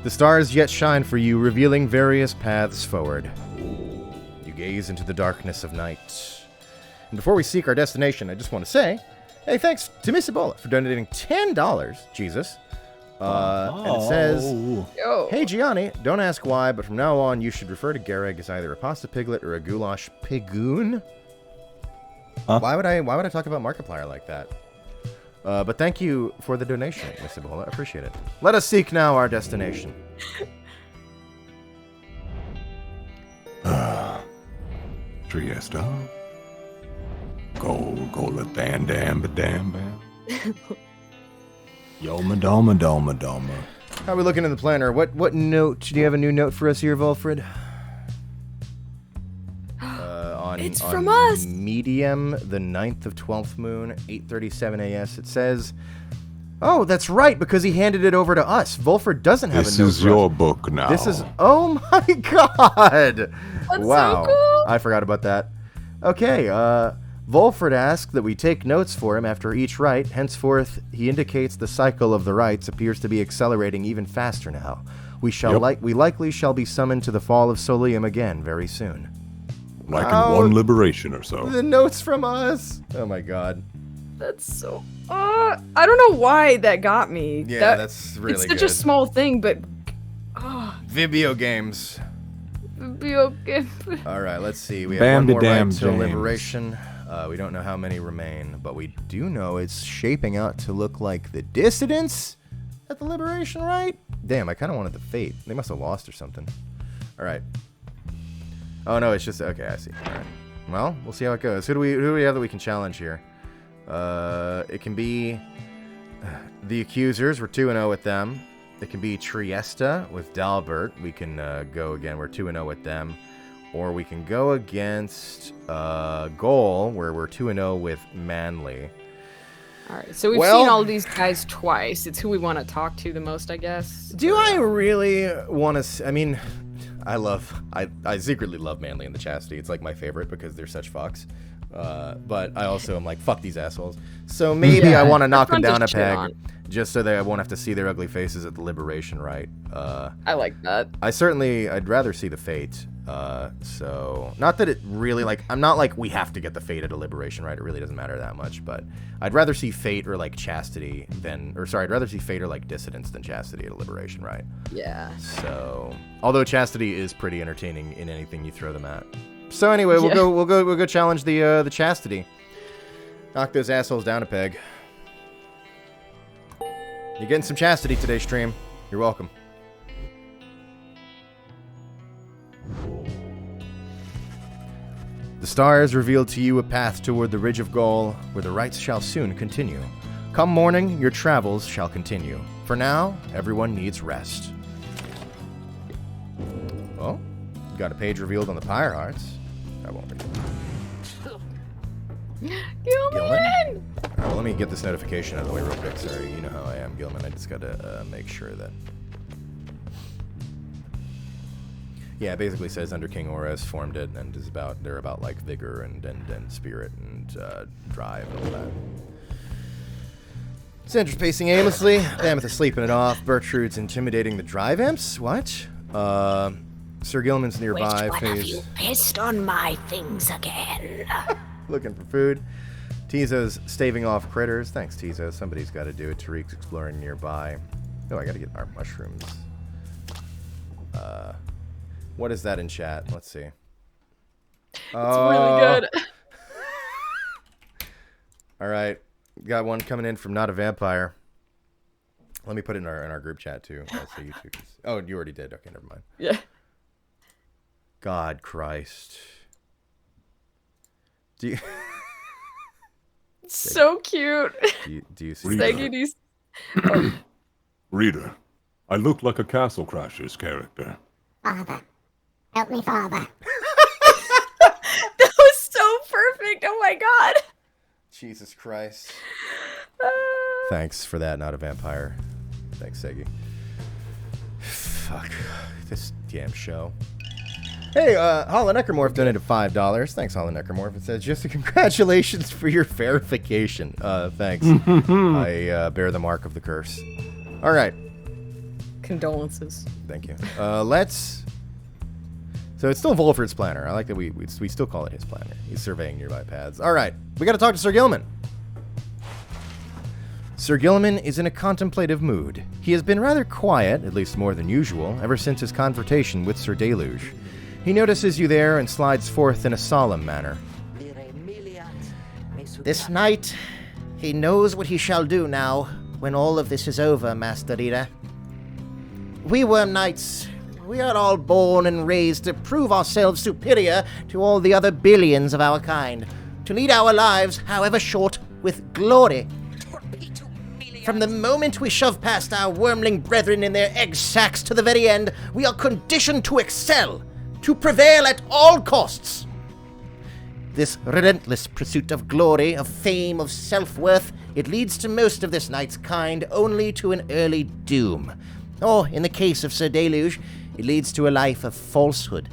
The stars yet shine for you, revealing various paths forward. You gaze into the darkness of night. And before we seek our destination, I just want to say, hey, thanks to Miss Ebola for donating $10. Jesus. And it says, hey, Gianni, don't ask why, but from now on, you should refer to Garrig as either a pasta piglet or a goulash pigoon. Huh? Why would I talk about Markiplier like that? But thank you for the donation, Miss Ebola. I appreciate it. Let us seek now our destination. Triesta. Go la dan dan ba dan bam. Yo madoma doma doma. How are we looking in the planner? What note? Do you have a new note for us here, Volfred? It's from us. Medium, the 9th of 12th moon, 8:37 AS. It says, oh, that's right, because he handed it over to us. Volfred doesn't have a note. This is your book now. This is, oh my god. That's wow. so cool. I forgot about that. Okay, Volfred asked that we take notes for him after each rite. Henceforth, he indicates the cycle of the rites appears to be accelerating even faster now. We likely shall be summoned to the fall of Solium again very soon. Like in one liberation or so. The notes from us. Oh my god. That's so... I don't know why that got me. Yeah, that's really It's good. such a small thing, but... Vibio games. All right, let's see. We have Bambi one more damn rite till James. liberation. We don't know how many remain, but we do know it's shaping out to look like the dissidents at the liberation rite. Damn, I kind of wanted the fate. They must have lost or something. All right. Oh no, it's just okay. I see. All right. Well, we'll see how it goes. Who do we have that we can challenge here? It can be the accusers. We're 2-0 with them. It can be Triesta with Dalbert. We can go again. We're 2-0 with them. Or we can go against Goal, where we're 2-0 with Manly. All right, so we've seen all these guys twice. It's who we want to talk to the most, I guess. Do I really want to... I mean, I secretly love Manly and the Chastity. It's like my favorite because they're such fucks. But I also am like, fuck these assholes. So maybe I want to knock them down a peg just so that I won't have to see their ugly faces at the liberation rite. I like that. I'd rather see the fate. So not that it really like, I'm not like we have to get the fate at a liberation rite. It really doesn't matter that much, but I'd rather see fate or like chastity I'd rather see fate or like dissidents than chastity at a liberation rite. Yeah. So, although chastity is pretty entertaining in anything you throw them at. So anyway, we'll go challenge the chastity. Knock those assholes down a peg. You're getting some chastity today, stream. You're welcome. The stars reveal to you a path toward the ridge of Gaul, where the rites shall soon continue. Come morning, your travels shall continue. For now, everyone needs rest. Oh, got a page revealed on the Pyre Hearts. I won't read it. Gilman! Alright, well, let me get this notification out of the way real quick. Sorry, you know how I am, Gilman. I just gotta make sure that... Yeah, it basically says under King Horus formed it, and is about they're about like vigor and spirit and drive and all that. Sandra's pacing aimlessly. Mammoth is sleeping it off. Bertrude's intimidating the drive imps. What? Sir Gilman's nearby. Which one of you pissed on my things again? Looking for food. Tizo's staving off critters. Thanks, Tizo. Somebody's got to do it. Tariq's exploring nearby. Oh, I got to get our mushrooms. What is that in chat? Let's see. It's really good. All right. Got one coming in from Not a Vampire. Let me put it in our group chat, too. I'll see you too. Oh, you already did. Okay, never mind. Yeah. God Christ. Do you... So cute. Do you see Reader. Oh. Reader, I look like a Castle Crashers character. Father. Help me, Father. That was so perfect. Oh my god. Jesus Christ. Thanks for that, Not a Vampire. Thanks, Seigi. Fuck. This damn show. Hey, Holland Necromorph donated $5. Thanks, Holland Necromorph. It says, just a congratulations for your verification. Thanks. I bear the mark of the curse. All right. Condolences. Thank you. Let's... So it's still Volford's planner. I like that we still call it his planner. He's surveying nearby paths. All right. We got to talk to Sir Gilman. Sir Gilman is in a contemplative mood. He has been rather quiet, at least more than usual, ever since his confrontation with Sir Deluge. He notices you there and slides forth in a solemn manner. This night, he knows what he shall do now, when all of this is over, Master Reader. We Worm Knights, we are all born and raised to prove ourselves superior to all the other billions of our kind, to lead our lives, however short, with glory. From the moment we shove past our wormling brethren in their egg sacks to the very end, we are conditioned to excel, to prevail at all costs. This relentless pursuit of glory, of fame, of self-worth, it leads to most of this knight's kind only to an early doom. Or, in the case of Sir Deluge, it leads to a life of falsehood.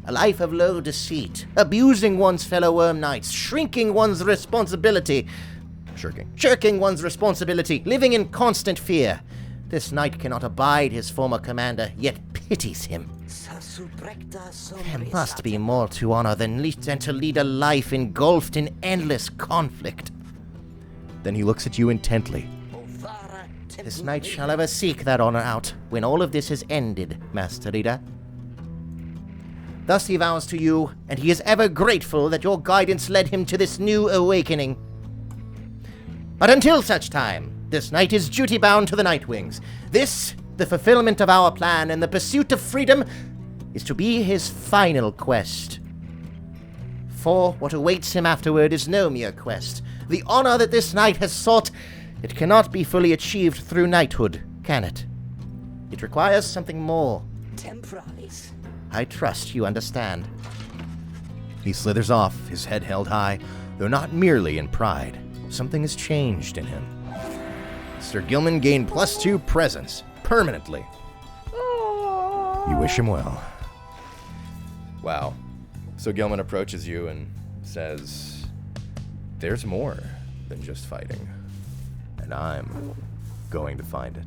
A life of low deceit, abusing one's fellow worm knights, shirking one's responsibility, living in constant fear. This knight cannot abide his former commander, yet pities him. There must be more to honor than to lead a life engulfed in endless conflict. Then he looks at you intently. This knight shall ever seek that honor out when all of this is ended, Master Reader. Thus he vows to you, and he is ever grateful that your guidance led him to this new awakening. But until such time, this knight is duty-bound to the Nightwings. This, the fulfillment of our plan and the pursuit of freedom, is to be his final quest. For what awaits him afterward is no mere quest. The honor that this knight has sought, it cannot be fully achieved through knighthood, can it? It requires something more. Temporalis. I trust you understand. He slithers off, his head held high, though not merely in pride. Something has changed in him. Sir Gilman gained +2 presence, permanently. You wish him well. Wow. So Gilman approaches you and says, there's more than just fighting, and I'm going to find it.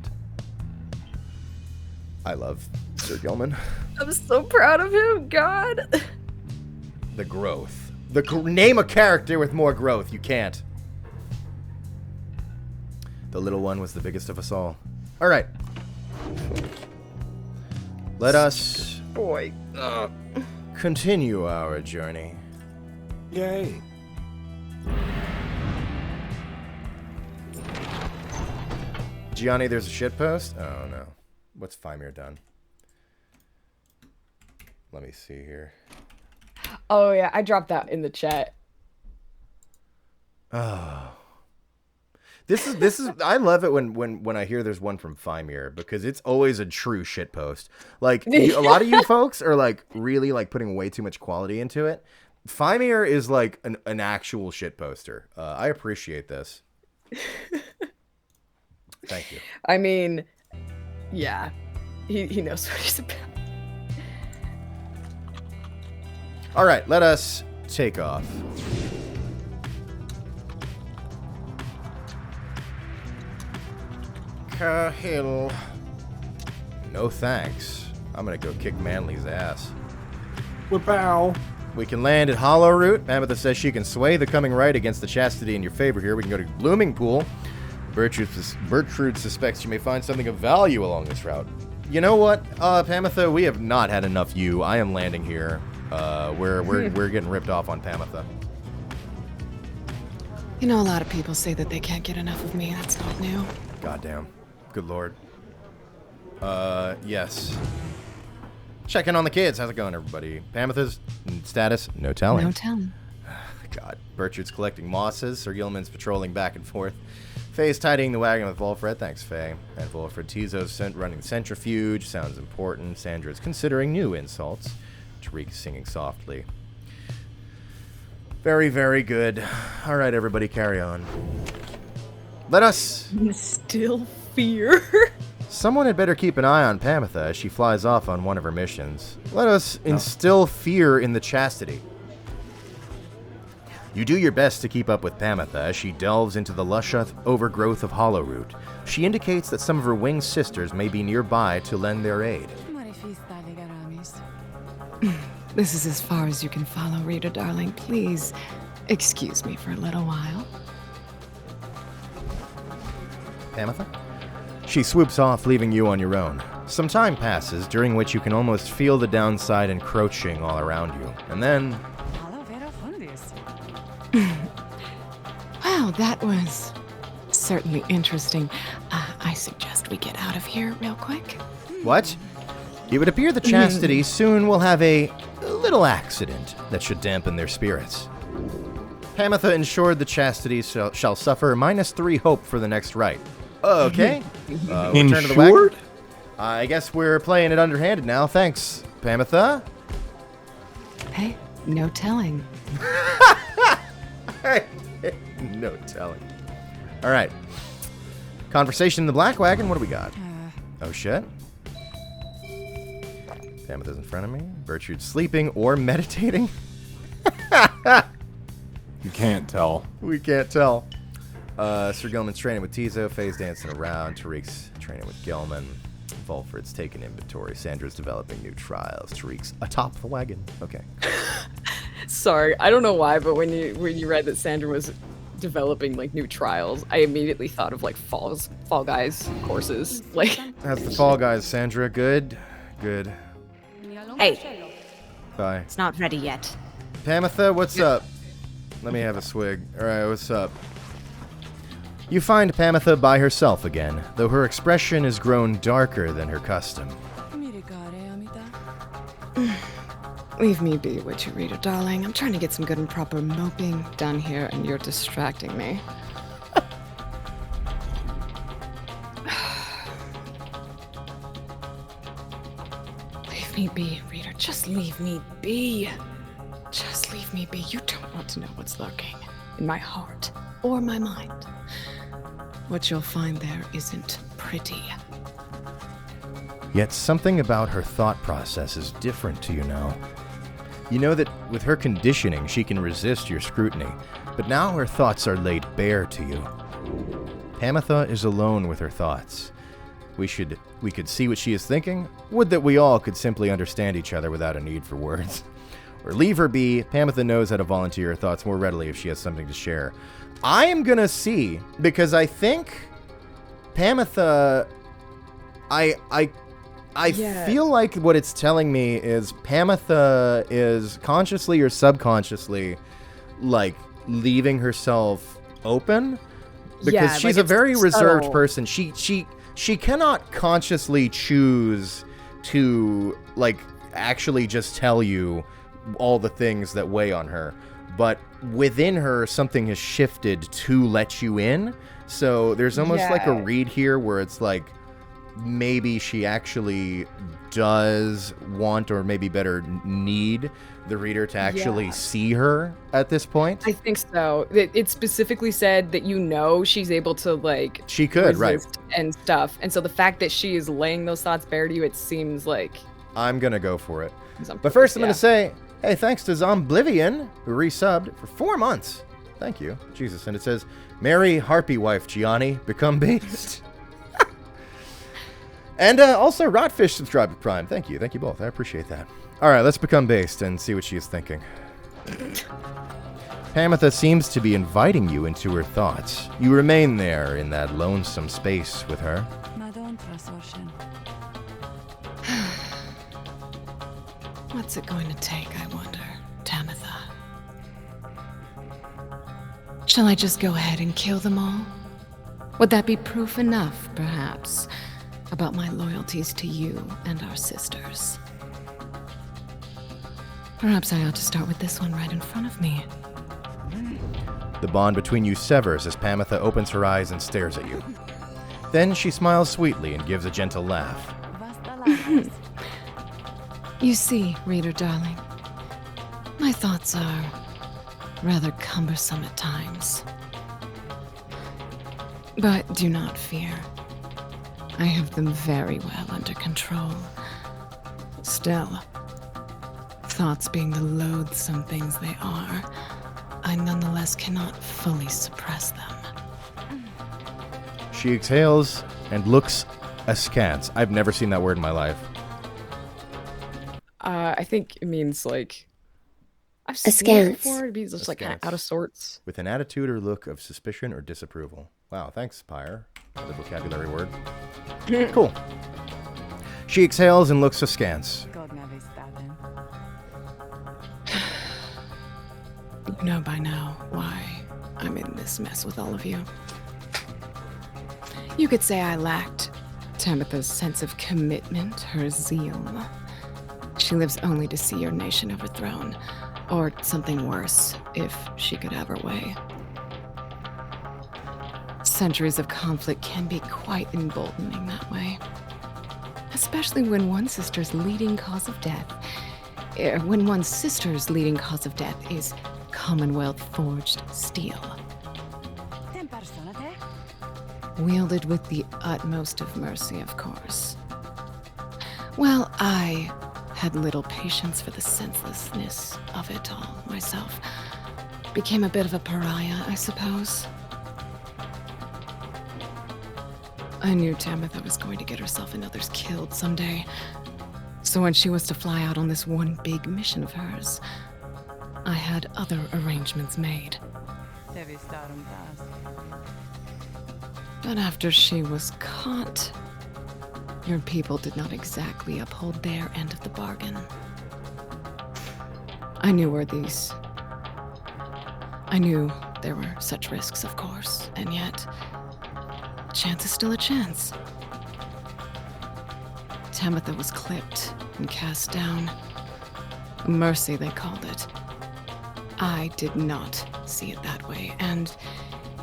I love Sir Gilman. I'm so proud of him, God. The growth. Name a character with more growth. You can't. The little one was the biggest of us all. All right. Let us continue our journey. Yay. Gianni, there's a shitpost? Oh, no. What's Fimir done? Let me see here. Oh, yeah. I dropped that in the chat. Oh. This is I love it when I hear there's one from Fimir, because it's always a true shitpost. Like, a lot of you folks are, like, really, like, putting way too much quality into it. Fimir is, like, an actual shitposter. I appreciate this. Thank you. I mean, yeah. He knows what he's about. All right, let us take off. Cahill. No thanks. I'm gonna go kick Manly's ass. Wow. We can land at Hollow Root. Ametha says she can sway the coming right against the chastity in your favor here. We can go to Blooming Pool. Bertrude suspects you may find something of value along this route. You know what, Pamitha? We have not had enough you. I am landing here. We're getting ripped off on Pamitha. You know, a lot of people say that they can't get enough of me. That's not new. Goddamn. Good lord. Yes. Checking on the kids. How's it going, everybody? Pamitha's status? No telling. No telling. God. Bertrude's collecting mosses. Sir Gilman's patrolling back and forth. Faye's tidying the wagon with Volfred. Thanks, Faye. And Volfred. Tizo's running the centrifuge. Sounds important. Sandra's considering new insults. Tariq singing softly. Very, very good. All right, everybody, carry on. Let us... Still fear. Someone had better keep an eye on Pamitha as she flies off on one of her missions. Let us instill fear in the chastity. You do your best to keep up with Pamitha as she delves into the lush overgrowth of Hollowroot. She indicates that some of her winged sisters may be nearby to lend their aid. This is as far as you can follow, Rita, darling. Please excuse me for a little while. Pamitha? She swoops off, leaving you on your own. Some time passes, during which you can almost feel the downside encroaching all around you. And then... Wow, that was certainly interesting. I suggest we get out of here real quick. What? It would appear the chastity soon will have a little accident that should dampen their spirits. Pamitha ensured the chastity shall suffer -3 hope for the next rite. Okay. Return to the wagon. I guess we're playing it underhanded now. Thanks, Pamitha. Hey, no telling. No telling. All right. Conversation in the black wagon. What do we got? Oh, shit. Pamitha's in front of me. Bertrude's sleeping or meditating. You can't tell. We can't tell. Sir Gilman's training with Tizo. Faye's dancing around. Tariq's training with Gilman. Volfred's taking inventory. Sandra's developing new trials. Tariq's atop the wagon. Okay. Sorry, I don't know why, but when you read that Sandra was developing like new trials, I immediately thought of like Fall Guys courses. Like that's the Fall Guys, Sandra. Good. Hey. Bye. It's not ready yet. Pamitha, what's up? Let me have a swig. Alright, what's up? You find Pamitha by herself again, though her expression has grown darker than her custom. Leave me be, would you, Rita, darling? I'm trying to get some good and proper moping done here, and you're distracting me. Leave me be, Rita. Just leave me be. Just leave me be. You don't want to know what's lurking in my heart or my mind. What you'll find there isn't pretty. Yet something about her thought process is different to you now. You know that with her conditioning, she can resist your scrutiny, but now her thoughts are laid bare to you. Pamitha is alone with her thoughts. We could see what she is thinking. Would that we all could simply understand each other without a need for words. Or leave her be. Pamitha knows how to volunteer her thoughts more readily if she has something to share. I am gonna see, because I think Pamitha... I feel like what it's telling me is Pamitha is consciously or subconsciously, like, leaving herself open, Because she's like, a very it's reserved subtle. person. She cannot consciously choose to, like, actually just tell you all the things that weigh on her. But within her, something has shifted to let you in. So there's almost like a read here where it's like, maybe she actually does want, or maybe better need, the reader to actually see her at this point. I think so. It specifically said that she's able to, like, She could, right. resist and stuff. And so the fact that she is laying those thoughts bare to you, it seems like... I'm going to go for it. But first I'm going to say, hey, thanks to Zomblivian, who resubbed for 4 months. Thank you. Jesus. And it says, Mary Harpy Wife Gianni, become beast. And also, Rotfish subscribed to Prime. Thank you. Thank you both. I appreciate that. All right, let's become based and see what she is thinking. Pamitha seems to be inviting you into her thoughts. You remain there in that lonesome space with her. What's it going to take, I wonder, Tamitha? Shall I just go ahead and kill them all? Would that be proof enough, perhaps, about my loyalties to you and our sisters? Perhaps I ought to start with this one right in front of me. The bond between you severs as Pamitha opens her eyes and stares at you. Then she smiles sweetly and gives a gentle laugh. You see, reader darling, my thoughts are rather cumbersome at times. But do not fear. I have them very well under control. Still, thoughts being the loathsome things they are, I nonetheless cannot fully suppress them. She exhales and looks askance. I've never seen that word in my life. I think it means, like... I've seen it before. It means just, like, kind of out of sorts. With an attitude or look of suspicion or disapproval. Wow, thanks, Pyre. Another vocabulary word. Cool. She exhales and looks askance. You know by now why I'm in this mess with all of you. You could say I lacked Tamitha's sense of commitment, her zeal. She lives only to see your nation overthrown, or something worse, if she could have her way. Centuries of conflict can be quite emboldening that way. Especially when one sister's leading cause of death is Commonwealth-forged steel. Wielded with the utmost of mercy, of course. Well, I had little patience for the senselessness of it all myself. Became a bit of a pariah, I suppose. I knew Tamitha was going to get herself and others killed someday. So when she was to fly out on this one big mission of hers, I had other arrangements made. But after she was caught, your people did not exactly uphold their end of the bargain. I knew there were such risks, of course, and yet, a chance is still a chance. Tamitha was clipped and cast down. Mercy, they called it. I did not see it that way, and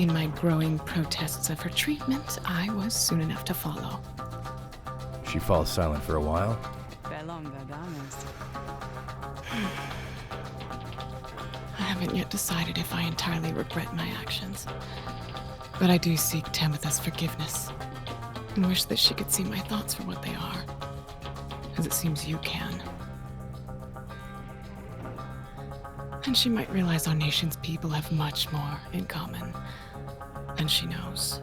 in my growing protests of her treatment, I was soon enough to follow. She falls silent for a while. I haven't yet decided if I entirely regret my actions, but I do seek Tamitha's forgiveness and wish that she could see my thoughts for what they are, as it seems you can. And she might realize our nation's people have much more in common than she knows.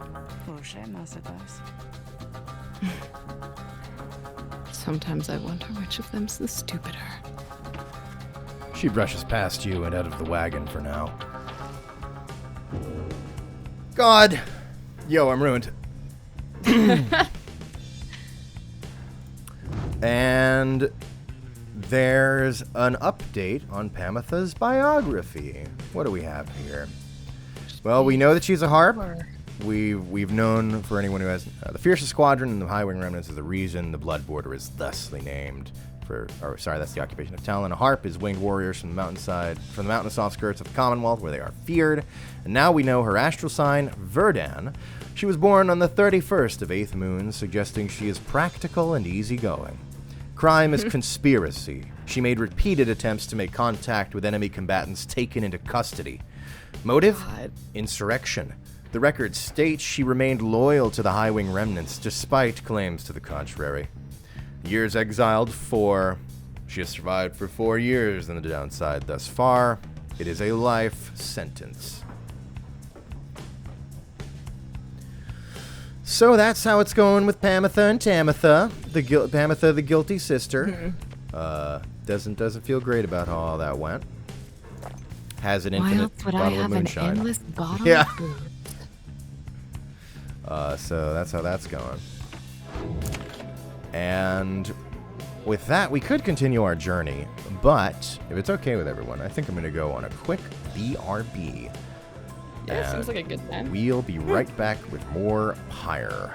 Sometimes I wonder which of them's the stupider. She brushes past you and out of the wagon for now. God! Yo, I'm ruined. And there's an update on Pamitha's biography. What do we have here? Well, we know that she's a harp. we've known for anyone who has the fiercest squadron and the High-Wing Remnants is the reason the Blood Border is thusly named. That's the occupation of Talon. A harp is winged warriors from the mountainous offskirts of the Commonwealth, where they are feared. And now we know her astral sign, Verdan. She was born on the 31st of 8th moon, suggesting she is practical and easygoing. Crime is conspiracy. She made repeated attempts to make contact with enemy combatants taken into custody. Motive? Insurrection. The record states she remained loyal to the High-Wing Remnants, despite claims to the contrary. Years exiled, 4. She has survived for 4 years on the downside thus far. It is a life sentence. So that's how it's going with Pamitha and Tamitha, Pamitha, the guilty sister. Doesn't feel great about how all that went. Has an infinite bottle of moonshine. An endless bottle yeah. of booze? So that's how that's going. And with that, we could continue our journey, but if it's okay with everyone, I think I'm going to go on a quick BRB. Yeah, seems like a good plan. We'll be right back with more Pyre.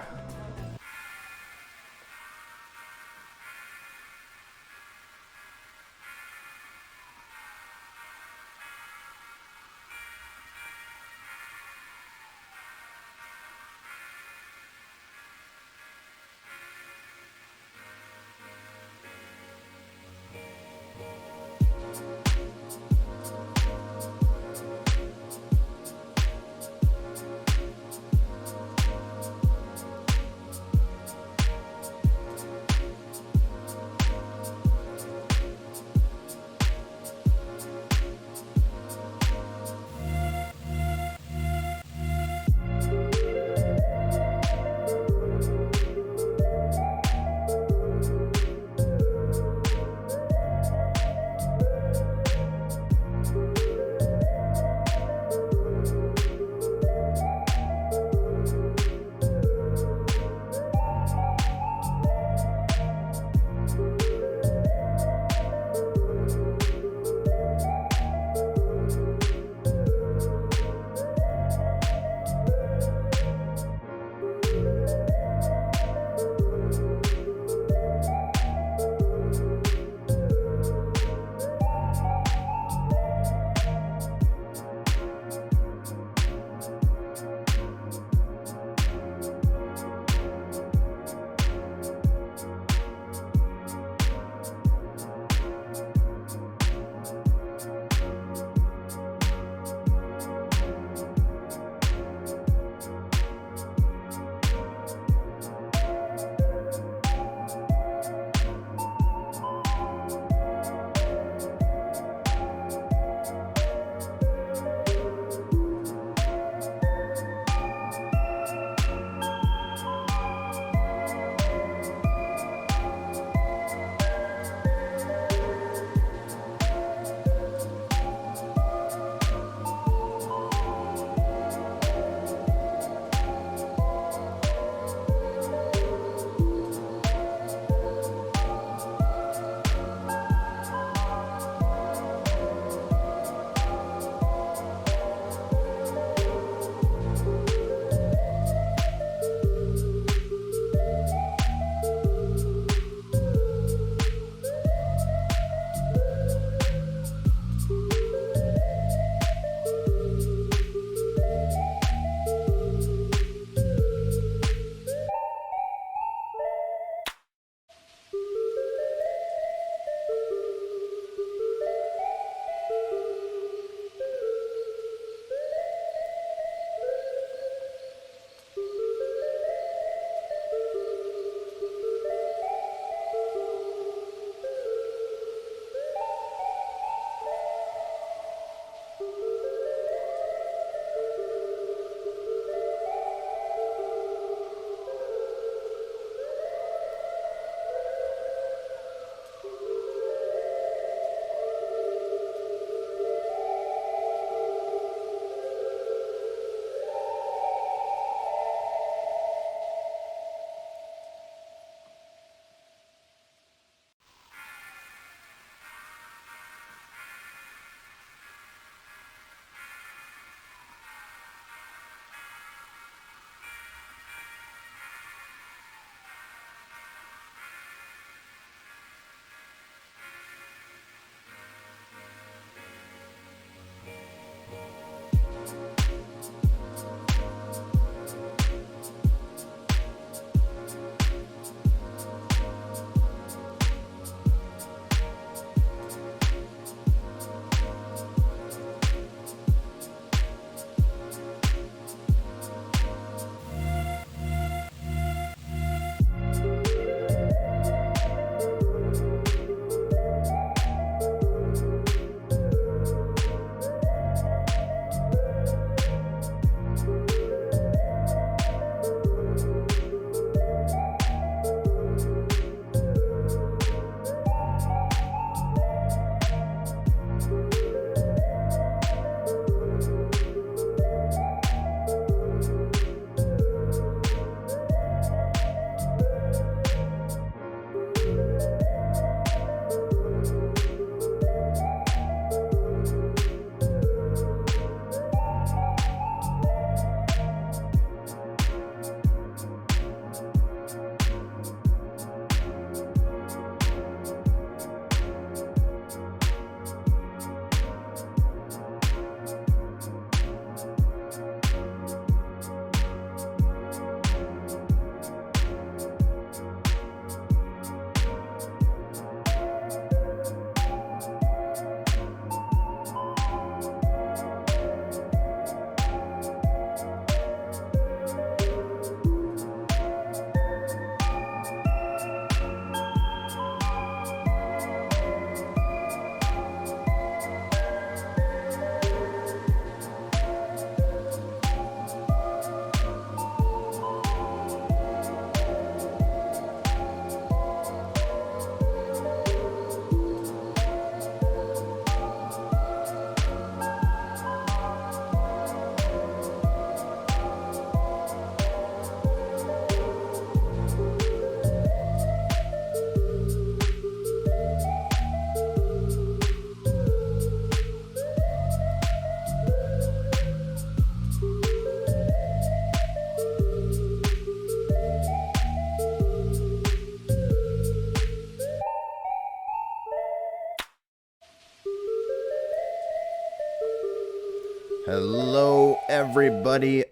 Hello, everybody.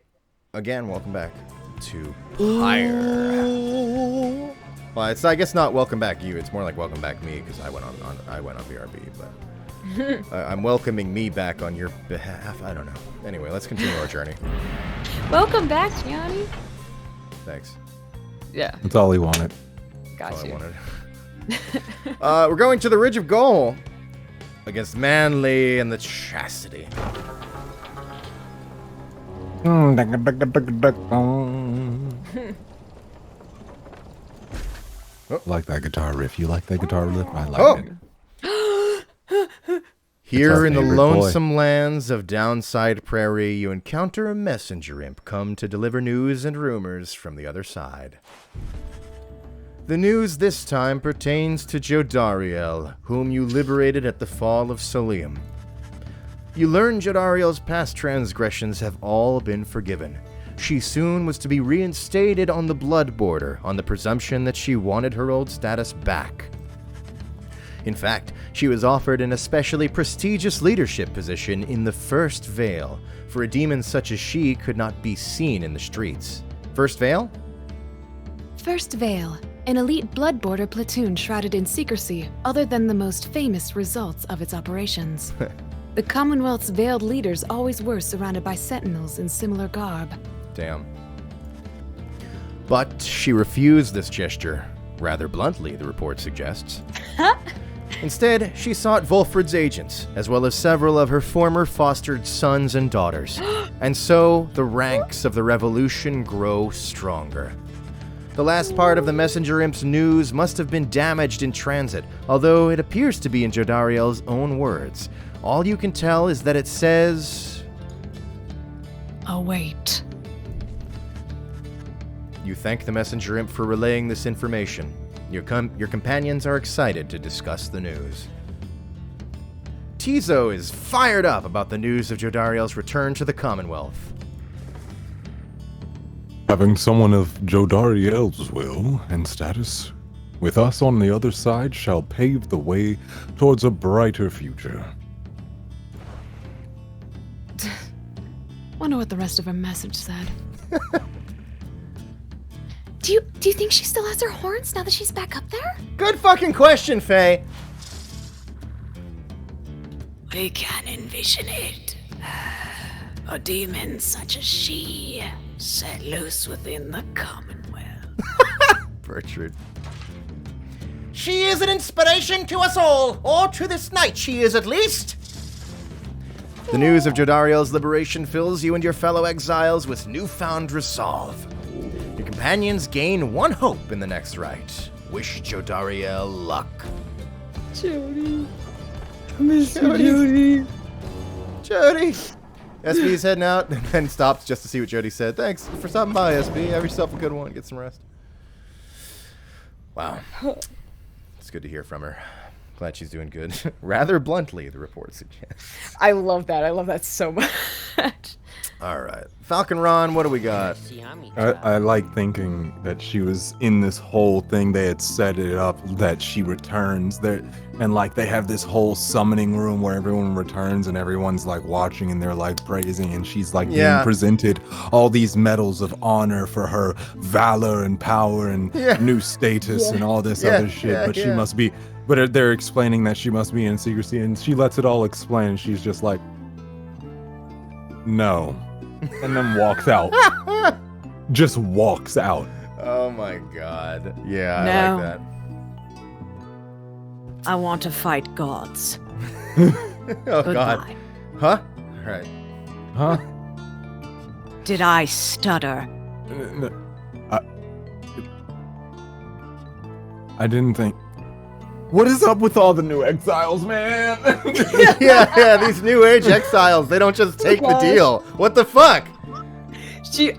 Again, welcome back to Pyre. Well, it's I guess not welcome back you. It's more like welcome back me because I went on BRB, but I'm welcoming me back on your behalf. I don't know. Anyway, let's continue our journey. Welcome back, Gianni. Thanks. Yeah. That's all he wanted. Got That's all you. I wanted. We're going to the Ridge of Goal against Manly and the Chastity. Like that guitar riff. You like that guitar riff? I like it. Here in the favorite lonesome lands of Downside Prairie, you encounter a messenger imp come to deliver news and rumors from the other side. The news this time pertains to Jodariel, whom you liberated at the fall of Solium. You learn Jodariel's past transgressions have all been forgiven. She soon was to be reinstated on the blood border on the presumption that she wanted her old status back. In fact, she was offered an especially prestigious leadership position in the First Veil, for a demon such as she could not be seen in the streets. First Veil? First Veil, an elite blood border platoon shrouded in secrecy other than the most famous results of its operations. The Commonwealth's veiled leaders always were surrounded by sentinels in similar garb. Damn. But she refused this gesture, rather bluntly, the report suggests. Instead, she sought Volfred's agents, as well as several of her former fostered sons and daughters. And so, the ranks of the revolution grow stronger. The last part of the Messenger Imp's news must have been damaged in transit, although it appears to be in Jodariel's own words. All you can tell is that it says... Await. You thank the Messenger Imp for relaying this information. Your companions are excited to discuss the news. Tizo is fired up about the news of Jodariel's return to the Commonwealth. Having someone of Jodariel's will and status with us on the other side shall pave the way towards a brighter future. Wonder what the rest of her message said. Do you think she still has her horns now that she's back up there? Good fucking question, Faye. We can envision it. A demon such as she, set loose within the Commonwealth. Bertrand. She is an inspiration to us all, or to this night she is at least. The news of Jodariel's liberation fills you and your fellow exiles with newfound resolve. Your companions gain one hope in the next rite. Wish Jodariel luck. Jody. I miss you, Jody. Jody. SB's heading out and then stops just to see what Jody said. Thanks for stopping by, SB. Have yourself a good one. Get some rest. Wow. It's good to hear from her. Glad she's doing good. Rather bluntly, the report suggests. I love that. I love that so much. All right. Falcon Ron, what do we got? I like thinking that she was in this whole thing. They had set it up that she returns there, and like they have this whole summoning room where everyone returns and everyone's like watching and they're like praising, and she's like being presented all these medals of honor for her valor and power and new status and all this other shit. But she must be. But they're explaining that she must be in secrecy, and she lets it all explain. She's just like, no. And then walks out. Just walks out. Oh my god. Yeah, No. I like that. I want to fight gods. Oh Goodbye. god. Huh? Alright. Huh? Did I stutter? I didn't think. What is up with all the new exiles, man? yeah, these new age exiles, they don't just take the deal. What the fuck?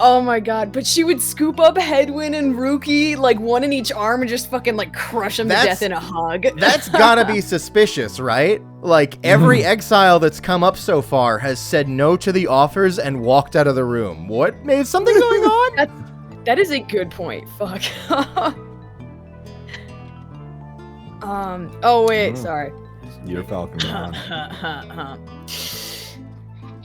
Oh my god, but she would scoop up Hedwyn and Rookie, like one in each arm, and just fucking like crush them to death in a hug. That's gotta be suspicious, right? Like, every exile that's come up so far has said no to the offers and walked out of the room. What? Is something going on? That is a good point. Fuck. Oh wait, sorry. You're Falcon.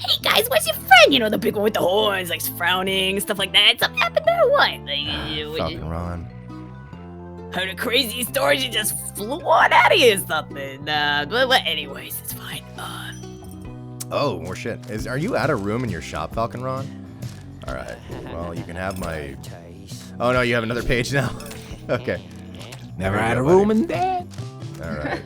hey guys, where's your friend? You know, the big one with the horns, like frowning, stuff like that. Something happened there or what? Like, Falcon Ron. heard a crazy story, she just flew on out of here or something. But anyways, it's fine. Oh, more shit. Are you out of room in your shop, Falcon Ron? All right. Well, you can have my... Oh, no, you have another page now. Okay. Never had a room in there. All right.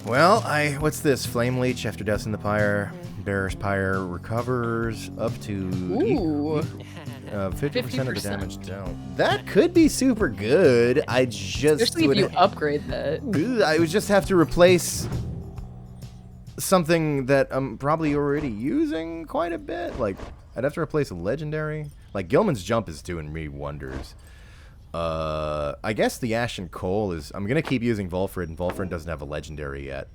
Well, what's this? Flame Leech after dousing the pyre. Bearer's Pyre recovers up to... Ooh. 50% of the damage down. That could be super good. I just... Especially if you upgrade that. I would just have to replace something that I'm probably already using quite a bit. Like, I'd have to replace a legendary. Like, Gilman's Jump is doing me wonders. I guess the Ashen Coal is... I'm going to keep using Volfred, and Volfred doesn't have a legendary yet.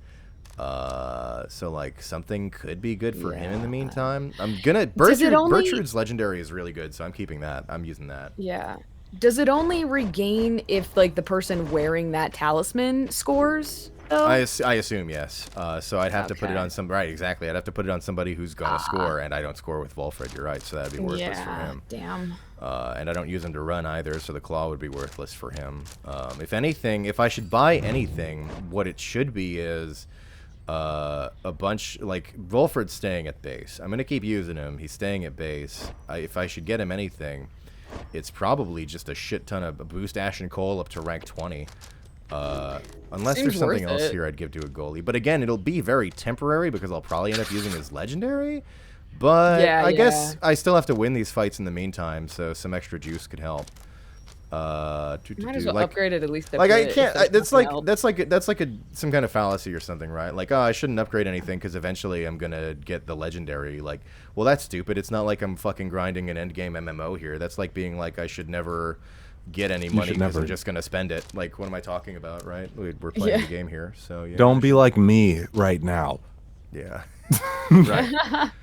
So, like, something could be good for him in the meantime. I'm going to... Bertrude's legendary is really good, so I'm keeping that. I'm using that. Yeah. Does it only regain if, like, the person wearing that talisman scores, though? I assume, yes. So I'd have to put it on some... Right, exactly. I'd have to put it on somebody who's going to score, and I don't score with Volfred. You're right, so that'd be worthless for him. Damn. And I don't use him to run either, so the claw would be worthless for him. If anything, if I should buy anything, what it should be is a bunch... Like, Volfred's staying at base. I'm going to keep using him. He's staying at base. If I should get him anything... It's probably just a shit ton of boost Ashen Coal up to rank 20. Unless there's something else here I'd give to a goalie. But again, it'll be very temporary because I'll probably end up using his legendary. But I guess I still have to win these fights in the meantime, so some extra juice could help. Might as well upgrade it at least. Like I can't. That's like some kind of fallacy or something, right? Like, oh, I shouldn't upgrade anything because eventually I'm gonna get the legendary. Like, well, that's stupid. It's not like I'm fucking grinding an endgame MMO here. That's like being like I should never get any money because I'm just gonna spend it. Like, what am I talking about, right? We're playing the game here, so yeah. Don't be like me right now. Yeah. Right.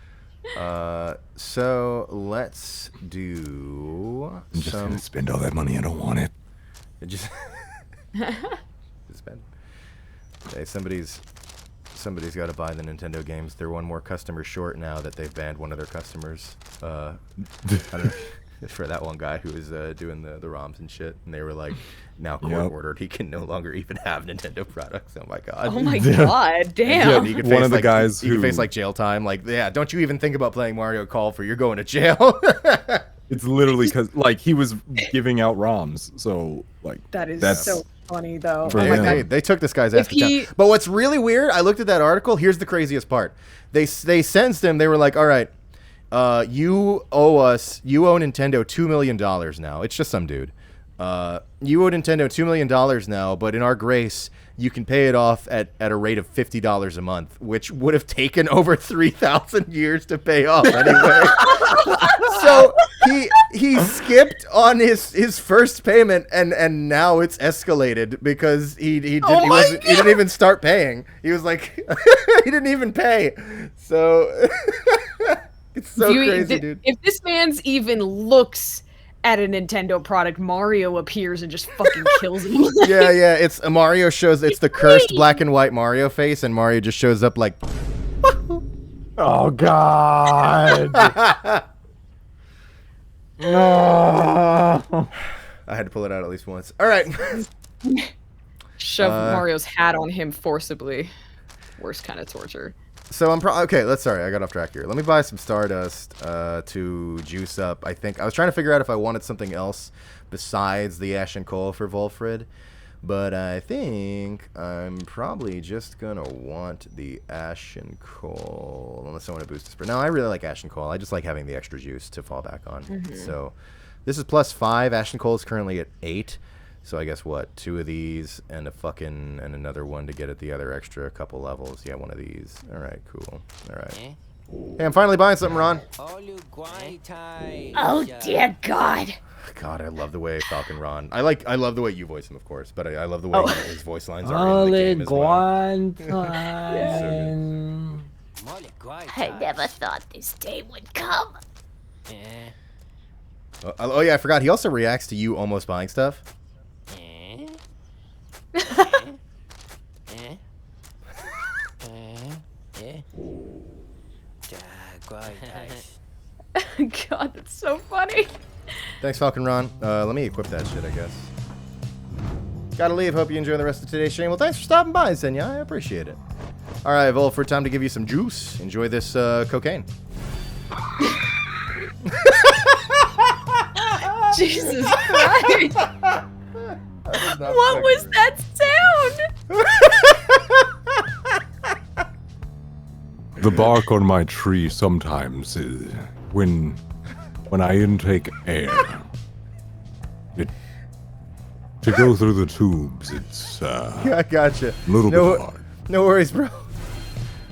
So let's do. I'm just gonna spend all that money. I don't want it. Just spend. Hey, somebody's got to buy the Nintendo games. They're one more customer short now that they've banned one of their customers. I don't know. For that one guy who was doing the ROMs and shit, and they were like, now court ordered, he can no longer even have Nintendo products. Oh my god. Oh my god, damn. You could one face, of the like, guys you could face like jail time. Like, yeah, don't you even think about playing Mario Golf or you're going to jail. It's literally because like he was giving out ROMs, so like that's so funny though. They took this guy's ass to town. But what's really weird, I looked at that article. Here's the craziest part. They sentenced him. They were like, all right. You owe Nintendo $2 million now. It's just some dude. You owe Nintendo $2 million now, but in our grace, you can pay it off at a rate of $50 a month, which would have taken over 3,000 years to pay off anyway. So he skipped on his first payment, and now it's escalated because he didn't even start paying. He was like, he didn't even pay. So. It's so crazy, dude. If this man's even looks at a Nintendo product, Mario appears and just fucking kills him. Yeah. It's Mario shows. It's the cursed black and white Mario face, and Mario just shows up like. Oh god. No. I had to pull it out at least once. All right. Shove Mario's hat on him forcibly. Worst kind of torture. So I'm okay. Sorry, I got off track here. Let me buy some Stardust to juice up. I think I was trying to figure out if I wanted something else besides the Ashen Coal for Volfred, but I think I'm probably just gonna want the Ashen Coal unless I want to boost this. No, I really like Ashen Coal. I just like having the extra juice to fall back on. So this is +5. Ashen Coal is currently at 8. So I guess what? 2 of these and and another one to get at the other extra couple levels. Yeah, one of these. All right, cool. All right. Hey, I'm finally buying something, Ron. Oh dear God. God, I love the way Falcon Ron. I love the way you voice him, of course, but I love the way his voice lines are in the game as well. I never thought this day would come. Oh yeah, I forgot. He also reacts to you almost buying stuff. God, that's so funny. Thanks, Falcon Ron. Let me equip that shit, I guess. Gotta leave. Hope you enjoy the rest of today's stream. Well, thanks for stopping by, Senya. I appreciate it. All right, Volfer, time to give you some juice. Enjoy this cocaine. Jesus Christ. What was that sound? The bark on my tree sometimes is when I intake air. To go through the tubes, it's I gotcha. a little bit hard. No worries, bro.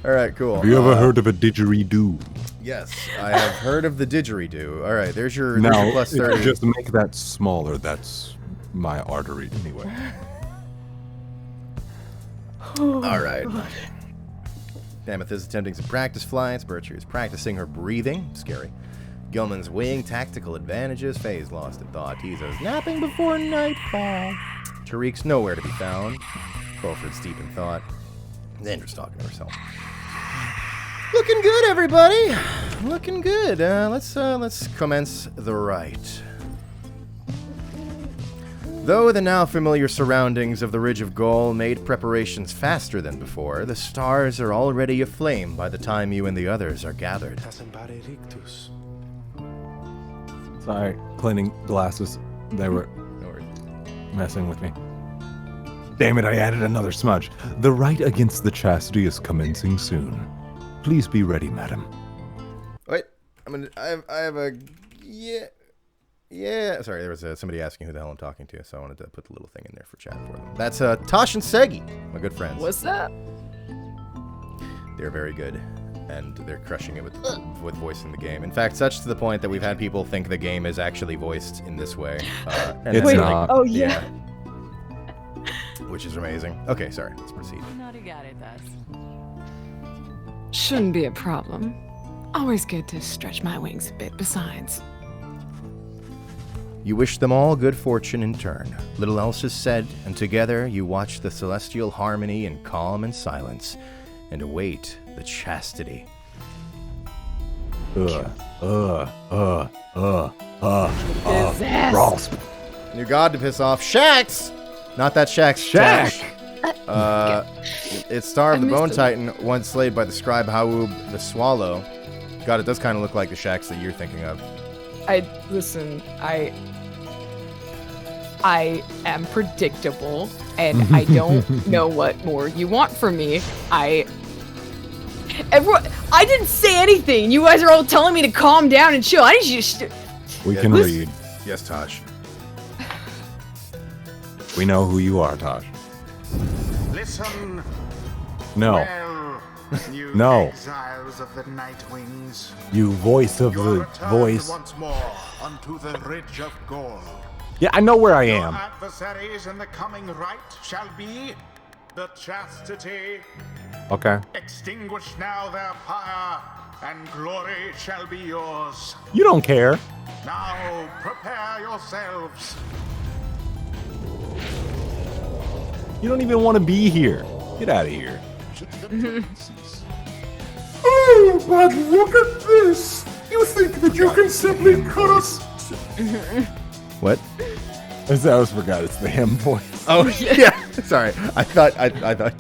All right, cool. Have you ever heard of a didgeridoo? Yes, I have heard of the didgeridoo. All right, there's your Now, plus if 30. you just make that smaller, that's my artery anyway. All right. Mammoth is attempting some practice flights. Bertrie is practicing her breathing. Scary. Gilman's weighing tactical advantages. Faye's lost in thought. Tizo's napping before nightfall. Tariq's nowhere to be found. Crawford's deep in thought. Zandra's talking to herself. Looking good, everybody. Looking good. Let's commence the rite. Though the now familiar surroundings of the Ridge of Gaul made preparations faster than before, the stars are already aflame by the time you and the others are gathered. Sorry, cleaning glasses. They were messing with me. Damn it, I added another smudge. The rite against the chastity is commencing soon. Please be ready, madam. Wait, I have a yeah. Sorry, there was somebody asking who the hell I'm talking to, so I wanted to put the little thing in there for chat for them. That's Tasch and Seigi, my good friends. What's that? They're very good, and they're crushing it with voicing the game. In fact, such to the point that we've had people think the game is actually voiced in this way. And It's then, not. Oh yeah. Which is amazing. Okay, sorry. Let's proceed. Shouldn't be a problem. Always good to stretch my wings a bit besides. You wish them all good fortune in turn. Little else is said, and together you watch the celestial harmony in calm and silence, and await the chastity. Possessed. New god to piss off. Shax! Not that Shax. Shaq! It's Star of the missed Bone it. Titan, once slayed by the scribe Hawub the Swallow. God, it does kind of look like the Shax that you're thinking of. Listen, I am predictable, and I don't know what more you want from me. Everyone, I didn't say anything. You guys are all telling me to calm down and chill. I need you to. We can read. Yes, Tasch. We know who you are, Tosh. Listen. No. Well, you No. exiles of the Nightwings. You voice of You are the returned voice. once more unto the Ridge of Gaul. Yeah, I know where I Your am. adversaries in the coming rite shall be the chastity. Okay. Extinguish now their fire, and glory shall be yours. You don't care. Now prepare yourselves. You don't even want to be here. Get out of here. Oh, but look at this! You think that you can simply cut us? What? I always forgot it's the him voice. Oh, yeah. Sorry. I thought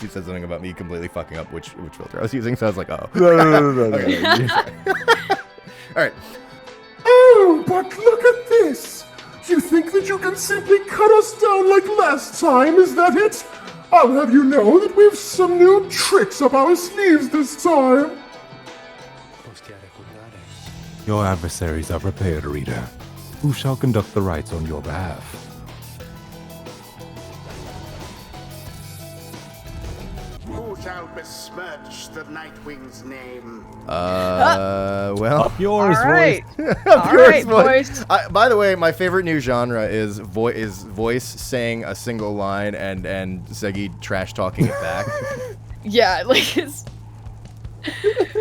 you said something about me completely fucking up which filter I was using, so I was like, oh. No. Okay. All right. Oh, but look at this! You think that you can simply cut us down like last time, is that it? I'll have you know that we've some new tricks up our sleeves this time. Your adversaries are prepared, Rita. Who shall conduct the rites on your behalf? Who shall besmirch the Nightwing's name? Well. Up yours, All right. voice. All right, boys. By the way, my favorite new genre is voice saying a single line and Seigi trash talking it back. Yeah, like it's.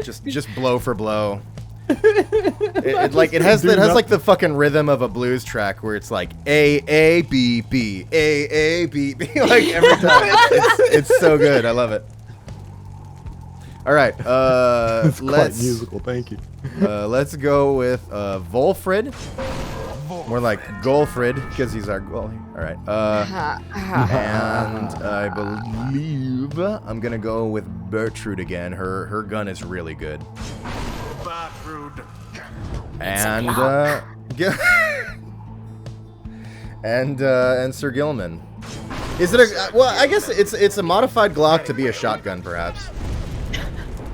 just blow for blow. It has like the fucking rhythm of a blues track where it's like A B B A B B like every time. It's so good. I love it. All right. It's quite Let's musical. Thank you. let's go with Volfrid. More like Golfrid because he's our goalie. All right. And I believe I'm gonna go with Bertrude again. Her gun is really good. Bertrude. And and Sir Gilman. Is it a well? I guess it's a modified Glock to be a shotgun, perhaps.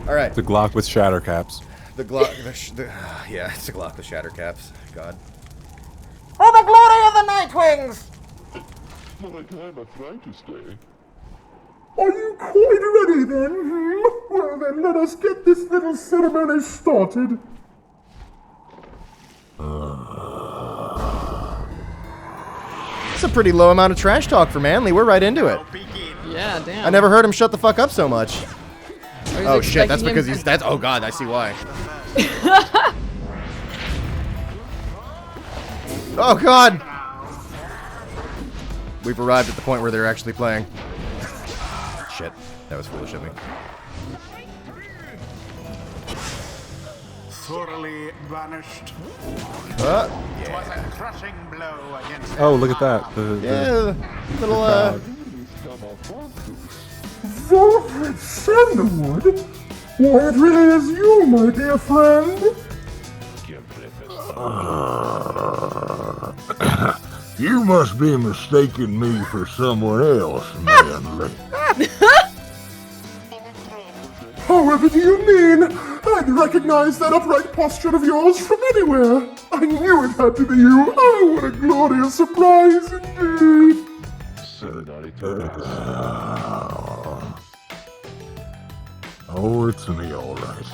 All right. The Glock with shatter caps. The Glock. Yeah, it's a Glock with shatter caps. God. For the glory of the Nightwings! Are you quite ready then? Well then, let us get this little ceremony started. It's a pretty low amount of trash talk for Manly. We're right into it. Yeah, damn. I never heard him shut the fuck up so much. Oh shit, that's expecting because him- he's that's oh god, I see why. Oh god! We've arrived at the point where they're actually playing. Shit, that was foolish of me. Thoroughly banished. Yeah. It was a crushing blow against Oh, look at that. Yeah, little Volfrid Sandalwood? Why, it really is you, my dear friend. You must be mistaking me for someone else, Manly. However do you mean? I'd recognize that upright posture of yours from anywhere. I knew it had to be you. Oh, what a glorious surprise indeed. Oh, it's me, all right.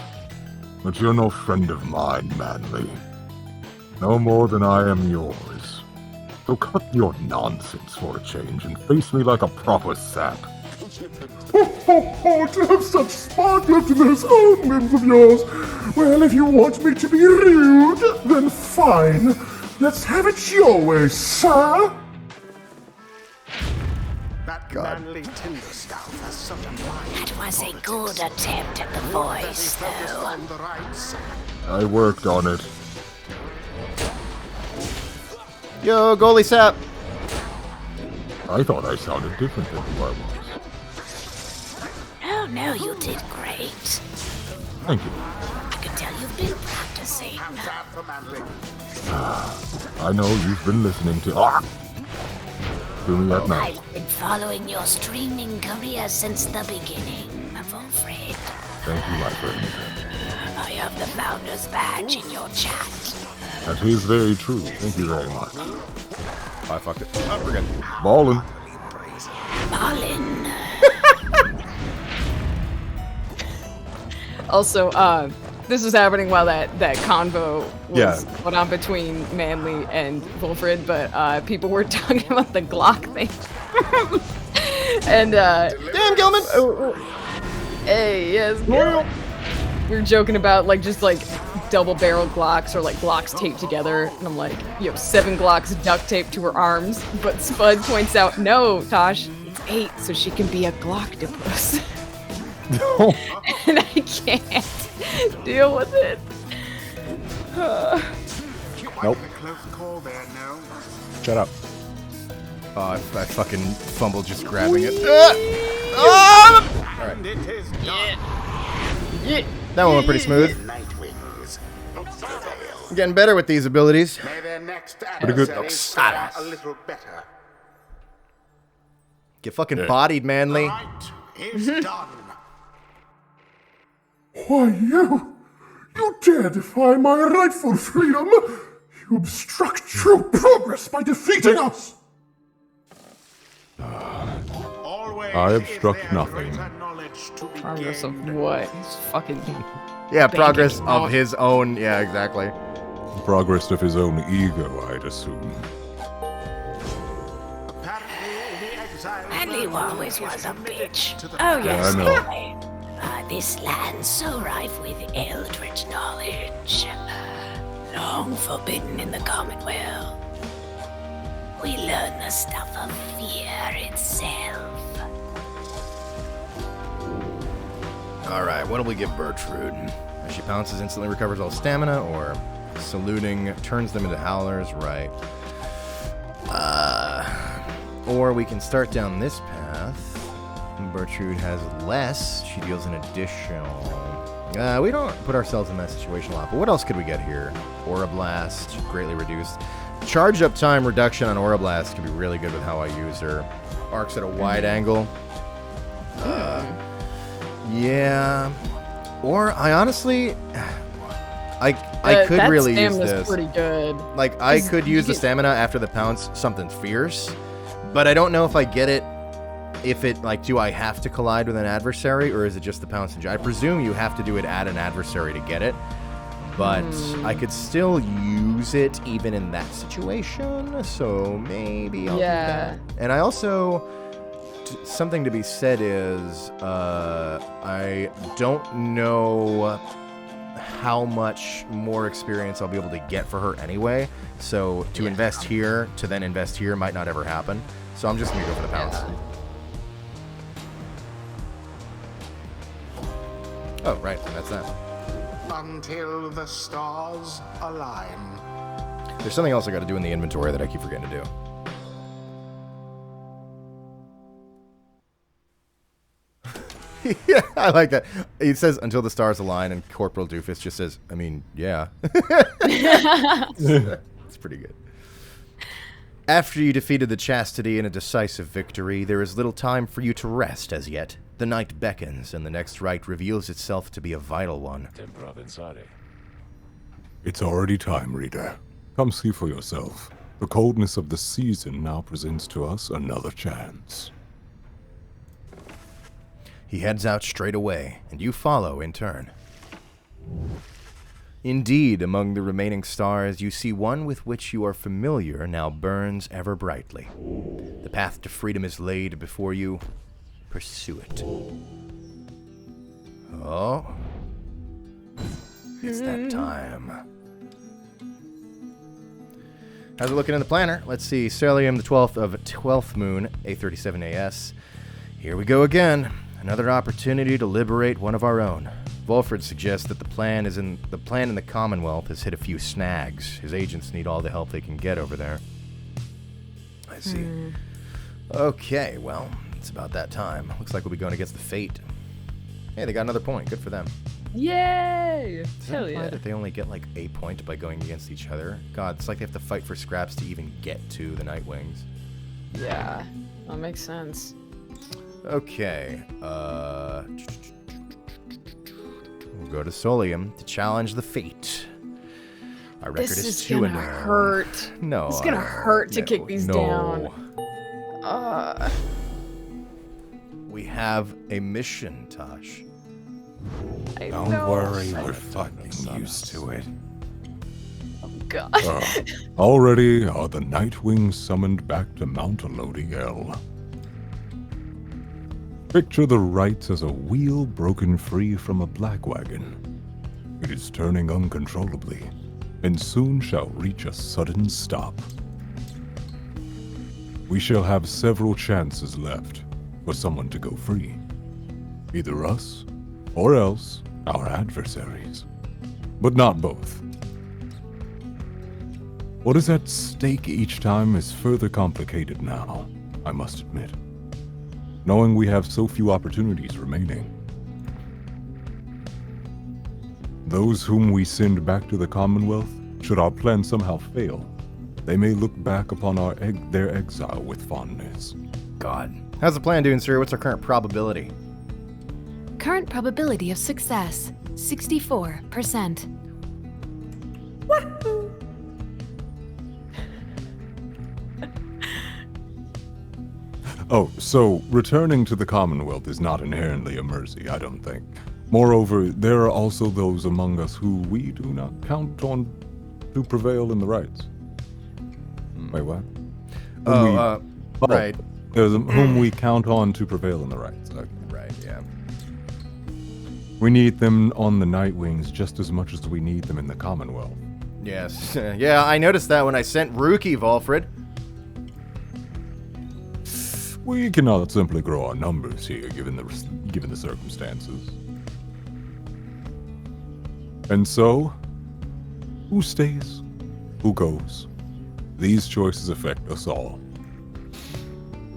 But you're no friend of mine, Manly. No more than I am yours. So cut your nonsense for a change and face me like a proper sap. Oh, to have such spark left in those old limbs of yours. Well, if you want me to be rude, then fine. Let's have it your way, sir. that manly timber stuff has such a mind. That was a good attempt at the voice, though. On the rights. I worked on it. Yo, goalie sap. I thought I sounded different than who I was. Oh, no, you did great. Thank you. I can tell you've been practicing. Hands out for manly. I know you've been listening to me at night. I've been following your streaming career since the beginning, Volfrid. Thank you, my friend. I have the founder's badge in your chat. That is very true. Thank you very much. I fucked it. Oh, we're good. Ballin'. Ballin'. Also, this was happening while that convo was Yeah. going on between Manly and Wilfred, but people were talking about the Glock thing. And damn, Gilman! Hey, yes. We were joking about just double-barrel Glocks or Glocks taped together, and I'm like, you have 7 Glocks duct taped to her arms. But Spud points out, no, Tash, it's 8, so she can be a Glocktopus. No. And I can't deal with it. Nope. Close call there, no. Shut up. Oh, I fucking fumbled just grabbing it. Alright. It is done. That one went pretty smooth. Nightwings. I'm getting better with these abilities. May their next Pretty good. adversaries fare a little better. Get fucking bodied, Manly. Right is done. Why, you dare defy my rightful freedom. You obstruct true progress by defeating us. Always I is obstruct there nothing. greater knowledge to be Progress of gained. what? He's fucking. Yeah, progress Banking of on- his own. Yeah, exactly. Progress of his own ego, I'd assume. Apparently, the exile Manly bird always is was a committed bitch. to the Oh, yes, I know. anyway. This land so rife with eldritch knowledge. Long forbidden in the Commonwealth. We learn the stuff of fear itself. Alright, what'll we give Bertrude? As she pounces, instantly recovers all stamina, or saluting turns them into howlers, right? Or we can start down this path. Bertrude has less. She deals an additional... we don't put ourselves in that situation a lot, but what else could we get here? Aura Blast, greatly reduced. Charge up time reduction on Aura Blast could be really good with how I use her. Arcs at a wide angle. Yeah. Or I honestly... I could really use this. Pretty good. Like, I could use the stamina after the pounce, something fierce, but I don't know if I get it. If it, like, do I have to collide with an adversary, or is it just the pounce? I presume you have to do it at an adversary to get it, but I could still use it even in that situation, so maybe I'll do that. And I also, something to be said is, I don't know how much more experience I'll be able to get for her anyway, so to invest here, to then invest here might not ever happen, so I'm just going to go for the pounce. Oh, right, and that's that. Until the stars align. There's something else I gotta do in the inventory that I keep forgetting to do. Yeah, I like that. It says, until the stars align, and Corporal Doofus just says, I mean, yeah. It's pretty good. After you defeated the Chastity in a decisive victory, there is little time for you to rest as yet. The night beckons, and the next rite reveals itself to be a vital one. It's already time, reader. Come see for yourself. The coldness of the season now presents to us another chance. He heads out straight away, and you follow in turn. Indeed, among the remaining stars, you see one with which you are familiar now burns ever brightly. The path to freedom is laid before you. Pursue it. Oh. It's that time. How's it looking in the planner? Let's see. Stellium, the 12th of 12th moon, 8:37 AS. Here we go again. Another opportunity to liberate one of our own. Volfred suggests that the plan in the Commonwealth has hit a few snags. His agents need all the help they can get over there. I see. Okay, well, it's about that time. Looks like we'll be going against the Fate. Hey, they got another point. Good for them. Yay! Does that imply that they only get like a point by going against each other? God, it's like they have to fight for scraps to even get to the Nightwings. Yeah, that makes sense. Okay, we'll go to Solium to challenge the Fate. Our record is 2-0. This is gonna hurt. No, it's gonna hurt to kick these down. We have a mission, Tasch. Don't worry, we're fucking used to it. Oh, God. Already are the Nightwings summoned back to Mount Elodiel. Picture the rites as a wheel broken free from a black wagon. It is turning uncontrollably, and soon shall reach a sudden stop. We shall have several chances left for someone to go free. Either us, or else our adversaries. But not both. What is at stake each time is further complicated now, I must admit. Knowing we have so few opportunities remaining. Those whom we send back to the Commonwealth, should our plan somehow fail, they may look back upon their exile with fondness. God. How's the plan doing, sir? What's our current probability? Current probability of success, 64%. Wahoo! Oh, so returning to the Commonwealth is not inherently a mercy, I don't think. Moreover, there are also those among us who we do not count on to prevail in the rights. Wait, what? Right. There's whom we count on to prevail in the rights. Okay. Right, yeah. We need them on the Nightwings just as much as we need them in the Commonwealth. Yes. Yeah, I noticed that when I sent Rookie, Volfred. We cannot simply grow our numbers here, given the circumstances. And so, who stays? Who goes? These choices affect us all.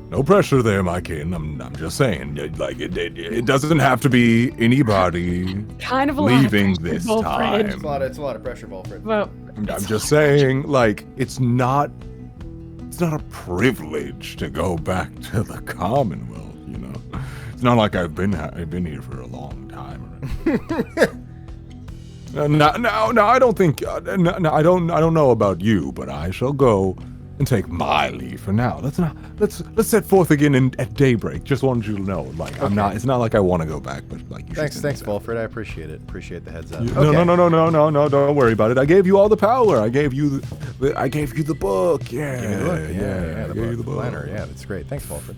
No pressure there, my kin. I'm just saying, like it doesn't have to be anybody Kind of a leaving lot of pressure, this Wilfred. time. It's a lot of pressure, Wilfred. Well, I'm just saying, like it's not a privilege to go back to the Commonwealth, you know. It's not like I've been here for a long time. No, I don't think. No, I don't know about you, but I shall go and take my leave for now. Let's set forth again at daybreak. Just wanted you to know, like I'm not. It's not like I want to go back, but like you Thanks, Wilfred. I appreciate it. Appreciate the heads up. No, don't worry about it. I gave you all the power. I gave you the book. Yeah. Give me the book. Yeah, I gave you the book. Planner. Yeah, that's great. Thanks, Wilfred.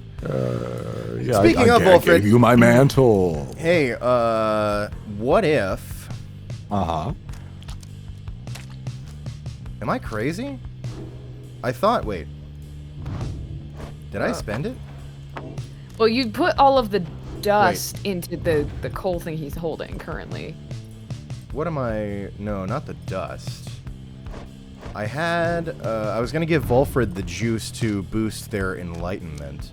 Yeah. Speaking of I Wilfred, gave you my mantle. Hey, what if? Am I crazy? I thought. Wait. Did I spend it? well, you put all of the dust into the coal thing he's holding currently. What am I? No, not the dust. I had. I was gonna give Volfred the juice to boost their enlightenment.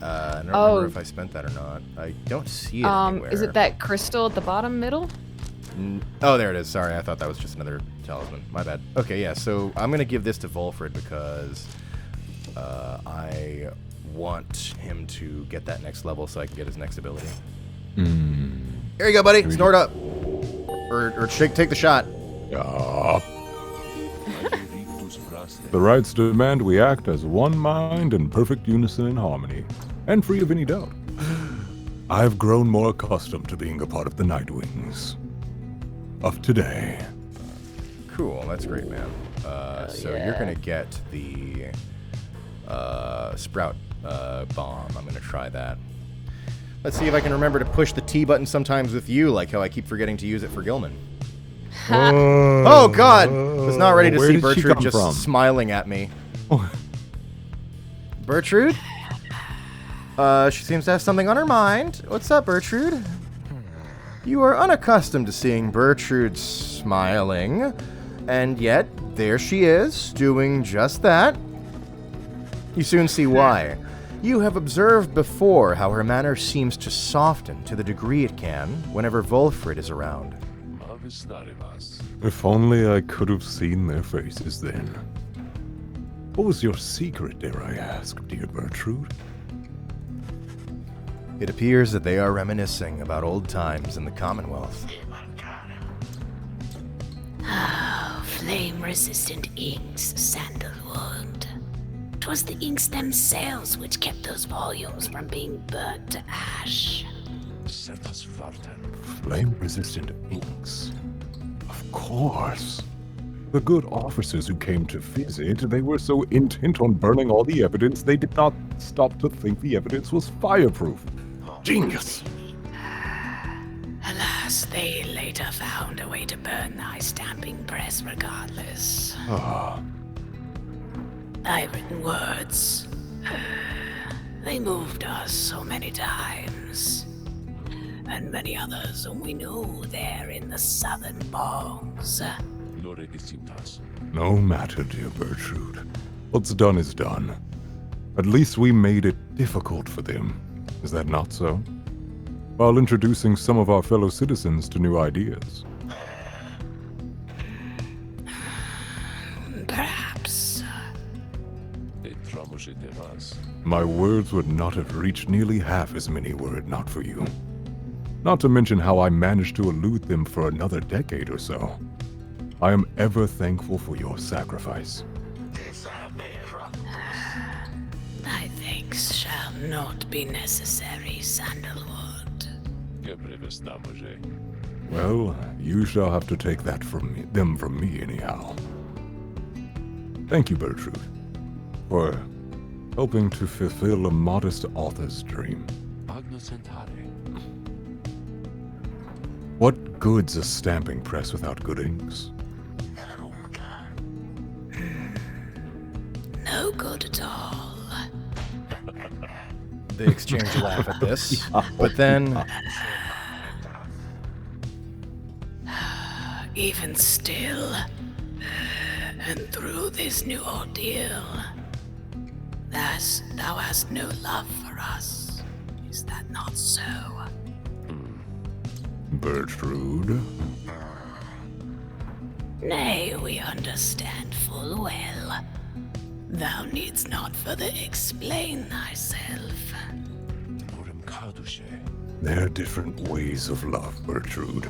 I don't remember if I spent that or not. I don't see it anywhere. Is it that crystal at the bottom middle? Oh, there it is. Sorry, I thought that was just another talisman. My bad. Okay, yeah. So I'm gonna give this to Volfred because I want him to get that next level so I can get his next ability. Here you go, buddy. Snort up, or take the shot. The rites demand we act as one mind in perfect unison and harmony, and free of any doubt. I've grown more accustomed to being a part of the Nightwings of today. Cool, that's great, man. So you're gonna get the sprout bomb. I'm gonna try that. Let's see if I can remember to push the T button sometimes with you, like how I keep forgetting to use it for Gilman. Oh God! Was not ready to see Bertrude just smiling at me. Bertrude? She seems to have something on her mind. What's up, Bertrude? You are unaccustomed to seeing Bertrude smiling, and yet there she is, doing just that. You soon see why. You have observed before how her manner seems to soften to the degree it can whenever Volfred is around. If only I could have seen their faces then. What was your secret, dare I ask, dear Bertrude? It appears that they are reminiscing about old times in the Commonwealth. Oh, flame-resistant inks, sandalwood. 'Twas the inks themselves which kept those volumes from being burnt to ash. Flame-resistant inks. Of course. The good officers who came to visit, they were so intent on burning all the evidence, they did not stop to think the evidence was fireproof. Genius! Alas, they later found a way to burn thy stamping press regardless. Thy written words, they moved us so many times. And many others whom we knew there in the southern bogs. No matter, dear Bertrude. What's done is done. At least we made it difficult for them. Is that not so? While introducing some of our fellow citizens to new ideas. Perhaps. My words would not have reached nearly half as many were it not for you. Not to mention how I managed to elude them for another decade or so. I am ever thankful for your sacrifice. Thy thanks shall not be necessary, Sandalwood. Well, you shall have to take that from me anyhow. Thank you, Bertrude, for helping to fulfill a modest author's dream. What good's a stamping press without good inks? No good at all. They exchange a laugh at this, but then Even still, and through this new ordeal, thou hast no love for us. Is that not so? Bertrude? Nay, we understand full well. Thou needst not further explain thyself. There are different ways of love, Bertrude.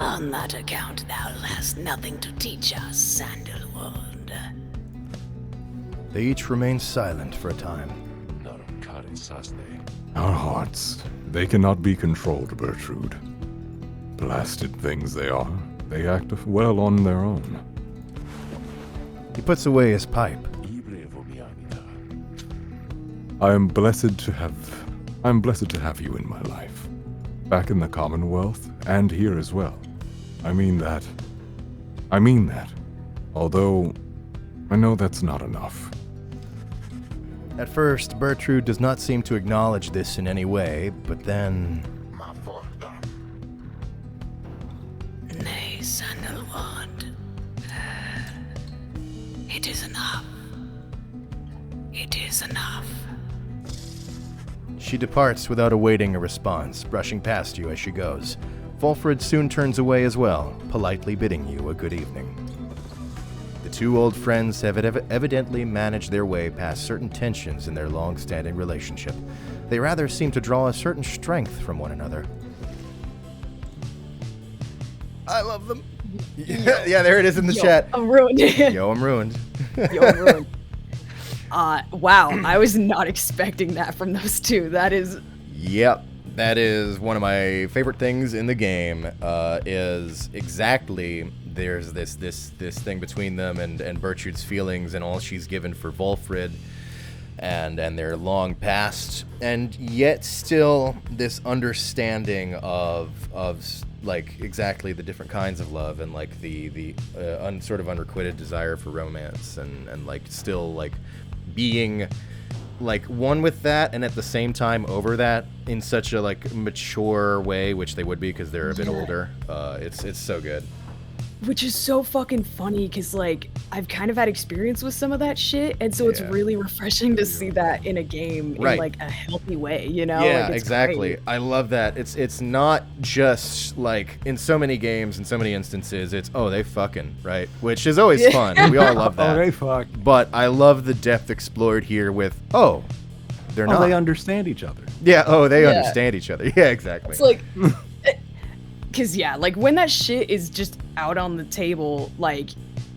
On that account, thou hast nothing to teach us, Sandalwood. They each remain silent for a time. Our hearts, they cannot be controlled, Bertrude. Blasted things they are. They act well on their own. He puts away his pipe. I'm blessed to have you in my life. Back in the Commonwealth, and here as well. I mean that. Although, I know that's not enough. At first, Bertrude does not seem to acknowledge this in any way, but then... Nay, Sandalwood. It is enough. It is enough. She departs without awaiting a response, brushing past you as she goes. Volfred soon turns away as well, politely bidding you a good evening. The two old friends have evidently managed their way past certain tensions in their long-standing relationship. They rather seem to draw a certain strength from one another. I love them. Yeah, there it is in the chat. I'm ruined. Yo, I'm ruined. Yo, I'm ruined. Wow, I was not expecting that from those two. That is... Yep, that is one of my favorite things in the game, is exactly there's this thing between them and Bertrude's feelings and all she's given for Volfred and their long past, and yet still this understanding of like exactly the different kinds of love and like the sort of unrequited desire for romance and like still like being like one with that and at the same time over that in such a like mature way, which they would be because they're a bit older. It's so good. Which is so fucking funny because, like, I've kind of had experience with some of that shit, and so it's really refreshing to see that in a game in, like, a healthy way, you know? Yeah, like, exactly. Great. I love that. It's not just, like, in so many games, in so many instances, it's, oh, they fucking, right? Which is always fun. We all love that. Oh, they fuck. But I love the depth explored here with, oh, they're not. They understand each other. Yeah, they understand each other. Yeah, exactly. It's like... Because, yeah, like, when that shit is just out on the table, like,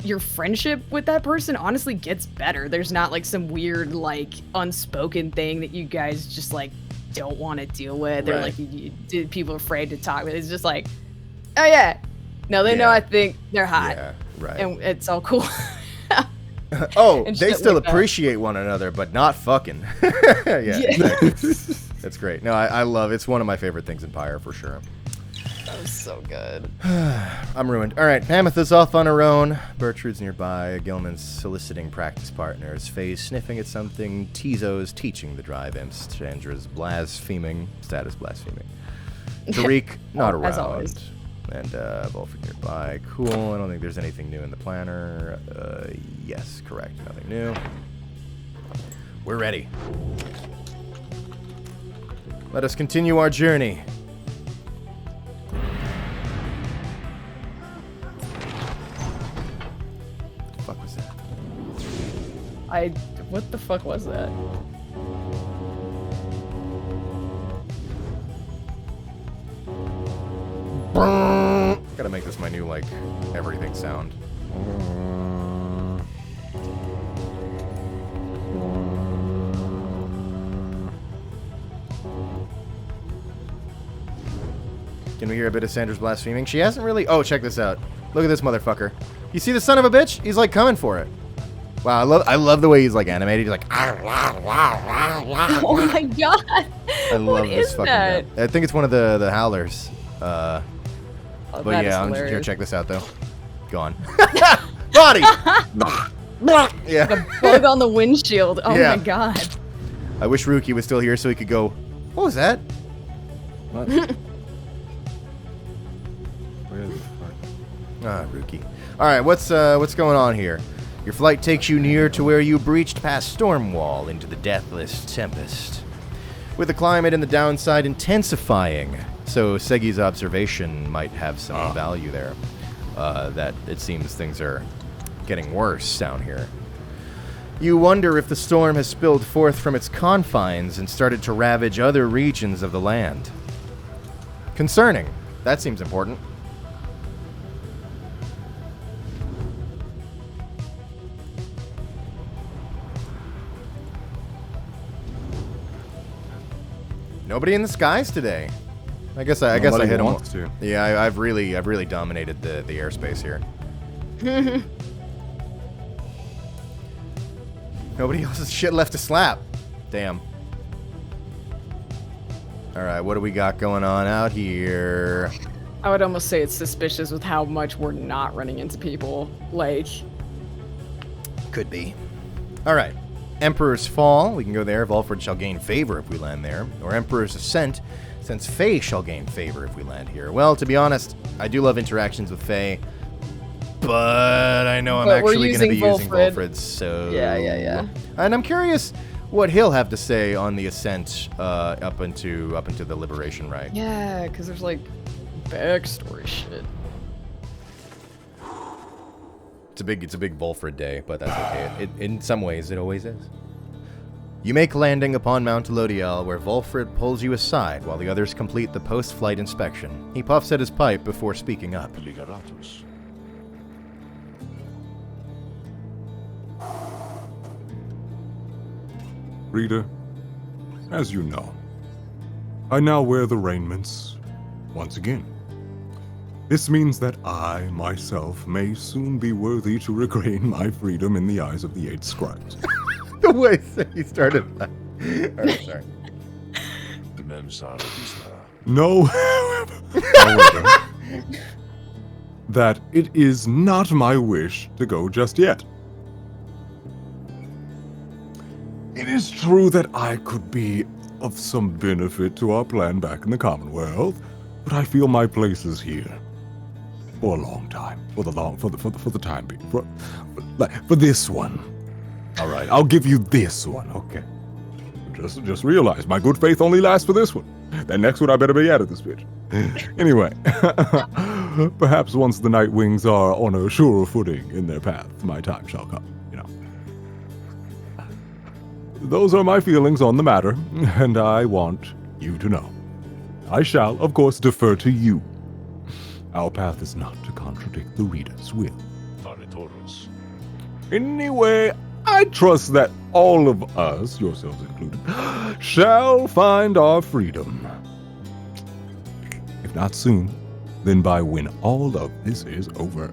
your friendship with that person honestly gets better. There's not, like, some weird, like, unspoken thing that you guys just, like, don't want to deal with. Or, like, people are afraid to talk with. It's just like, oh, yeah. No, they know I think they're hot. Yeah, right. And it's all cool. Oh, they still appreciate one another, but not fucking. Yeah. Exactly. That's great. No, I love it. It's one of my favorite things in Pyre, for sure. That was so good. I'm ruined. All right, Mammoth is off on her own. Bertrude's nearby. Gilman's soliciting practice partners. Faye's sniffing at something. Tizo's teaching the drive imps. Chandra's status blaspheming. Tariq, not around. As always. And Volfred nearby. Cool. I don't think there's anything new in the planner. Yes, correct. Nothing new. We're ready. Let us continue our journey. What the fuck was that? Gotta make this my new, like, everything sound. Can we hear a bit of Sandra's blaspheming? She hasn't really... Oh, check this out. Look at this motherfucker. You see the son of a bitch? He's, like, coming for it. Wow, I love the way he's like animated. He's like, oh my god! I love this fucking guy. I think it's one of the howlers. But yeah, here, check this out though. Gone. Body. Yeah. The bug on the windshield. Oh yeah. My god. I wish Ruki was still here so he could go. What was that? What? Ah, Rookie. All right, what's going on here? Your flight takes you near to where you breached past Stormwall into the Deathless Tempest. With the climate and the downside intensifying, so Seigi's observation might have some value there. That it seems things are getting worse down here. You wonder if the storm has spilled forth from its confines and started to ravage other regions of the land. Concerning. That seems important. Nobody in the skies today. I guess I hit him. Yeah, I've really dominated the airspace here. Nobody else's shit left to slap. Damn. All right, what do we got going on out here? I would almost say it's suspicious with how much we're not running into people. Like, could be. All right. Emperor's Fall, we can go there. Volfred shall gain favor if we land there. Or Emperor's Ascent, since Faye shall gain favor if we land here. Well, to be honest, I do love interactions with Faye, but I know I'm actually going to be using Volfred, so... Yeah. And I'm curious what he'll have to say on the Ascent up into the Liberation Rite. Yeah, because there's, like, backstory shit. It's a big Volfred day, but that's okay. In some ways, it always is. You make landing upon Mount Lodiel, where Volfred pulls you aside while the others complete the post-flight inspection. He puffs at his pipe before speaking up. Reader, as you know, I now wear the raiments once again. This means that I, myself, may soon be worthy to regain my freedom in the eyes of the 8 scribes. The way he started. Alright, sorry. Know, however, that it is not my wish to go just yet. It is true that I could be of some benefit to our plan back in the Commonwealth, but I feel my place is here. For a long time. For the time being. For this one. Alright, I'll give you this one, okay. Just realize my good faith only lasts for this one. That next one I better be out of this bitch. Anyway. Perhaps once the Night Wings are on a surer footing in their path, my time shall come, you know. Those are my feelings on the matter, and I want you to know. I shall, of course, defer to you. Our path is not to contradict the reader's will. Anyway, I trust that all of us, yourselves included, shall find our freedom. If not soon, then by when all of this is over.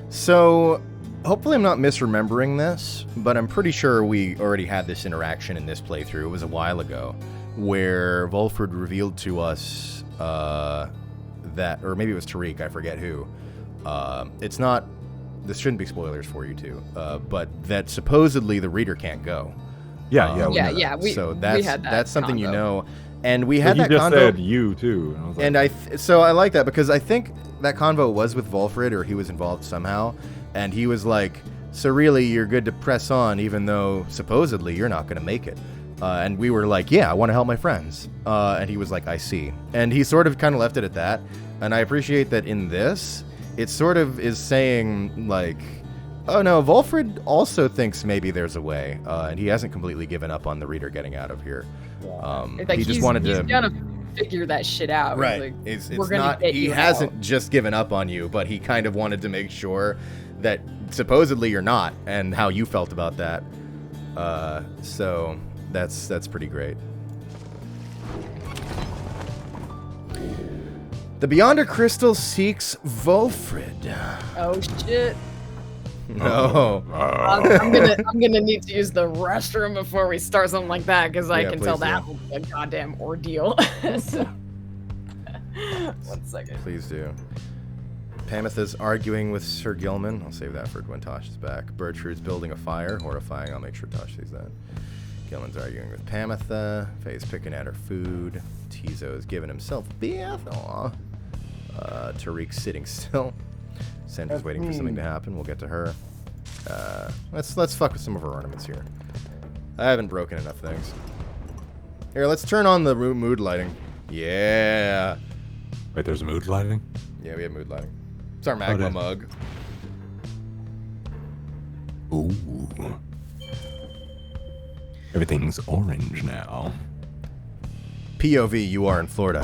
So, hopefully I'm not misremembering this, but I'm pretty sure we already had this interaction in this playthrough. It was a while ago, where Volfred revealed to us that, or maybe it was Tariq, I forget who. It's not, this shouldn't be spoilers for you two, but that supposedly the reader can't go. We had that that's something convo. You know, and we had that just convo. Said you too, and so I like that because I think that convo was with Volfred, or he was involved somehow, and he was like, "So really, you're good to press on, even though supposedly you're not going to make it." And we were like, "Yeah, I want to help my friends." And he was like, "I see," and he sort of kind of left it at that. And I appreciate that in this, it sort of is saying, like, oh no, Volfred also thinks maybe there's a way, and he hasn't completely given up on the reader getting out of here. Like he just wanted to... He's gonna figure that shit out. Right. Like, it's we're gonna not, get he you hasn't out. just given up on you, but he kind of wanted to make sure that supposedly you're not, and how you felt about that. So that's pretty great. The Beyonder Crystal seeks Volfred. Oh shit. No. I'm gonna need to use the restroom before we start something like that, because I can tell please that do. will be a goddamn ordeal. So, 1 second. Please do. Pamitha's arguing with Sir Gilman. I'll save that for when Tasch is back. Bertrude's building a fire. Horrifying. I'll make sure Tasch sees that. Gilman's arguing with Pamitha. Faye's picking at her food. Tizo's giving himself a bath. Aw. Tariq's sitting still. Sandra's waiting for something to happen. We'll get to her. Let's fuck with some of her ornaments here. I haven't broken enough things. Here, let's turn on the mood lighting. Yeah. Wait, there's mood lighting? Yeah, we have mood lighting. It's our magma mug. Ooh. Everything's orange now. POV, you are in Florida.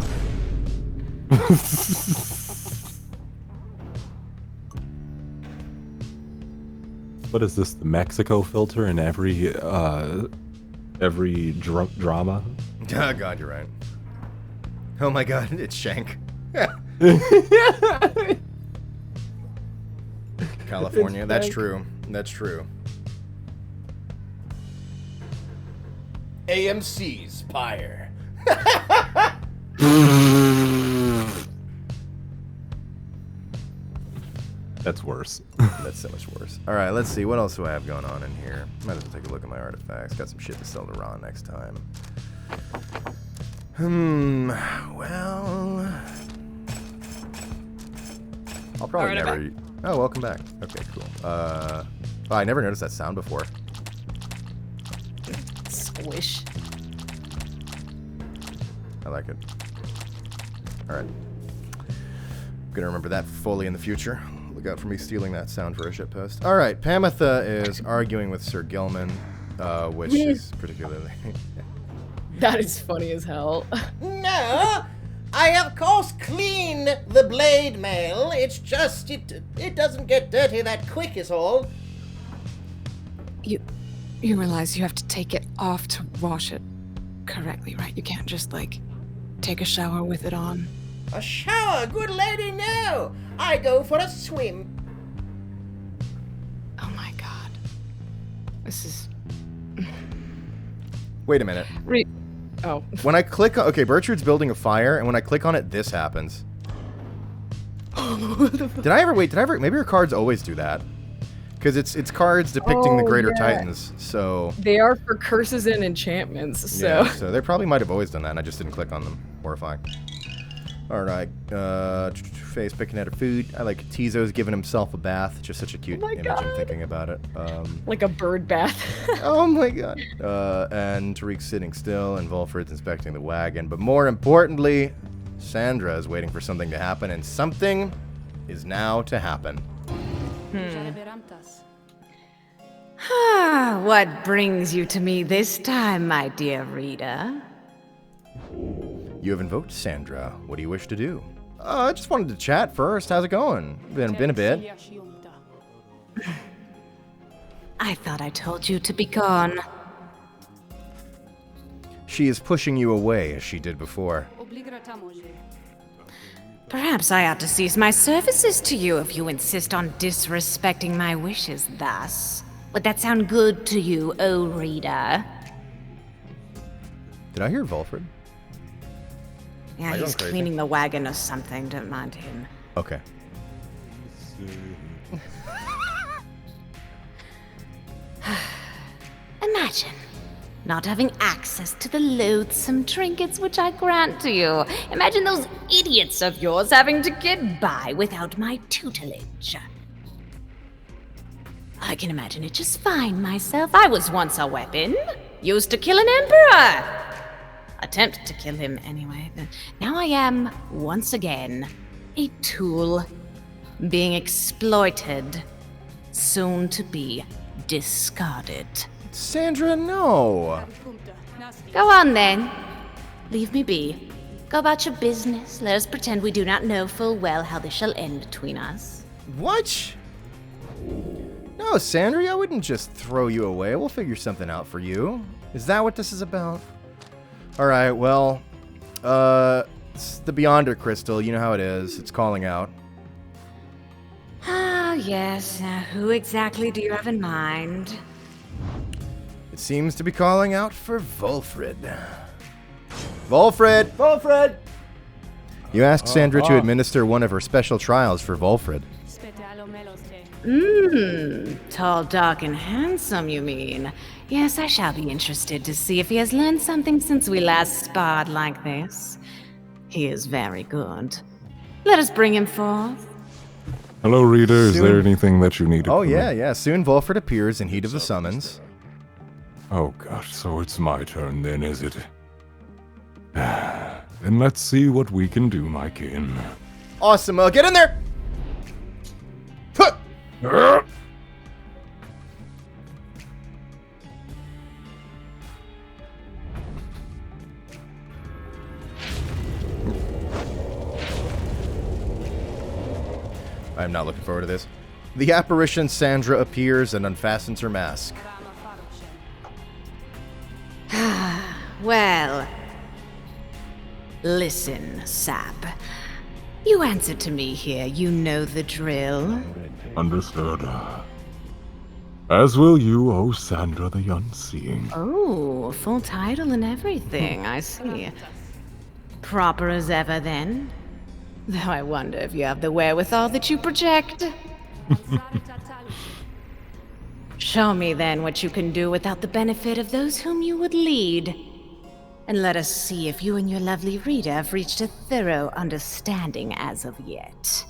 What is this? The Mexico filter in every drama? Oh God, you're right. Oh my God, it's Shank. California, that's true. That's true. AMC's Pyre. That's worse. That's so much worse. All right, let's see. What else do I have going on in here? Might as well take a look at my artifacts. Got some shit to sell to Ron next time. Well... I'll probably never... Oh, welcome back. Okay, cool. Oh, I never noticed that sound before. Squish. I like it. Alright. Gonna remember that fully in the future. Look out for me stealing that sound for a shitpost. Alright, Pamitha is arguing with Sir Gilman, which is particularly... That is funny as hell. No, I of course clean the blade mail. It's just it doesn't get dirty that quick is all. You realize you have to take it off to wash it correctly, right? You can't just, like, take a shower with it on. A shower, good lady, no. I go for a swim. Oh my God. This is... Wait a minute. Oh. When I click on... Okay, Bertrude's building a fire, and when I click on it, this happens. Did I ever... Maybe her cards always do that. Because it's cards depicting the Greater Titans, so... They are for curses and enchantments, so... Yeah, so they probably might have always done that, and I just didn't click on them. Horrifying. Alright, Faye's picking at her food. I like Tizo's giving himself a bath. Just such a cute image, I'm thinking about it. Like a bird bath. Oh my God. And Tariq's sitting still, and Volfred's inspecting the wagon. But more importantly, Sandra is waiting for something to happen, and something is now to happen. What brings you to me this time, my dear reader? You have invoked Sandra. What do you wish to do? I just wanted to chat first. How's it going? Been a bit. I thought I told you to be gone. She is pushing you away as she did before. Perhaps I ought to cease my services to you if you insist on disrespecting my wishes thus. Would that sound good to you, oh reader? Did I hear Volfred? Yeah, he's cleaning the wagon or something. Don't mind him. Okay. Imagine not having access to the loathsome trinkets which I grant to you. Imagine those idiots of yours having to get by without my tutelage. I can imagine it just fine myself. I was once a weapon, used to kill an emperor. Attempt to kill him anyway. Now I am, once again, a tool, being exploited, soon to be discarded. Sandra, no! Go on then. Leave me be. Go about your business. Let us pretend we do not know full well how this shall end between us. What? No, Sandra, I wouldn't just throw you away. We'll figure something out for you. Is that what this is about? Alright, well, it's the Beyonder Crystal. You know how it is. It's calling out. Ah, yes. Who exactly do you have in mind? It seems to be calling out for Volfred. Volfred! Volfred! You asked Sandra to administer one of her special trials for Volfred. Tall, dark, and handsome, you mean? Yes, I shall be interested to see if he has learned something since we last sparred like this. He is very good. Let us bring him forth. Hello, reader. Is there anything that you need? Oh, yeah. Soon Volfred appears in heat of the summons. Oh, gosh. So it's my turn then, is it? Then let's see what we can do, my kin. Awesome. Get in there! I'm not looking forward to this. The apparition Sandra appears and unfastens her mask. Well, listen, Sap. You answer to me here. You know the drill. Understood. As will you, O Sandra the Unseeing. Oh, full title and everything. I see. Proper as ever, then. Though I wonder if you have the wherewithal that you project. Show me, then, what you can do without the benefit of those whom you would lead. And let us see if you and your lovely reader have reached a thorough understanding as of yet.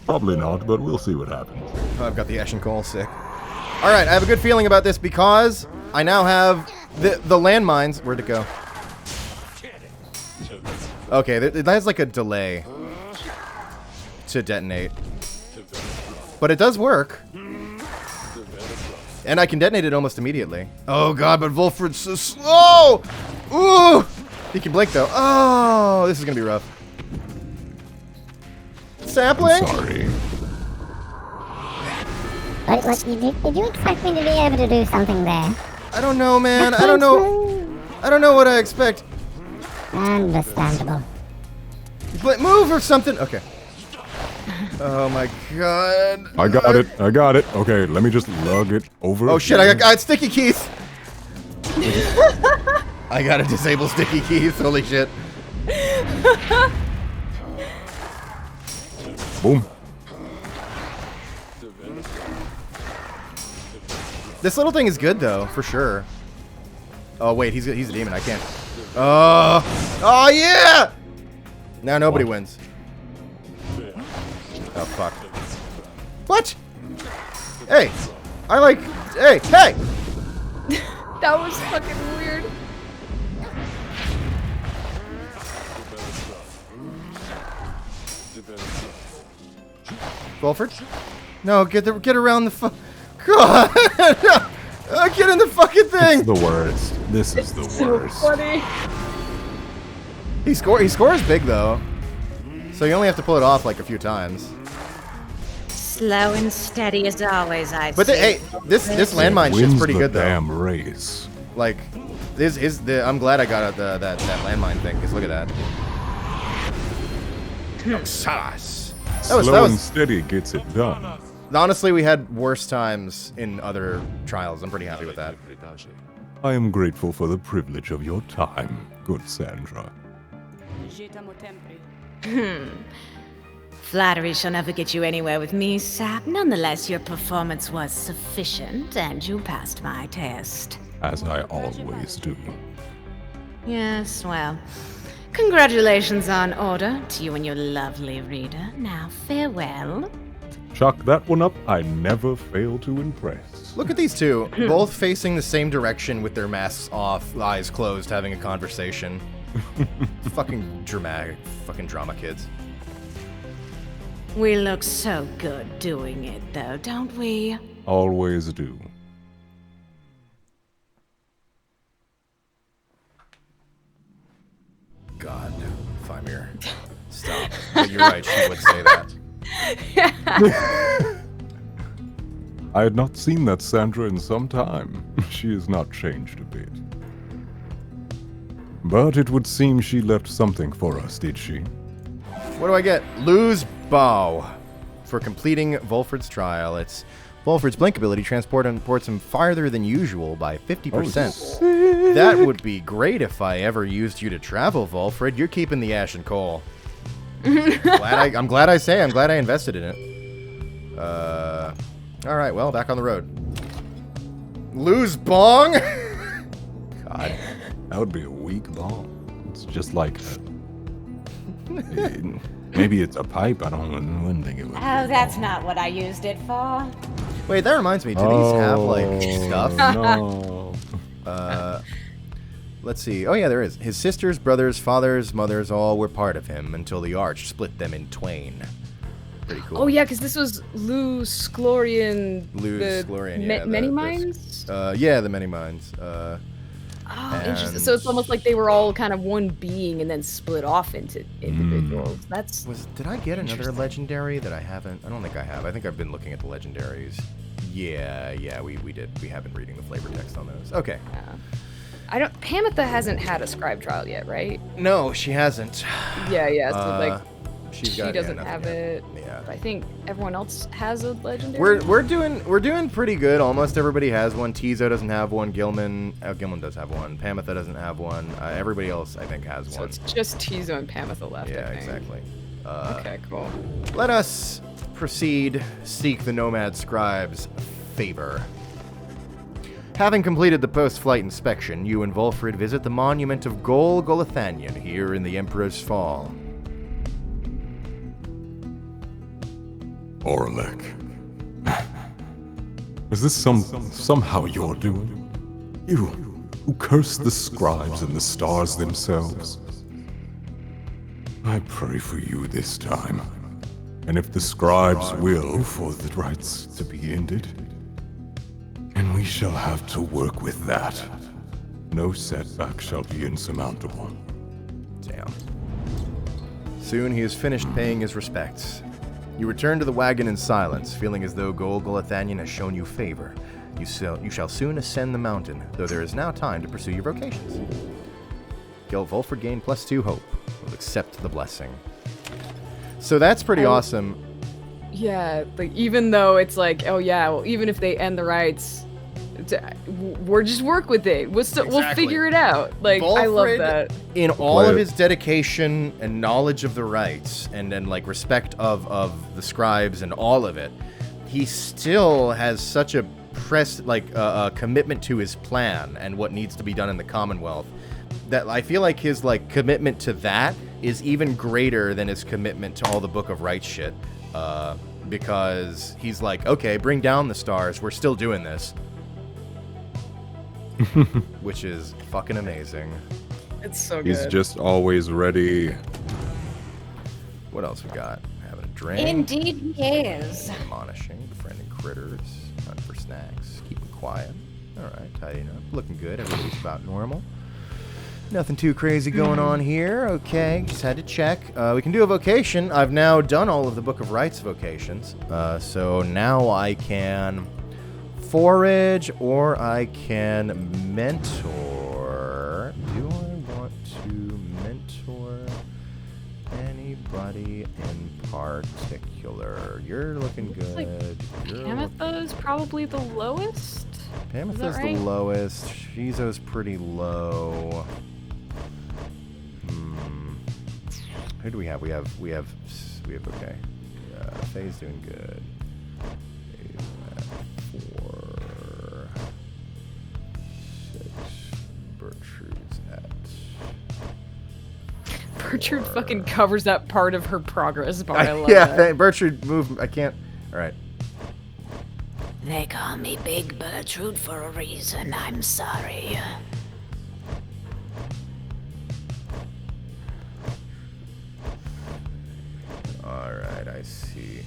Probably not, but we'll see what happens. Oh, I've got the Ashen Coal sick. Alright, I have a good feeling about this because I now have the landmines. Where'd it go? Okay, that has like a delay to detonate. But it does work. And I can detonate it almost immediately. Oh god, but Volfred's so slow! Ooh! He can blink though. Oh, this is gonna be rough. Sapling? I'm sorry. What, did you expect me to be able to do something there? I don't know, man. I don't know. I don't know what I expect. Understandable. Move or something. Okay. Oh my god. I got it. I got it. Okay, let me just lug it over. Oh shit, I got sticky keys. I gotta disable sticky keys. Holy shit. Boom. This little thing is good though, for sure. Oh wait, he's a demon. I can't. Oh yeah! Now nobody wins. Oh fuck. What? Hey, I like. Hey, hey! That was fucking weird. Volfred? No, get around the God! Get in the fucking thing! It's the worst. This is the worst. So funny. He scores big though, so you only have to pull it off like a few times. Slow and steady as always, I But see. hey, this landmine shit's pretty good though. Damn race. Like, I'm glad I got that landmine thing. Cause look at that. Salas. Slow and steady gets it done. Honestly, we had worse times in other trials. I'm pretty happy with that. I am grateful for the privilege of your time, good Sandra. Flattery shall never get you anywhere with me, Sap. Nonetheless, your performance was sufficient, and you passed my test. As I always do. Yes, well, congratulations on order to you and your lovely reader. Now, farewell. Chalk that one up. I never fail to impress. Look at these two, both facing the same direction with their masks off, eyes closed, having a conversation. Fucking dramatic, fucking drama kids. We look so good doing it, though, don't we? Always do. God, Fimir. Stop. But you're right, she would say that. I had not seen that Sandra in some time. She has not changed a bit. But it would seem she left something for us, did she? What do I get? Lose Bow. For completing Volfred's trial, it's Volfred's blink ability transports him farther than usual by 50%. Oh, that would be great if I ever used you to travel, Volfred. You're keeping the Ashen Coal. I'm glad I invested in it. Alright, well, back on the road. Lose Bong? God. That would be a weak bomb. It's just like Maybe it's a pipe. I wouldn't think it would. Oh, that's not what I used it for. Wait, that reminds me. Do these have like stuff? No. Let's see. Oh yeah, there is. His sisters, brothers, fathers, mothers, all were part of him until the Arch split them in twain. Pretty cool. Oh yeah, because this was Lou Sklorian. Many Minds. Yeah, the Many Minds. Oh, interesting. So it's almost like they were all kind of one being and then split off into individuals. Did I get another legendary that I haven't? I don't think I have. I think I've been looking at the legendaries. Yeah, we did. We have been reading the flavor text on those. Okay. Yeah. Pamitha hasn't had a scribe trial yet, right? No, she hasn't. Yeah. So she doesn't have it. Yeah. I think everyone else has a legendary. We're doing pretty good. Almost everybody has one. Tizo doesn't have one. Gilman does have one. Pamitha doesn't have one. Everybody else I think has one. So it's just Tizo and Pamitha left. Yeah, I think. exactly. Okay, cool. Let us proceed. Seek the Nomad Scribe's favor. Having completed the post-flight inspection, you and Volfrid visit the monument of Gol Golathanion here in the Emperor's Fall. Orlek. Is this somehow your doing? You, who cursed the scribes and the stars themselves? I pray for you this time. And if the scribes will for the rites to be ended, and we shall have to work with that, no setback shall be insurmountable. Damn. Soon he is finished paying his respects. You return to the wagon in silence, feeling as though Gol Golathanion has shown you favor. You shall soon ascend the mountain, though there is now time to pursue your vocations. Volfrid gain +2 hope. Will accept the blessing. So that's pretty awesome. Yeah, like even though it's like, oh yeah, well even if they end the rites, we're just work with it. We'll figure it out. Like Volfrid, I love that. In all of his dedication and knowledge of the rites, and then like respect of the scribes and all of it, he still has such a commitment to his plan and what needs to be done in the Commonwealth, that I feel like his like commitment to that is even greater than his commitment to all the Book of Rites shit. Because he's like, okay, bring down the stars. We're still doing this. Which is fucking amazing. It's so good. He's just always ready. What else we got? Having a drink. Indeed he is. Admonishing, befriending critters, hunting for snacks, keeping quiet. Alright, tidying up. Looking good. Everybody's about normal. Nothing too crazy going on here. Okay, just had to check. We can do a vocation. I've now done all of the Book of Rites vocations. So now I can forage or I can mentor. Do I want to mentor anybody in particular? You're looking good. Like Pamitha is probably the lowest. Pamitha's right? The lowest. Shizo's pretty low. Who do we have? We have okay. Faye's doing good. Faye's at 4, 6. Bertrude's at. Bertrude fucking covers that part of her progress bar. I love that. Yeah, Bertrude, move. I can't. All right. They call me Big Bertrude for a reason. I'm sorry. Alright, I see.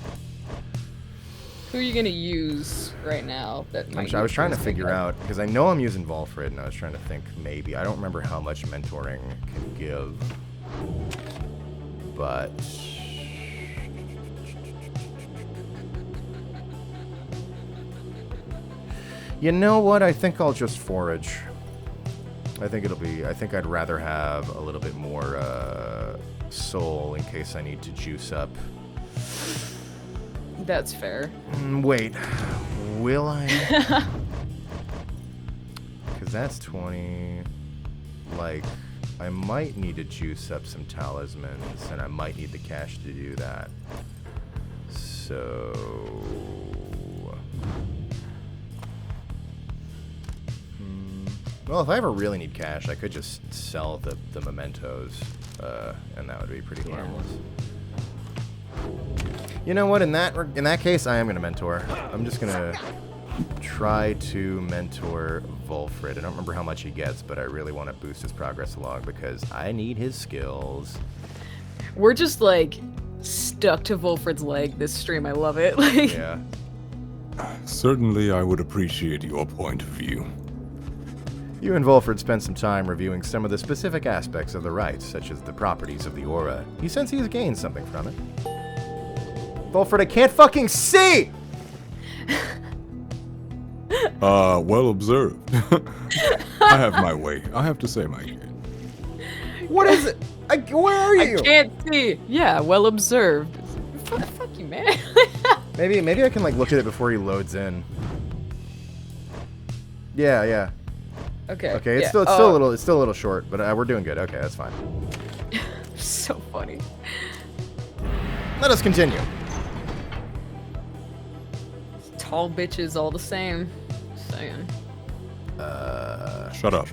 Who are you gonna use right now? I was trying to figure out, because I know I'm using Volfrid, and I was trying to think maybe. I don't remember how much mentoring can give. But... You know what? I think I'll just forage. I think I'd rather have a little bit more, soul in case I need to juice up. That's fair. Wait, will I? Because that's 20. Like, I might need to juice up some talismans, and I might need the cash to do that. So... Well, if I ever really need cash, I could just sell the mementos, and that would be pretty harmless. You know what? In that case, I am gonna mentor. I'm just gonna try to mentor Volfred. I don't remember how much he gets, but I really want to boost his progress along because I need his skills. We're just like stuck to Volfred's leg this stream. I love it. Like, yeah. Certainly, I would appreciate your point of view. You and Volfred spent some time reviewing some of the specific aspects of the rites, such as the properties of the aura. You sense he has gained something from it. Volfred, I can't fucking see! Well observed. I have my way. I have to say my kid. What is it? Where are you? I can't see. Yeah, well observed. Fuck you, man. Maybe I can like look at it before he loads in. Yeah. Okay. Okay, it's yeah. still a little short, but we're doing good. Okay, that's fine. So funny. Let us continue. Tall bitches all the same. Just saying. Shut up.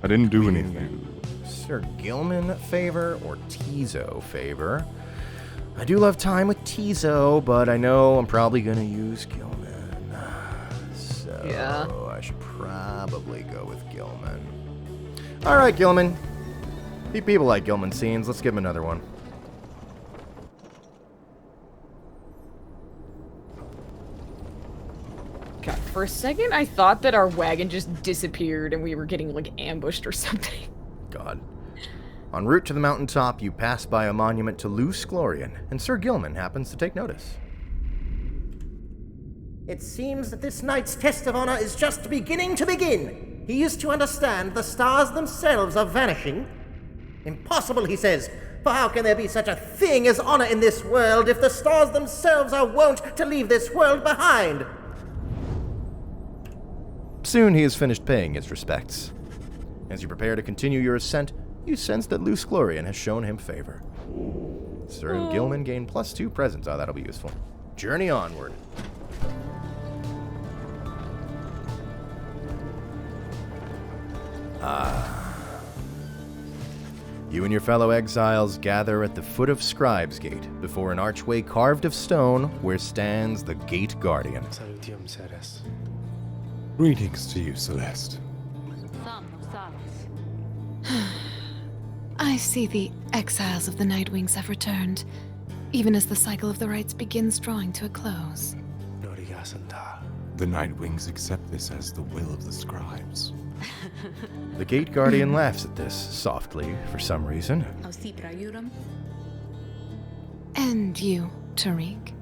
I didn't do anything. Sir Gilman favor or Tizo favor? I do love time with Tizo, but I know I'm probably gonna use Gilman. So yeah. I should probably go with Gilman. Alright, Gilman. People like Gilman scenes. Let's give him another one. God, for a second, I thought that our wagon just disappeared and we were getting, like, ambushed or something. God. En route to the mountaintop, you pass by a monument to Lou Sklorian, and Sir Gilman happens to take notice. It seems that this knight's test of honor is just beginning to begin. He is to understand the stars themselves are vanishing. Impossible, he says, for how can there be such a thing as honor in this world if the stars themselves are wont to leave this world behind? Soon he has finished paying his respects. As you prepare to continue your ascent, you sense that Lou Sklorian has shown him favor. Sir Gilman gained +2 presents. Oh, that'll be useful. Journey onward. You and your fellow exiles gather at the foot of Scribe's Gate, before an archway carved of stone where stands the Gate Guardian. Greetings to you, Celeste. I see the exiles of the Nightwings have returned, even as the cycle of the rites begins drawing to a close. The Nightwings accept this as the will of the scribes. The Gate Guardian laughs at this, softly, for some reason. And you, Tariq?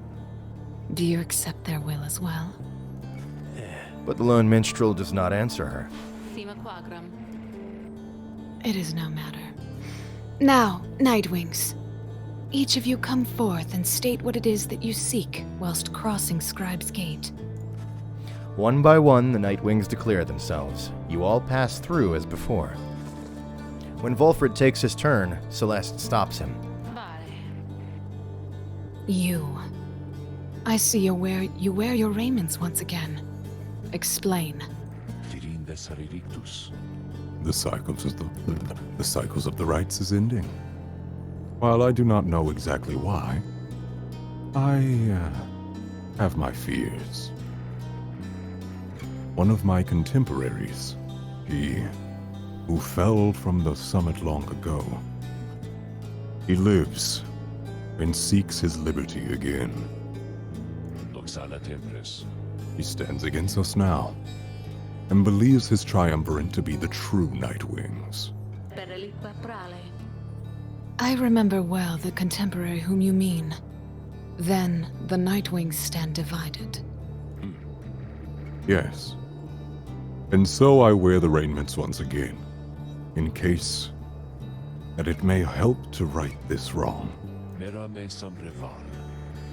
Do you accept their will as well? But the lone minstrel does not answer her. It is no matter. Now, Nightwings, each of you come forth and state what it is that you seek whilst crossing Scribe's Gate. One by one, the Nightwings declare themselves. You all pass through as before. When Volfred takes his turn, Celeste stops him. You. I see you wear your raiments once again. Explain. The cycles of the rites is ending. While I do not know exactly why, I have my fears. One of my contemporaries, he who fell from the summit long ago, he lives and seeks his liberty again. He stands against us now, and believes his triumvirate to be the true Nightwings. I remember well the contemporary whom you mean. Then the Nightwings stand divided. Yes. And so I wear the raiments once again, in case that it may help to right this wrong.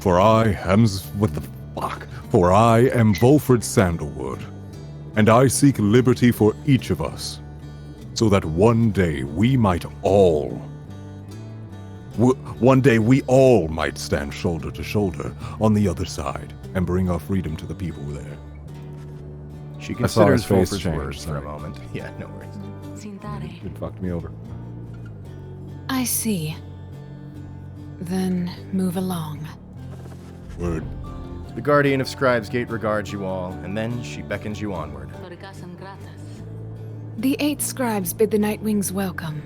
For I am Volfred Sandalwood, and I seek liberty for each of us, so that one day we all might stand shoulder to shoulder on the other side and bring our freedom to the people there. She I saw his considers face Volfred's change, words for a sorry. moment. Yeah, no worries. It fucked me over. I see. Then move along. Word. The Guardian of Scribes Gate regards you all, and then she beckons you onward. The 8 scribes bid the Nightwings welcome.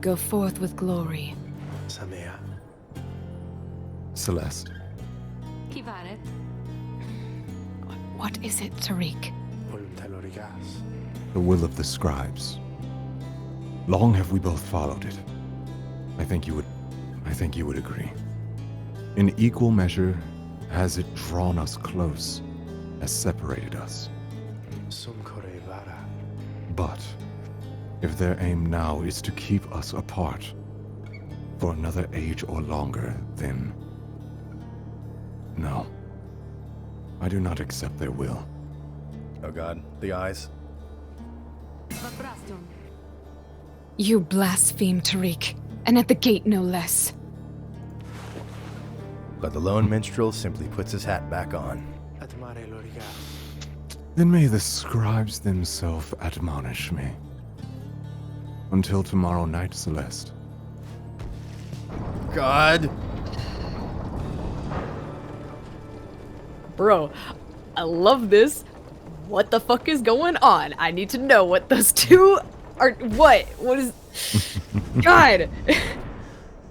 Go forth with glory. Celeste. What is it, Tariq? The will of the scribes. Long have we both followed it. I think you would agree. In equal measure has it drawn us close, has separated us. But if their aim now is to keep us apart for another age or longer, then no. I do not accept their will. Oh god, the eyes. You blaspheme, Tariq, and at the gate no less. But the lone minstrel simply puts his hat back on. Then may the scribes themselves admonish me. Until tomorrow night, Celeste. God! Bro, I love this. What the fuck is going on? I need to know what those two are. What? What is. God!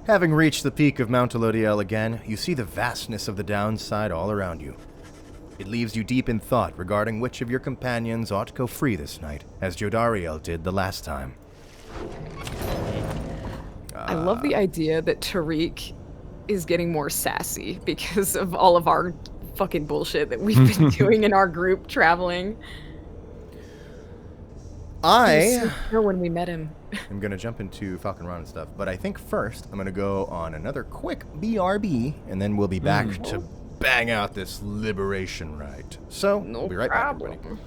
Having reached the peak of Mount Elodiel again, you see the vastness of the downside all around you. It leaves you deep in thought regarding which of your companions ought to go free this night, as Jodariel did the last time. I love the idea that Tariq is getting more sassy because of all of our fucking bullshit that we've been doing in our group traveling. He was so chill when we met him. I'm going to jump into Falcon Run and stuff, but I think first I'm going to go on another quick BRB, and then we'll be back to bang out this liberation rite. So, we'll be right back, everybody.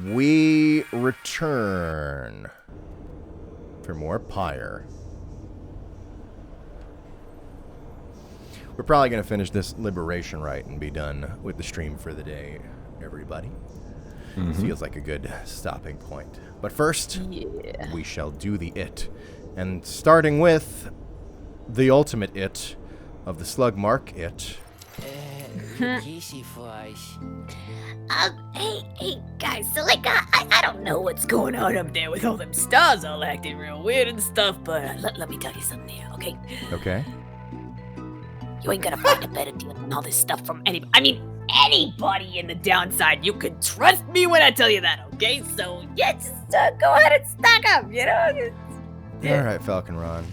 We return for more Pyre. We're probably going to finish this liberation rite and be done with the stream for the day, everybody. Feels like a good stopping point. But first, we shall do the it. And starting with the ultimate it of the slug mark it. Hey, guys, so, like, I don't know what's going on up there with all them stars all acting real weird and stuff, but let me tell you something here, okay? Okay. You ain't gonna find a better deal than all this stuff from anybody. I mean, anybody in the downside. You can trust me when I tell you that, okay? So, yeah, just go ahead and stock up, you know? All right, Falcon Ron.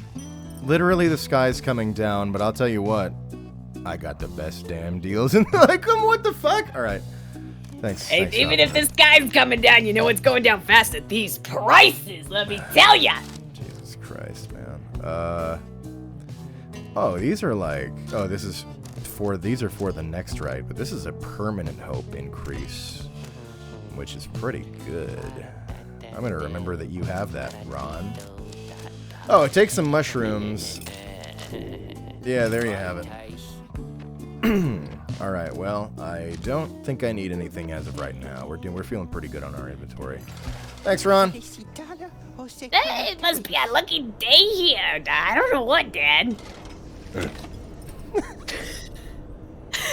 Literally, the sky's coming down, but I'll tell you what. I got the best damn deals in Lycum. What the fuck? All right. Thanks. Hey, thanks, even Falcon. if the sky's coming down, you know what's going down fast at these prices, let me tell ya! Jesus Christ, man. Oh, these are like... Oh, these are for the next rite, but this is a permanent hope increase, which is pretty good. I'm gonna remember that you have that, Ron. Oh, it takes some mushrooms. Yeah, there you have it. All right, well, I don't think I need anything as of right now. We're feeling pretty good on our inventory. Thanks, Ron. Hey, it must be a lucky day here. I don't know what, Dad.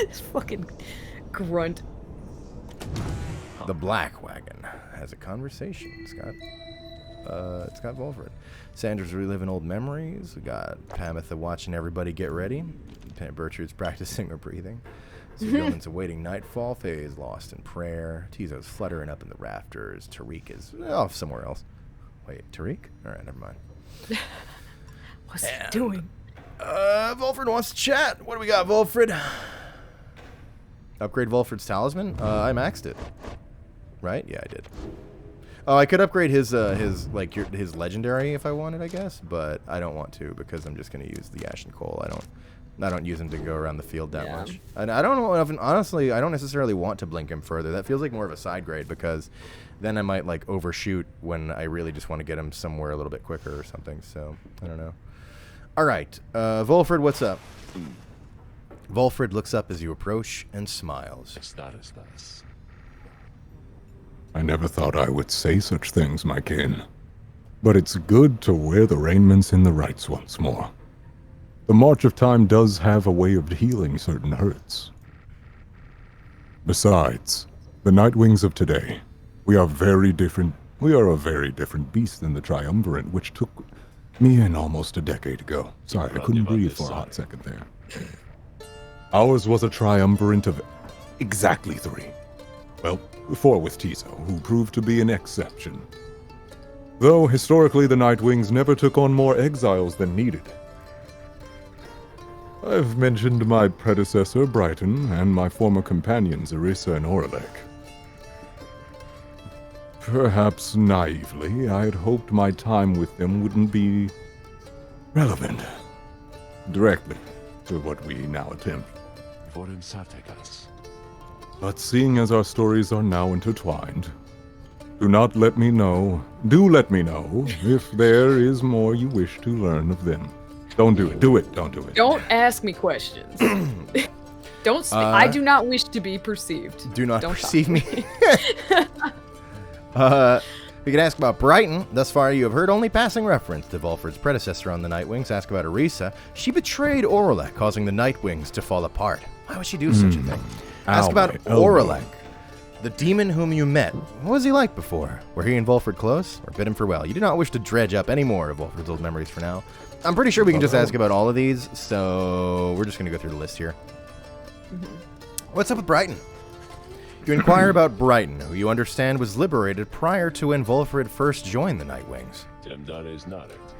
This fucking grunt. The Black Wagon has a conversation. It's got Volfred. Sandra's reliving old memories. We got Pamitha watching everybody get ready. Bertrude's practicing her breathing. Gilman's awaiting nightfall. Faye's lost in prayer. Tizo's fluttering up in the rafters. Tariq is off somewhere else. Wait, Tariq? All right, never mind. What's he doing? Volfred wants to chat. What do we got, Volfred? Upgrade Volfred's talisman? I maxed it. Right? Yeah, I did. Oh, I could upgrade his legendary if I wanted, I guess, but I don't want to because I'm just gonna use the Ashen Coal. I don't use him to go around the field that much. And I don't know, honestly, I don't necessarily want to blink him further. That feels like more of a side grade because then I might like overshoot when I really just want to get him somewhere a little bit quicker or something. So I don't know. All right, Volfred, what's up? Volfred looks up as you approach and smiles. I never thought I would say such things, my kin. But it's good to wear the raiments in the rites once more. The march of time does have a way of healing certain hurts. Besides, the Nightwings of today, we are very different. We are a very different beast than the Triumvirate, which took me in almost a decade ago. Sorry, I couldn't breathe for a hot second there. Ours was a Triumvirate of exactly 3. Well, 4 with Tizo, who proved to be an exception. Though, historically, the Nightwings never took on more exiles than needed. I've mentioned my predecessor, Brighton, and my former companions, Arissa and Oralek. Perhaps naively, I had hoped my time with them wouldn't be relevant directly to what we now attempt. But seeing as our stories are now intertwined, do let me know if there is more you wish to learn of them. Don't do it. Don't do it. Don't ask me questions. Don't. I do not wish to be perceived. Do not Don't perceive me. We can ask about Brighton. Thus far, you have heard only passing reference to Volfred's predecessor on the Nightwings. Ask about Arissa. She betrayed Oralek, causing the Nightwings to fall apart. Why would she do such a thing? Ask about Oralek, the demon whom you met. What was he like before? Were he and Volfred close, or bid him farewell? You do not wish to dredge up any more of Volfred's old memories for now. I'm pretty sure we can just ask about all of these, so we're just going to go through the list here. What's up with Brighton? You inquire about Brighton, who you understand was liberated prior to when Volfred first joined the Nightwings.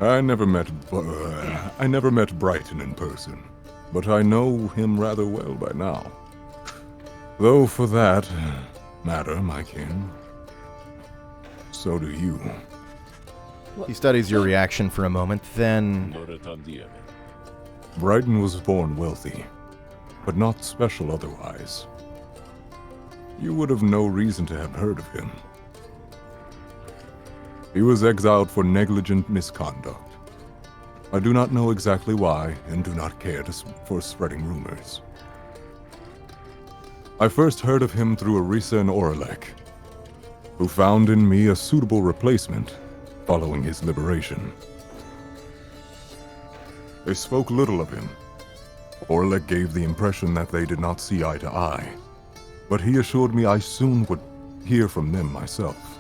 I never met Brighton in person, but I know him rather well by now. Though for that matter, my kin, so do you. He studies your reaction for a moment, then... Brighton was born wealthy, but not special otherwise. You would have no reason to have heard of him. He was exiled for negligent misconduct. I do not know exactly why, and do not care for spreading rumors. I first heard of him through Orisa and Oralek, who found in me a suitable replacement following his liberation. They spoke little of him. Oralek gave the impression that they did not see eye to eye, but he assured me I soon would hear from them myself.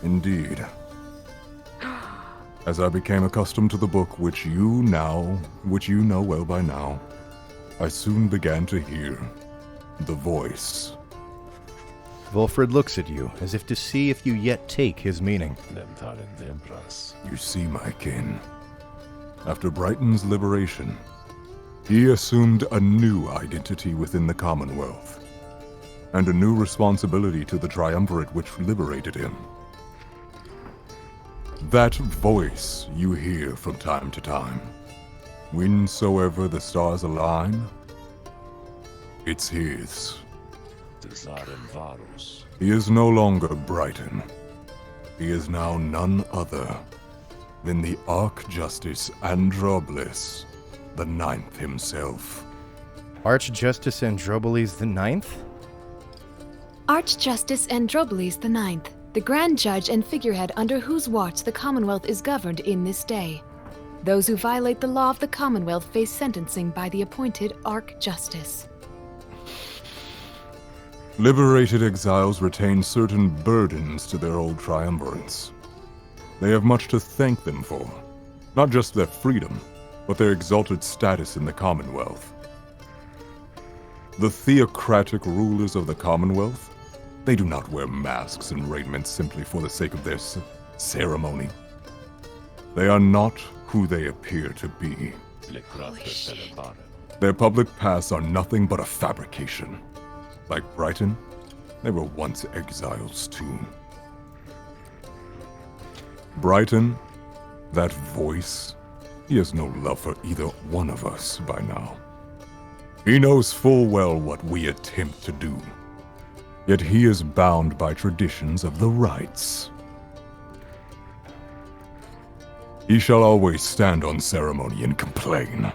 Indeed. As I became accustomed to the book which you know well by now, I soon began to hear the voice. Volfred looks at you, as if to see if you yet take his meaning. You see, my kin, after Brighton's liberation, he assumed a new identity within the Commonwealth, and a new responsibility to the Triumvirate which liberated him. That voice you hear from time to time, whensoever the stars align, it's his. He is no longer Brighton. He is now none other than the Archjustice Androbolis, the Ninth himself. Archjustice Androbolis the Ninth? Archjustice Androbolis the Ninth, the Grand Judge and figurehead under whose watch the Commonwealth is governed in this day. Those who violate the law of the Commonwealth face sentencing by the appointed Archjustice. Liberated exiles retain certain burdens to their old triumvirates. They have much to thank them for, not just their freedom, but their exalted status in the Commonwealth. The theocratic rulers of the Commonwealth, they do not wear masks and raiment simply for the sake of their ceremony. They are not who they appear to be. Their public paths are nothing but a fabrication. Like Brighton, they were once exiles too. Brighton, that voice, he has no love for either one of us by now. He knows full well what we attempt to do. Yet he is bound by traditions of the rights. He shall always stand on ceremony and complain.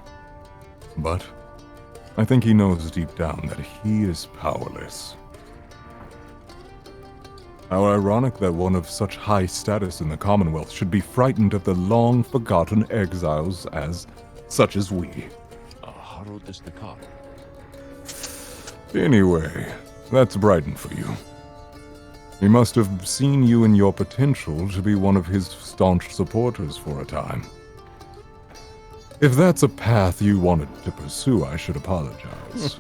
But I think he knows deep down that he is powerless. How ironic that one of such high status in the Commonwealth should be frightened of the long-forgotten exiles such as we. Anyway, that's Brighton for you. He must have seen you and your potential to be one of his staunch supporters for a time. If that's a path you wanted to pursue, I should apologize.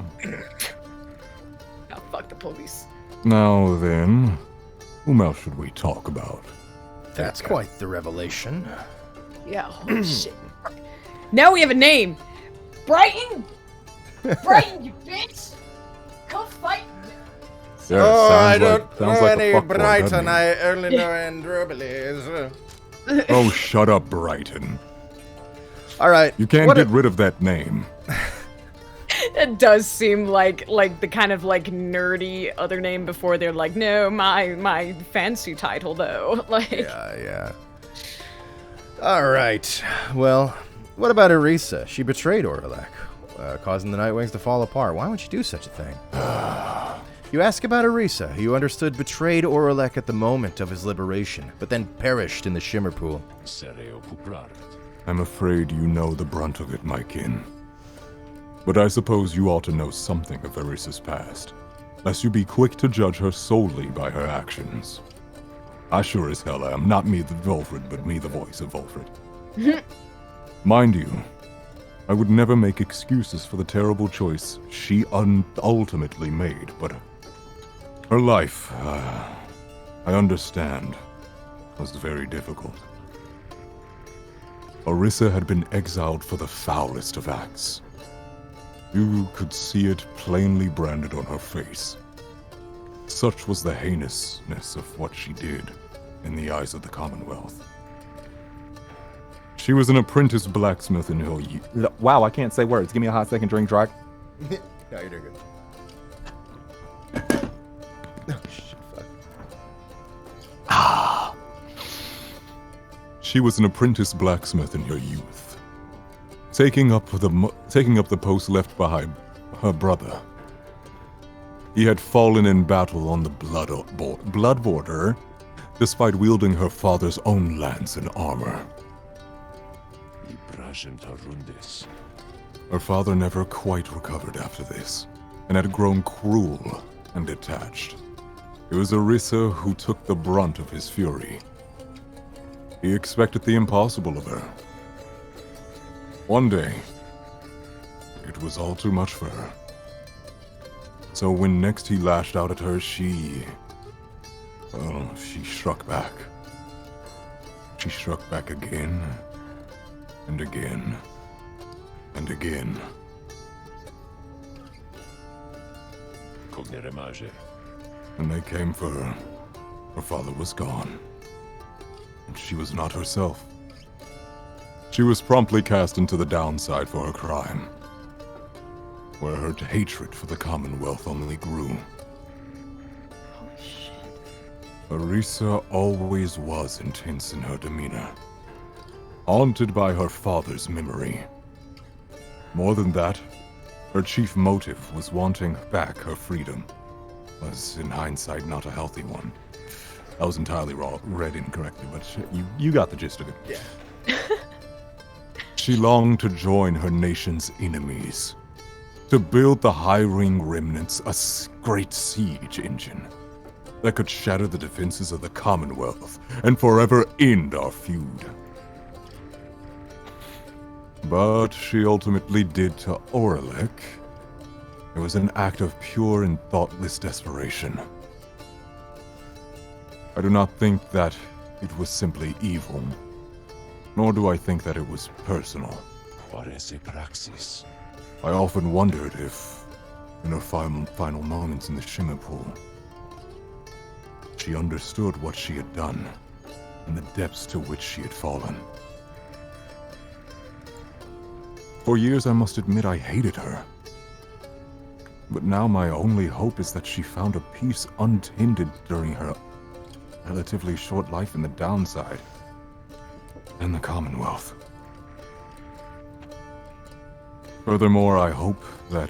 Oh, fuck the police. Now then, whom else should we talk about? That's quite the revelation. Yeah, holy shit. Now we have a name. Brighton? Brighton, you bitch! Come fight me. Yeah, I don't sounds know like a any fuckboy, Brighton. doesn't I only know Androbolis. Oh, shut up, Brighton. All right. You can't get rid of that name. It does seem like the kind of like nerdy other name before they're like, no, my fancy title though. Like Yeah. All right. Well, what about Orisa? She betrayed Oralek, causing the Nightwings to fall apart. Why would you do such a thing? You ask about Orisa, who understood betrayed Oralek at the moment of his liberation, but then perished in the Shimmer Pool. I'm afraid you know the brunt of it, my kin. But I suppose you ought to know something of Orisa's past, lest you be quick to judge her solely by her actions. I sure as hell am, not me the Volfred, but me the voice of Volfred. Mind you, I would never make excuses for the terrible choice she ultimately made, but her life, I understand, was very difficult. Orisa had been exiled for the foulest of acts. You could see it plainly branded on her face. Such was the heinousness of what she did in the eyes of the Commonwealth. She was an apprentice blacksmith in her youth. Wow, I can't say words. Give me a hot second drink, Drake. No, you're doing good. Oh, shit, fuck. she was an apprentice blacksmith in her youth, taking up the post left by her brother. He had fallen in battle on the blood border, despite wielding her father's own lance and armor. Her father never quite recovered after this, and had grown cruel and detached. It was Orisa who took the brunt of his fury. He expected the impossible of her. One day, it was all too much for her. So when next he lashed out at her, she struck back. She struck back again, and again, and again. When they came for her, her father was gone, and she was not herself. She was promptly cast into the downside for her crime, where her hatred for the Commonwealth only grew. Orisa always was intense in her demeanor, haunted by her father's memory. More than that, her chief motive was wanting back her freedom. Was, in hindsight, not a healthy one. I was entirely read incorrectly, but you got the gist of it. Yeah. She longed to join her nation's enemies, to build the High Ring Remnants a great siege engine that could shatter the defenses of the Commonwealth and forever end our feud. But she ultimately did to Oralek. It was an act of pure and thoughtless desperation. I do not think that it was simply evil, nor do I think that it was personal. I often wondered if, in her final moments in the Shimmer Pool, she understood what she had done and the depths to which she had fallen. For years, I must admit I hated her. But now my only hope is that she found a peace untended during her relatively short life in the downside and the Commonwealth. Furthermore, I hope the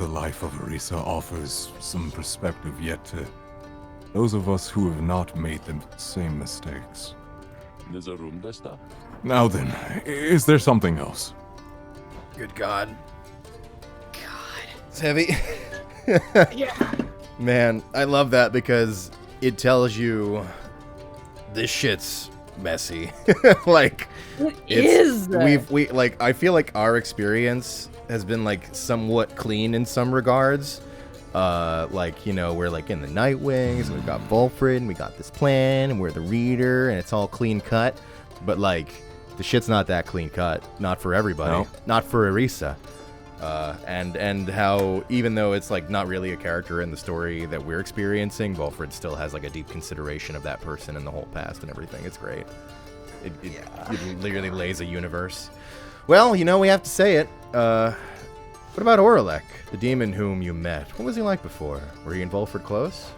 life of Orisa offers some perspective yet to those of us who have not made the same mistakes. Now then, is there something else? Good God. It's heavy. Yeah. Man, I love that because it tells you this shit's messy. Like we like I feel like our experience has been like somewhat clean in some regards. Like, you know, we're like in the Nightwings and we've got Volfred and we got this plan and we're the reader and it's all clean cut. But like the shit's not that clean cut. Not for everybody. No. Not for Orisa. And how even though it's like not really a character in the story that we're experiencing, Volfred still has like a deep consideration of that person and the whole past and everything. It's great. It literally lays a universe. Well, you know, we have to say it. What about Oralek, the demon whom you met? What was he like before? Were he and Volfred close?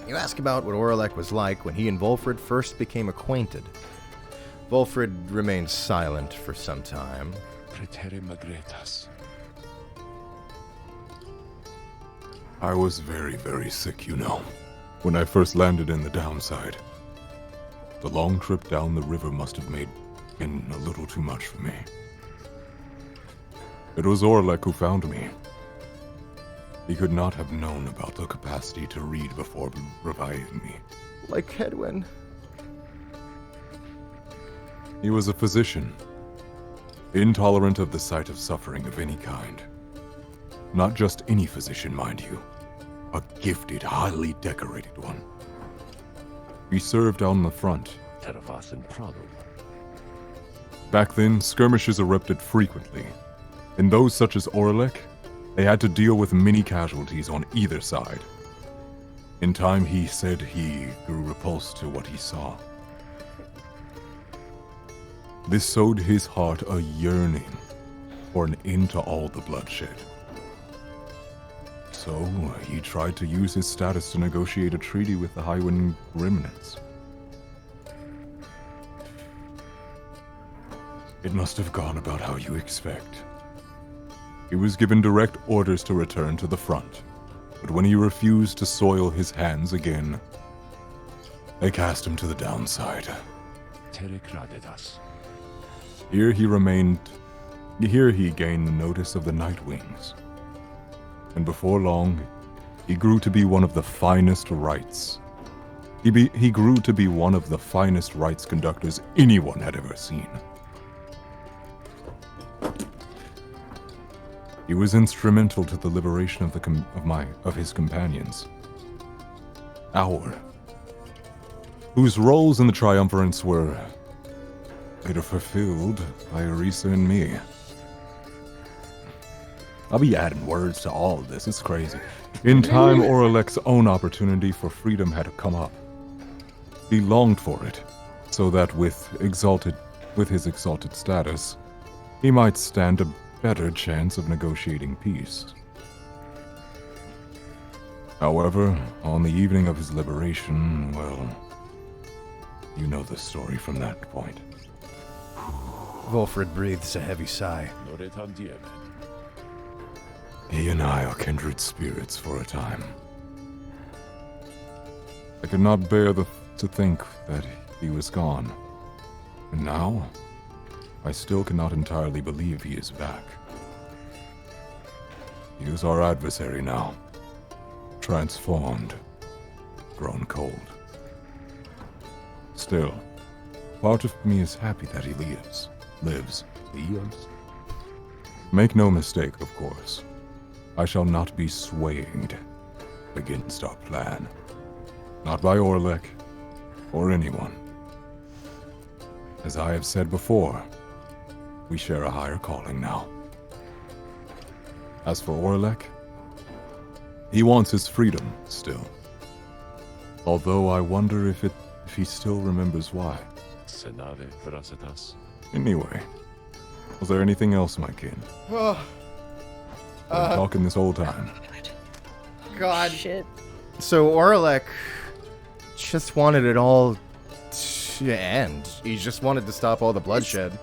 You ask about what Oralek was like when he and Volfred first became acquainted. Volfred remained silent for some time. I was very, very sick, you know, when I first landed in the downside. The long trip down the river must have been a little too much for me. It was Oralek who found me. He could not have known about the capacity to read before reviving me. Like Hedwyn. He was a physician, intolerant of the sight of suffering of any kind. Not just any physician, mind you. A gifted, highly decorated one. He served on the front. Back then, skirmishes erupted frequently, and those such as Oralek, they had to deal with many casualties on either side. In time, he said he grew repulsed to what he saw. This sowed his heart a yearning for an end to all the bloodshed. So, he tried to use his status to negotiate a treaty with the Highwind Remnants. It must have gone about how you expect. He was given direct orders to return to the front, but when he refused to soil his hands again, they cast him to the downside. Here he remained. Here he gained notice of the Night Wings, and before long, he grew to be one of the finest rites. He grew to be one of the finest rites conductors anyone had ever seen. He was instrumental to the liberation of his companions, whose roles in the triumvirate were later fulfilled by Arisa and me. I'll be adding words to all of this. It's crazy. In time, Oralek's own opportunity for freedom had come up. He longed for it, so that with his exalted status, he might stand a better chance of negotiating peace. However, on the evening of his liberation, well, you know the story from that point. Volfred breathes a heavy sigh. He and I are kindred spirits for a time. I could not bear to think that he was gone. And now, I still cannot entirely believe he is back. He is our adversary now. Transformed. Grown cold. Still, part of me is happy that he lives. Lives. Make no mistake, of course. I shall not be swayed against our plan. Not by Orlek, or anyone. As I have said before, we share a higher calling now. As for Orlek, he wants his freedom still. Although I wonder if he still remembers why. Anyway, was there anything else, my kin? Been talking this whole time. God. Shit. So Oralek just wanted it all to end. He just wanted to stop all the bloodshed.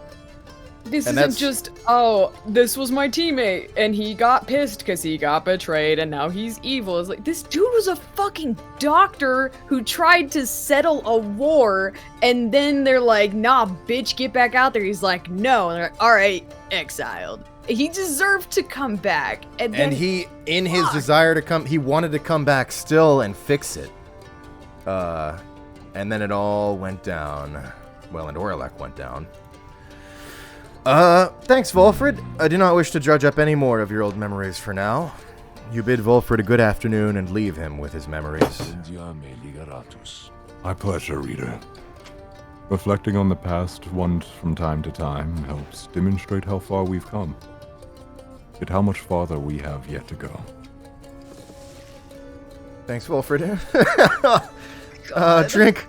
This And isn't that's- just, oh, this was my teammate, and he got pissed because he got betrayed, and now he's evil. It's like, this dude was a fucking doctor who tried to settle a war, and then they're like, nah, bitch, get back out there. He's like, no. And they're like, alright, exiled. He deserved to come back. And then, he, in his desire to come, he wanted to come back still and fix it. And then it all went down. Well, and Oralek went down. Thanks, Volfred. I do not wish to dredge up any more of your old memories for now. You bid Volfred a good afternoon and leave him with his memories. My pleasure, reader. Reflecting on the past from time to time helps demonstrate how far we've come, yet how much farther we have yet to go. Thanks, Volfred. Drink.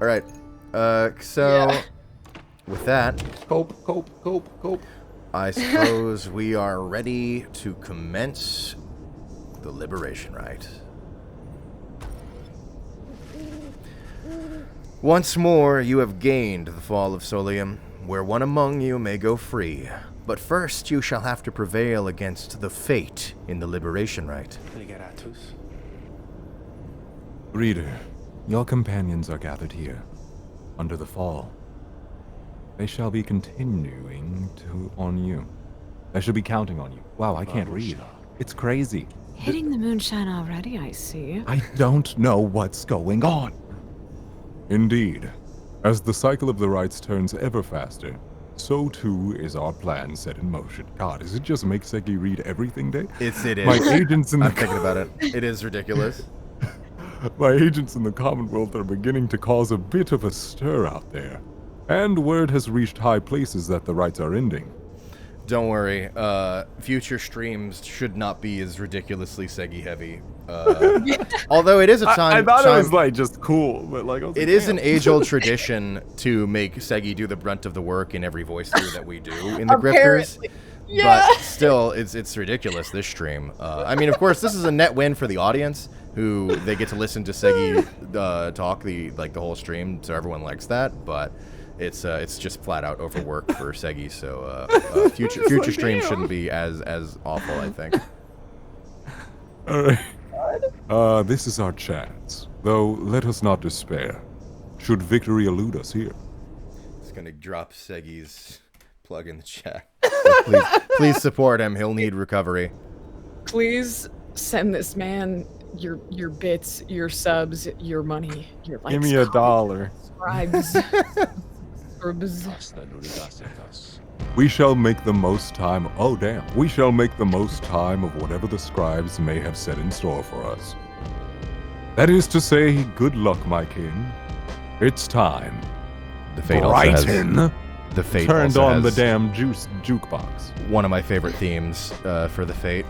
All right. With that, Cope. I suppose we are ready to commence the liberation rite. Once more, you have gained the fall of Solium, where one among you may go free. But first, you shall have to prevail against the fate in the liberation rite. Reader, your companions are gathered here, under the fall. They shall be continuing on you. They shall be counting on you. Wow, I can't read. It's crazy. Hitting the moonshine already, I see. I don't know what's going on. Indeed. As the cycle of the rites turns ever faster, so too is our plan set in motion. God, does it just make Seigi read everything day? It is. My agents in the I'm thinking about it. It is ridiculous. My agents in the Commonwealth are beginning to cause a bit of a stir out there. And word has reached high places that the rites are ending. Don't worry. Future streams should not be as ridiculously Seigi heavy. Although it is a time. I thought it was like just cool, but like it is an age-old tradition to make Seigi do the brunt of the work in every voice through that we do in the Grifters. Yeah. But still, it's ridiculous this stream. I mean, of course, this is a net win for the audience, who they get to listen to Seigi talk the whole stream, so everyone likes that. But It's just flat out overwork for Seigi, so future streams shouldn't be as awful, I think. Alright. This is our chance. Though, let us not despair. Should victory elude us here. It's gonna drop Segi's plug in the chat. So please support him. He'll need recovery. Please send this man your bits, your subs, your money, your likes. Give me $1. Subscribes. We shall make the most time. Oh, damn. We shall make the most time of whatever the scribes may have set in store for us. That is to say, good luck, my king. It's time. The Fate Brighton also has, the Fate turned also on the has damn jukebox. One of my favorite themes for the Fate.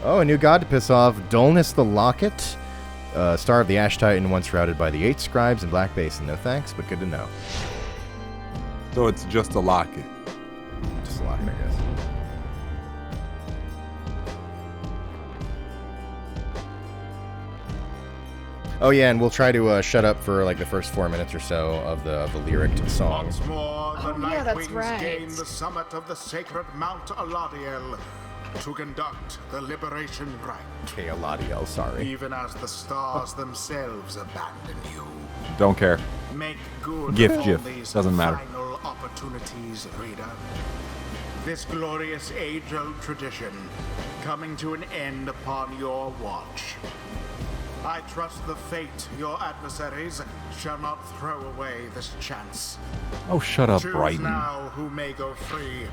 Oh, a new god to piss off. Dullness the Locket. Star of the Ash Titan, once routed by the 8 scribes in Black Basin. No thanks, but good to know. So it's just a locket. Just a locket, I guess. Oh yeah, and we'll try to shut up for like the first 4 minutes or so of the lyric to the song. Once more, the yeah, that's Nightwings right. gain the summit of the sacred Mount Aladiel to conduct the liberation rite. Okay, Aladiel, sorry. Even as the stars themselves abandon you. Don't care. Make good GIF, on GIF. these Doesn't matter. final opportunities, reader. This glorious age-old tradition coming to an end upon your watch. I trust the fate your adversaries shall not throw away this chance. Oh, shut up, Choose Brighton. now who may go free,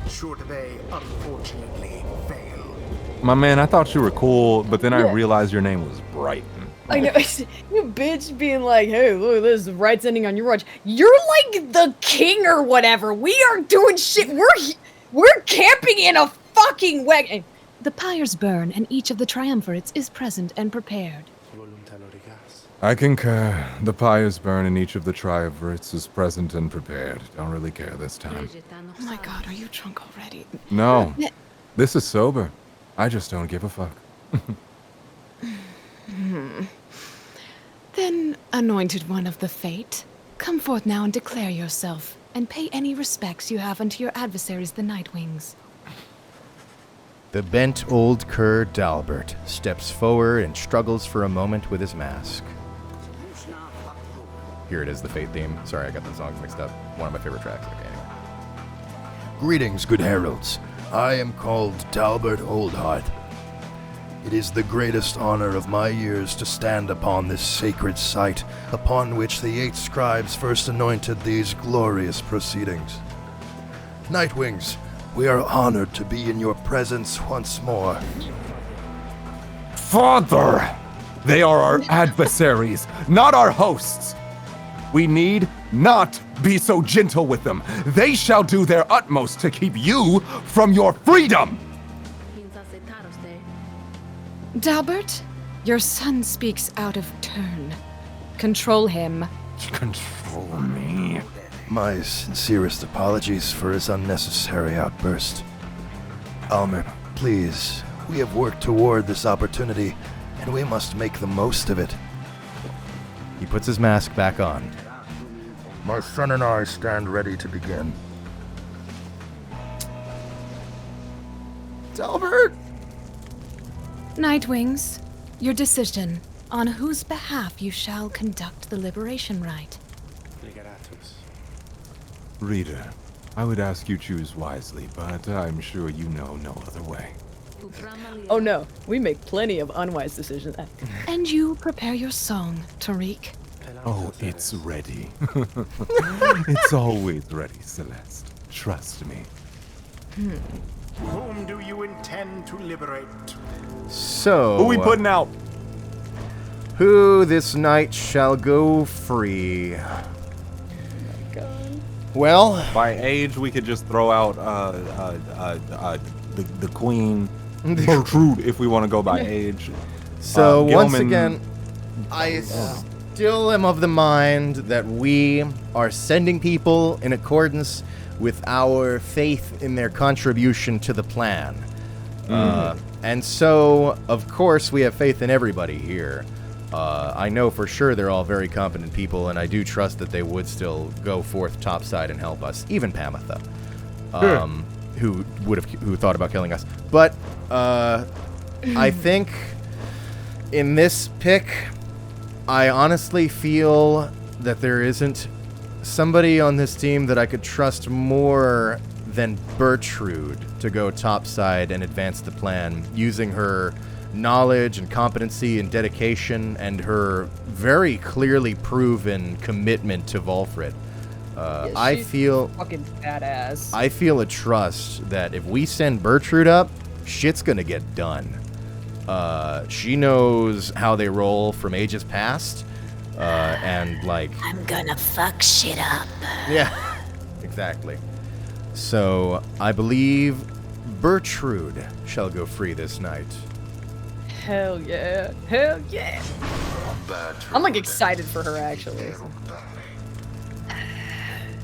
should they unfortunately fail. My man, I thought you were cool, but then I realized your name was Brighton. I know, you bitch being like, hey, look, this right's ending on your watch. You're like the king or whatever. We aren't doing shit. We're camping in a fucking wagon. The pyres burn, and each of the triumvirates is present and prepared. I concur. The pyres burn and each of the triumvirates is present and prepared. Don't really care this time. Oh my god, are you drunk already? No. This is sober. I just don't give a fuck. Then, anointed one of the fate, come forth now and declare yourself, and pay any respects you have unto your adversaries, the Nightwings. The bent old cur Dalbert steps forward and struggles for a moment with his mask. Here it is, the Fate theme. Sorry, I got the songs mixed up. One of my favorite tracks. Okay, anyway. Greetings, good heralds. I am called Dalbert Oldheart. It is the greatest honor of my years to stand upon this sacred site upon which the 8 scribes first anointed these glorious proceedings. Nightwings, we are honored to be in your presence once more. Father! They are our adversaries, not our hosts. We need not be so gentle with them. They shall do their utmost to keep you from your freedom! Dalbert, your son speaks out of turn. Control him. Control me? My sincerest apologies for his unnecessary outburst. Almer, please, we have worked toward this opportunity, and we must make the most of it. He puts his mask back on. My son and I stand ready to begin. Dalbert! Nightwings, your decision on whose behalf you shall conduct the liberation rite. Reader, I would ask you choose wisely, but I'm sure you know no other way. Oh no, we make plenty of unwise decisions. And you prepare your song, Tariq. Oh, it's ready. It's always ready, Celeste. Trust me. Whom do you intend to liberate? So... Who we putting out? Who this night shall go free? Well... By age, we could just throw out the queen, Gertrude, if we want to go by age. So once Gilman, again, I still am of the mind that we are sending people in accordance with our faith in their contribution to the plan. And so, of course, we have faith in everybody here. I know for sure they're all very competent people, and I do trust that they would still go forth topside and help us, even Pamitha, who thought about killing us. But I think in this pick, I honestly feel that there isn't somebody on this team that I could trust more than Bertrude to go topside and advance the plan, using her knowledge and competency and dedication and her very clearly proven commitment to Volfred. I feel fucking badass. I feel a trust that if we send Bertrude up, shit's gonna get done. She knows how they roll from ages past, and like I'm gonna fuck shit up. yeah, exactly. So I believe Bertrude shall go free this night. Hell yeah. Hell yeah. I'm like excited for her actually.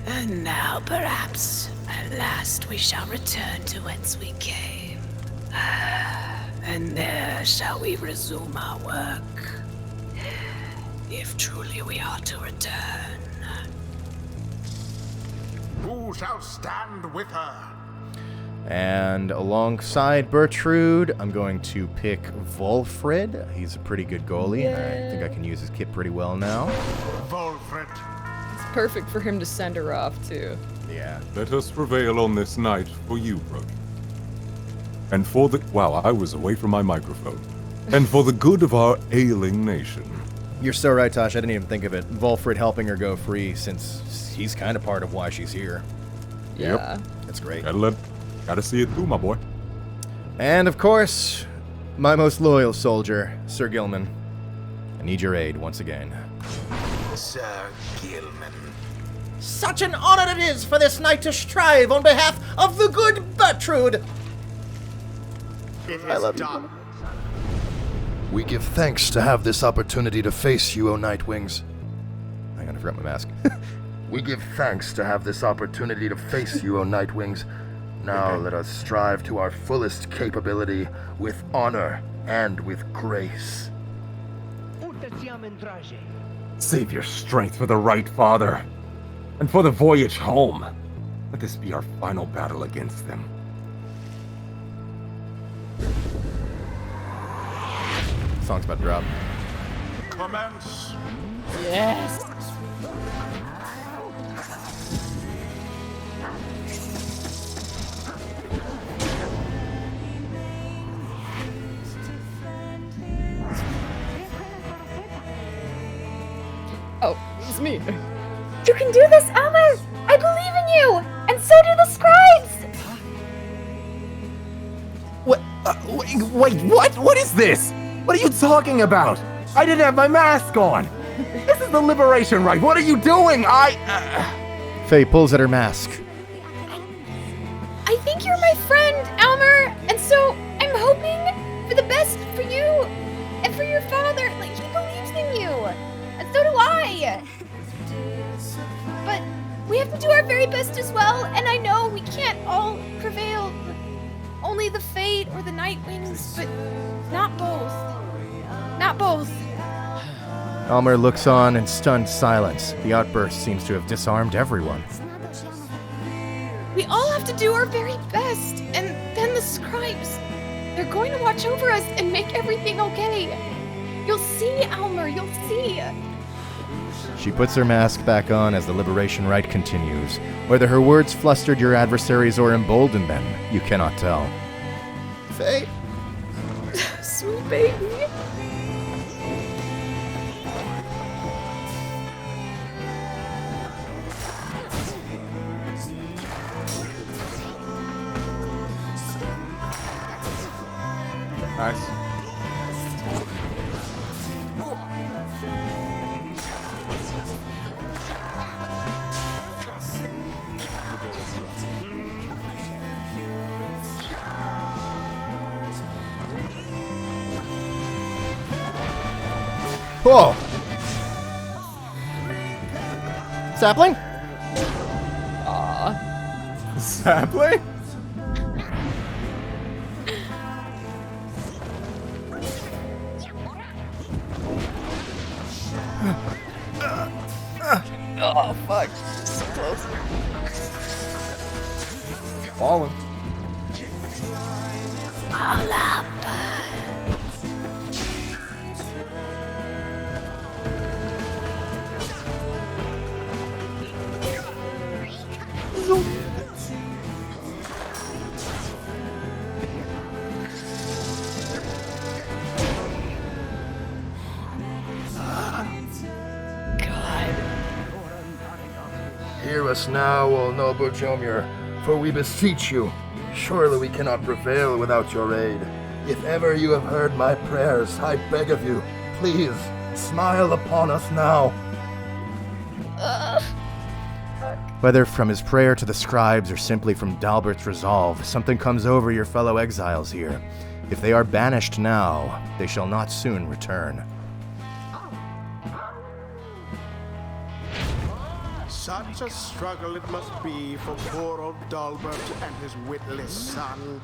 And now perhaps at last we shall return to whence we came. And there shall we resume our work. If truly we are to return. Who shall stand with her? And alongside Bertrude, I'm going to pick Volfred. He's a pretty good goalie. I think I can use his kit pretty well now. Volfred. It's perfect for him to send her off too. Yeah. Let us prevail on this night for you, Brooke. And for the... Wow, I was away from my microphone. And for the good of our ailing nation. You're so right, Tasch. I didn't even think of it. Volfred helping her go free, since he's kind of part of why she's here. Yeah. Yep. That's great. Gotta see it through, my boy. And of course, my most loyal soldier, Sir Gilman. I need your aid once again. Sir Gilman. Such an honor it is for this knight to strive on behalf of the good Bertrude. I love you. We give thanks to have this opportunity to face you, O Nightwings. Hang on, I forgot my mask. We give thanks to have this opportunity to face you, O Nightwings. Now let us strive to our fullest capability with honor and with grace. Save your strength for the right father, and for the voyage home. Let this be our final battle against them. Song's about to drop. Commence. Yes. Oh, it's me. You can do this, Elmer! I believe in you! And so do the scribes! What? Wait, what? What is this? What are you talking about? I didn't have my mask on! This is the Liberation Rite! What are you doing? Faye pulls at her mask. I think you're my friend, Elmer, and so I'm hoping for the best for you and for your father. Like, he believes in you, and so do I. But we have to do our very best as well, and I know we can't all prevail. Only the Fate or the Nightwings, but not both. Not both. Elmer looks on in stunned silence. The outburst seems to have disarmed everyone. We all have to do our very best, and then the scribes. They're going to watch over us and make everything okay. You'll see, Elmer, you'll see. She puts her mask back on as the Liberation Rite continues. Whether her words flustered your adversaries or emboldened them, you cannot tell. Faye? Sweet baby. Nice. Whoa! Sapling? Aww. Sapling? Falling. All up. Hear us now, O noble Jomir, for we beseech you. Surely we cannot prevail without your aid. If ever you have heard my prayers, I beg of you, please, smile upon us now. Whether from his prayer to the scribes or simply from Dalbert's resolve, something comes over your fellow exiles here. If they are banished now, they shall not soon return. Such a struggle it must be for poor old Dalbert and his witless son.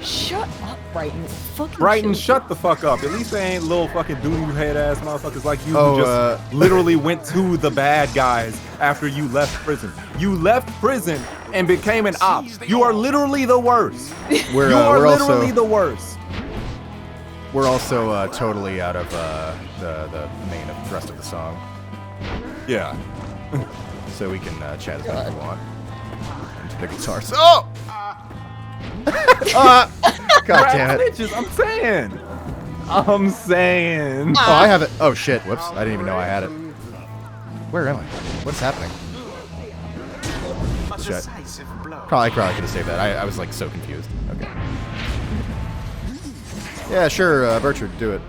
Shut up, Brighton. Fucking Brighton, shit. shut the fuck up. At least they ain't little fucking doodoo head ass motherfuckers like you Oh, who just literally went to the bad guys after you left prison. You left prison and became an op. You are literally the worst. You are literally the worst. We're also totally out of the main thrust of the song. Yeah. So we can chat as much as we want. Into the guitars. Oh! God damn it. Snitches, I'm saying. Oh, I have it. Oh, shit. Whoops. I didn't even know I had it. Where am I? What's happening? Shit. Probably could have saved that. I was like so confused. Okay. Yeah, sure, Bertrud, do it.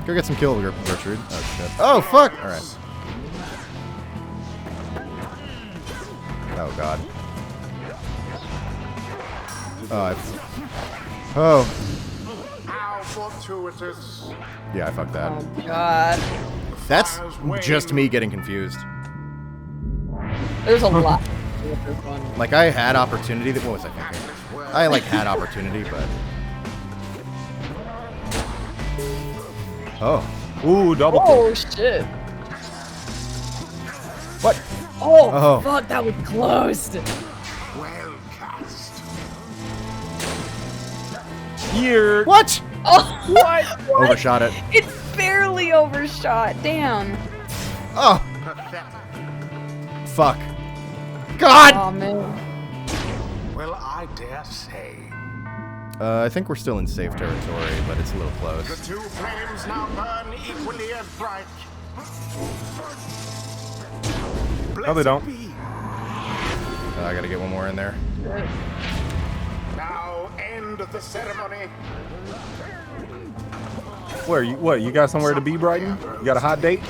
Go get some kill, Bertrud. Oh, shit. Oh, fuck! Alright. Oh, God. Oh, How fortuitous. Yeah, I fucked that. Oh, God. That's just me getting confused. There's a lot. Like, I had opportunity. What was I thinking? I, like, had opportunity, but... Oh. Ooh, double kill. Oh, shit. What? Oh, fuck, that was close. Well cast. Here. What? Oh, what? Overshot it. It's barely overshot. Damn. Oh. Fuck. God! Oh, man. Well, I dare say. I think we're still in safe territory, but it's a little The close. two flames now burn equally as bright. No, they don't. I gotta get one more in there. Now end the ceremony. Where you? What? You got somewhere to be, Brighton? You got a hot date?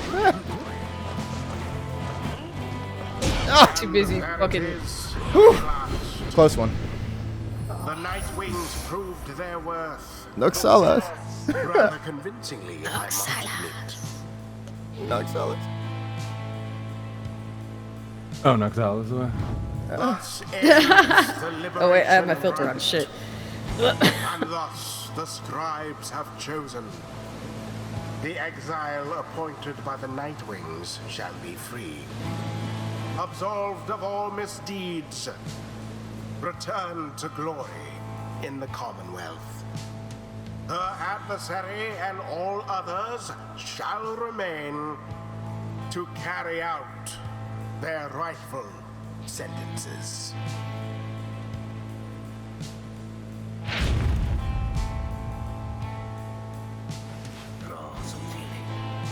Too busy fucking. Close one. The Night Wings proved their worth. Noxalas. Rather convincingly, I must admit. Noxalas. Oh, Noxalis. Thus ends the Oh, wait, I have my liberation filter on. Shit. And thus the scribes have chosen. The exile appointed by the Night Wings shall be free. Absolved of all misdeeds. Return to glory in the Commonwealth. Her adversary and all others shall remain to carry out their rightful sentences.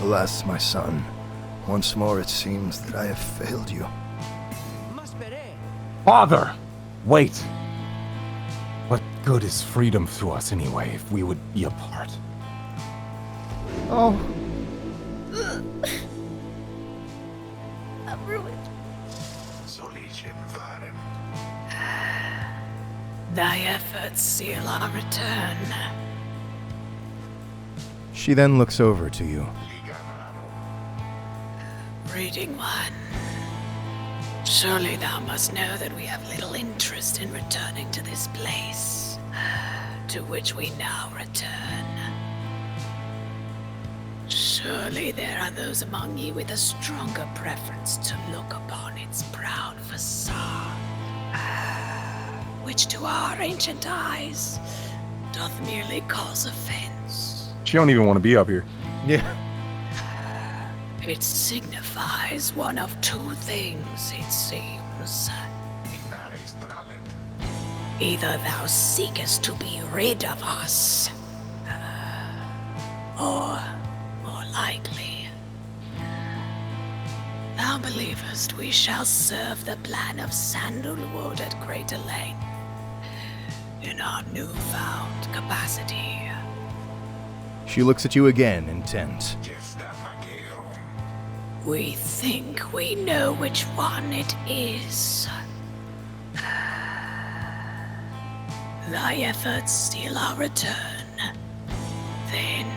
Alas, my son, once more it seems that I have failed you. Father! Wait! What good is freedom to us anyway if we would be apart? Oh. I'm ruined. Thy efforts seal our return. She then looks over to you. Reading one. Surely thou must know that we have little interest in returning to this place, to which we now return. Surely there are those among ye with a stronger preference to look upon its proud facade. which to our ancient eyes doth merely cause offense. She don't even want to be up here. Yeah. It signifies one of two things, it seems. Either thou seekest to be rid of us, or, more likely, thou believest we shall serve the plan of Sandalwood at greater length in our newfound capacity. She looks at you again, intent. We think we know which one it is. Thy efforts seal our return. Then,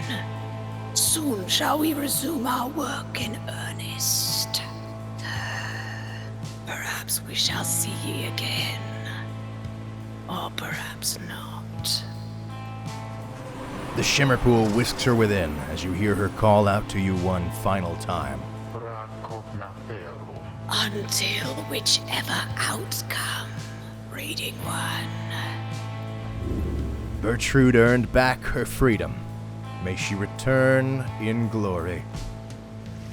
soon shall we resume our work in earnest. Perhaps we shall see ye again. Or perhaps not. The shimmer pool whisks her within as you hear her call out to you one final time. Until whichever outcome, Reading One. Bertrude earned back her freedom. May she return in glory.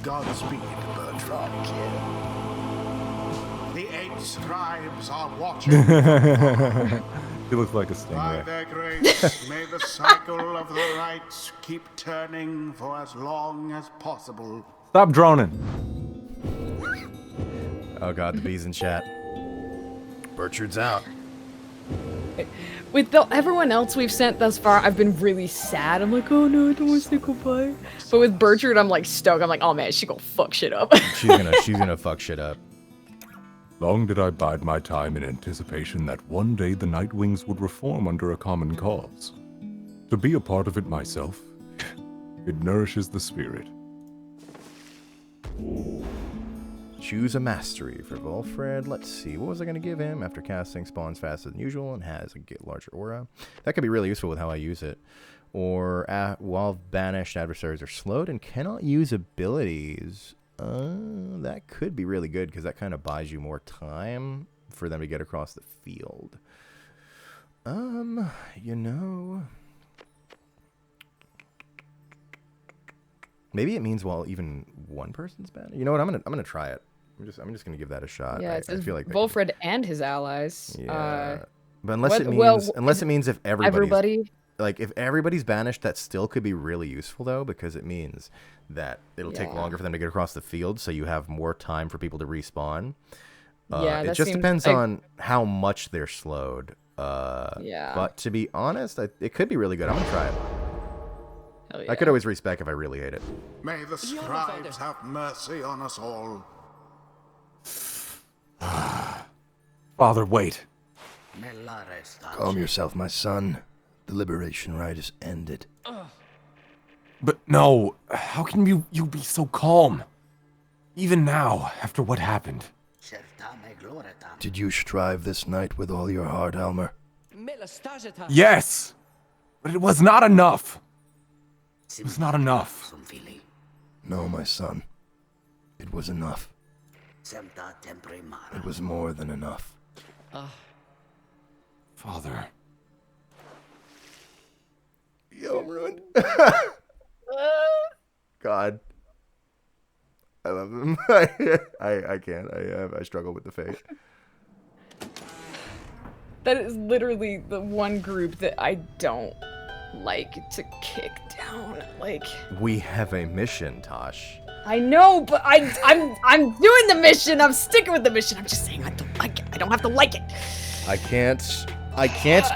Godspeed, Bertrand. The 8 scribes are watching. He looks like a By stingray. their grace, may the cycle of the rites keep turning for as long as possible. Stop droning. Oh god, the bees in chat. Bertrude's out. With everyone else we've sent thus far, I've been really sad. I'm like, oh no, I don't want to say goodbye. But with Bertrude, I'm like stoked. I'm like, oh man, she gonna fuck shit up. She's gonna fuck shit up. Long did I bide my time in anticipation that one day the Nightwings would reform under a common cause. To be a part of it myself, it nourishes the spirit. Choose a mastery for Volfred. Let's see, what was I going to give him? After casting, spawns faster than usual and has a larger aura. That could be really useful with how I use it. Or while banished, adversaries are slowed and cannot use abilities. That could be really good because that kind of buys you more time for them to get across the field. You know, maybe it means while even one person's banished. You know what? I'm gonna try it. I'm just gonna give that a shot. Yeah, it says I feel like Volfred and his allies. Yeah. But unless it means if everybody, like if everybody's banished, that still could be really useful though, because it means that it'll take longer for them to get across the field, so you have more time for people to respawn. It just depends on how much they're slowed. But to be honest, it could be really good. I'm gonna try it. Hell yeah. I could always respec if I really hate it. May the scribes have mercy on us all. Father, wait. Calm yourself, my son. The liberation rite is ended. But no, how can you be so calm? Even now, after what happened. Did you strive this night with all your heart, Almer? Yes! But it was not enough. It was not enough. No, my son. It was enough. It was more than enough. Father. Yo, I'm ruined. God. I love him. I can't. I struggle with the fate. That is literally the one group that I don't like to kick down. Like, We have a mission, Tasch. I know, but I'm doing the mission. I'm sticking with the mission. I'm just saying I don't like it. I don't have to like it. I can't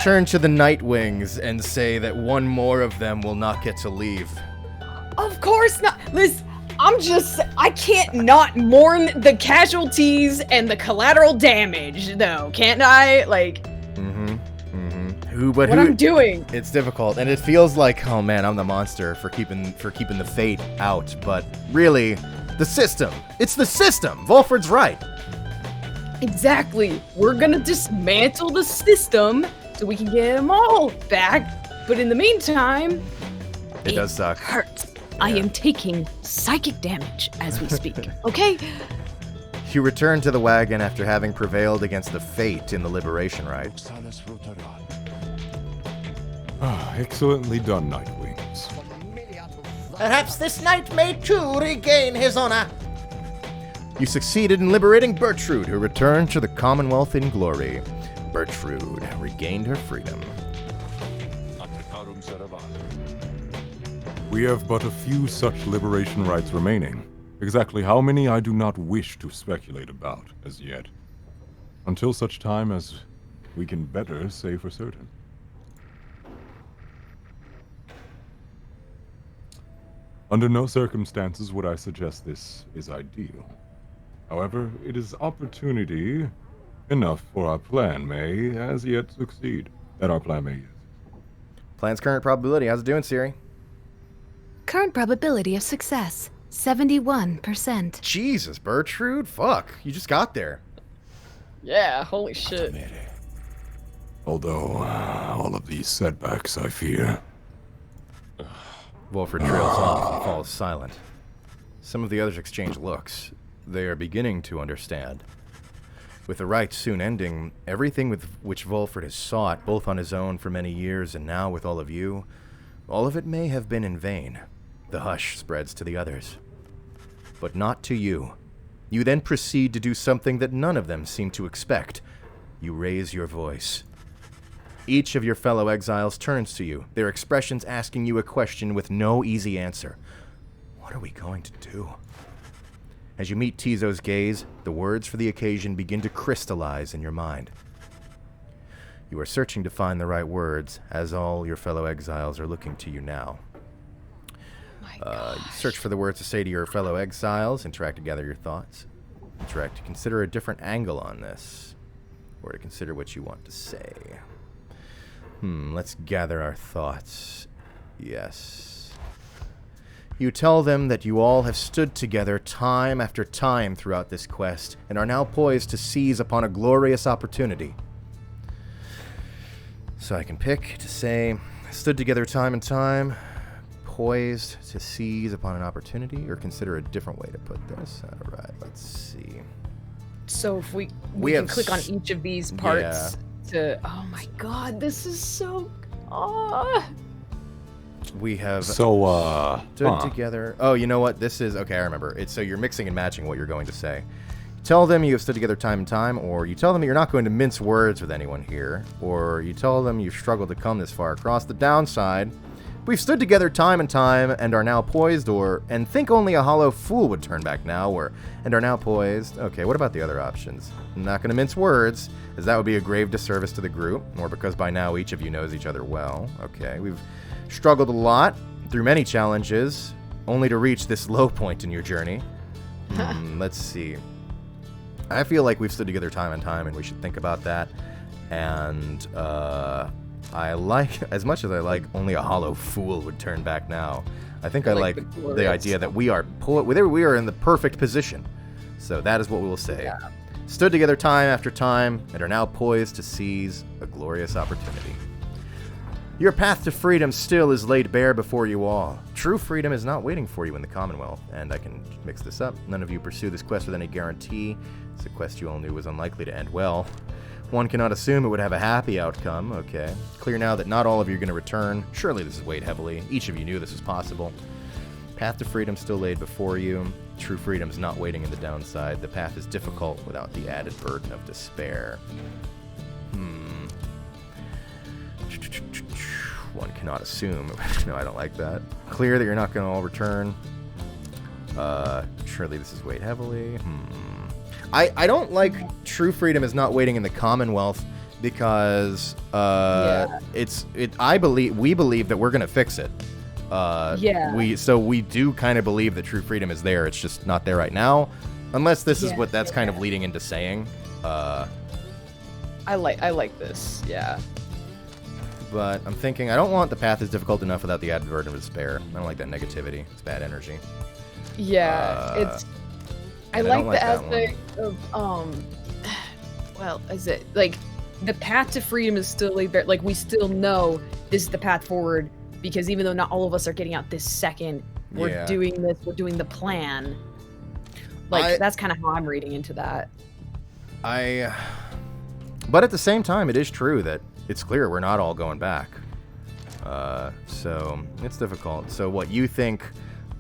turn to the Nightwings and say that one more of them will not get to leave. Of course not. Listen, I can't not mourn the casualties and the collateral damage, though, can't I? Like, What I'm doing. It's difficult, and it feels like, oh man, I'm the monster for keeping the fate out. But really, the system. It's the system. Volfred's right. Exactly. We're gonna dismantle the system so we can get them all back. But in the meantime, It does suck. Hurts. I am taking psychic damage as we speak. Okay? You return to the wagon after having prevailed against the fate in the liberation rite. Excellently done, Nightwings. Perhaps this knight may too regain his honor. You succeeded in liberating Bertrude, who returned to the Commonwealth in glory. Bertrude regained her freedom. We have but a few such liberation rites remaining. Exactly how many I do not wish to speculate about as yet. Until such time as we can better say for certain. Under no circumstances would I suggest this is ideal. However, it is opportunity enough for our plan may as yet succeed. That our plan may yet. Plan's current probability. How's it doing, Siri? Current probability of success, 71%. Jesus, Bertrude? Fuck, you just got there. Yeah, holy shit. Although, all of these setbacks, I fear. Wolford trails off and falls silent. Some of the others exchange looks. They are beginning to understand. With the rite soon ending, everything with which Wolford has sought, both on his own for many years and now with all of you, all of it may have been in vain. The hush spreads to the others. But not to you. You then proceed to do something that none of them seem to expect. You raise your voice. Each of your fellow exiles turns to you, their expressions asking you a question with no easy answer. What are we going to do? As you meet Tizo's gaze, the words for the occasion begin to crystallize in your mind. You are searching to find the right words, as all your fellow exiles are looking to you now. You search for the words to say to your fellow exiles, interact to gather your thoughts, interact to consider a different angle on this, or to consider what you want to say. Let's gather our thoughts. Yes. You tell them that you all have stood together time after time throughout this quest, and are now poised to seize upon a glorious opportunity. So I can pick to say, stood together time and time, poised to seize upon an opportunity, or consider a different way to put this. Alright, let's see. So if we can click on each of these parts to... Oh my god, this is so... We have stood together. Oh, you know what? This is... Okay, I remember. It's so you're mixing and matching what you're going to say. Tell them you have stood together time and time, or you tell them you're not going to mince words with anyone here, or you tell them you've struggled to come this far across the downside. We've stood together time and time, and are now poised, and think only a hollow fool would turn back now, and are now poised. Okay, what about the other options? I'm not going to mince words, as that would be a grave disservice to the group, or because by now each of you knows each other well. Okay, we've struggled a lot, through many challenges, only to reach this low point in your journey. Let's see. I feel like we've stood together time and time, and we should think about that, and, I like, as much as I like, only a hollow fool would turn back now. I think I like the idea that we are in the perfect position. So that is what we will say. Yeah. Stood together time after time, and are now poised to seize a glorious opportunity. Your path to freedom still is laid bare before you all. True freedom is not waiting for you in the Commonwealth, and I can mix this up. None of you pursue this quest with any guarantee. It's a quest you all knew was unlikely to end well. One cannot assume it would have a happy outcome, okay. Clear now that not all of you are going to return. Surely this is weighed heavily. Each of you knew this was possible. Path to freedom still laid before you. True freedom is not waiting in the downside. The path is difficult without the added burden of despair. One cannot assume. No, I don't like that. Clear that you're not going to all return. Surely this is weighed heavily. I don't like true freedom is not waiting in the Commonwealth because we believe that we're gonna fix it. We do kind of believe that true freedom is there. It's just not there right now, unless this is what that's kind of leading into saying. I like this. Yeah. But I'm thinking I don't want the path is difficult enough without the added burden of despair. I don't like that negativity. It's bad energy. Yeah, it's. I like the aspect of, well, is it, like, the path to freedom is still laid bare. Like, we still know this is the path forward, because even though not all of us are getting out this second, we're doing this, we're doing the plan. Like, that's kind of how I'm reading into that. But at the same time, it is true that it's clear we're not all going back. So it's difficult. So what you think?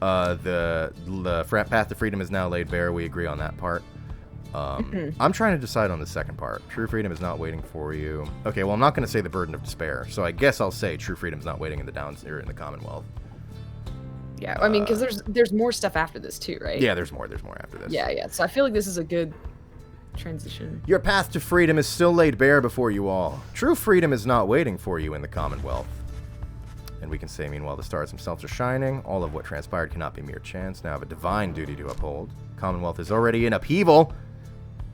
The path to freedom is now laid bare. We agree on that part. I'm trying to decide on the second part. True freedom is not waiting for you. Okay, well, I'm not going to say the burden of despair. So I guess I'll say true freedom is not waiting in the Downs or in the Commonwealth. Yeah, I mean, because there's more stuff after this too, right? Yeah, there's more after this. Yeah. So I feel like this is a good transition. Your path to freedom is still laid bare before you all. True freedom is not waiting for you in the Commonwealth. And we can say, meanwhile, the stars themselves are shining. All of what transpired cannot be mere chance. Now have a divine duty to uphold. Commonwealth is already in upheaval.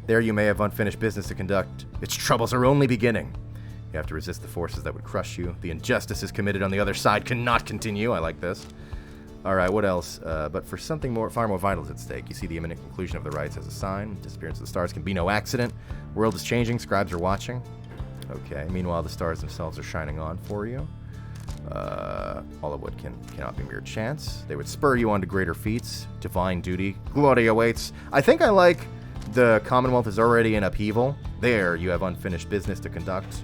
There you may have unfinished business to conduct. Its troubles are only beginning. You have to resist the forces that would crush you. The injustices committed on the other side cannot continue. I like this. All right, what else? But for something far more vital is at stake. You see the imminent conclusion of the rites as a sign. Disappearance of the stars can be no accident. World is changing. Scribes are watching. Okay. Meanwhile, the stars themselves are shining on for you. All of what cannot be mere chance. They would spur you on to greater feats. Divine duty. Glory awaits. I think I like the Commonwealth is already in upheaval. There, you have unfinished business to conduct.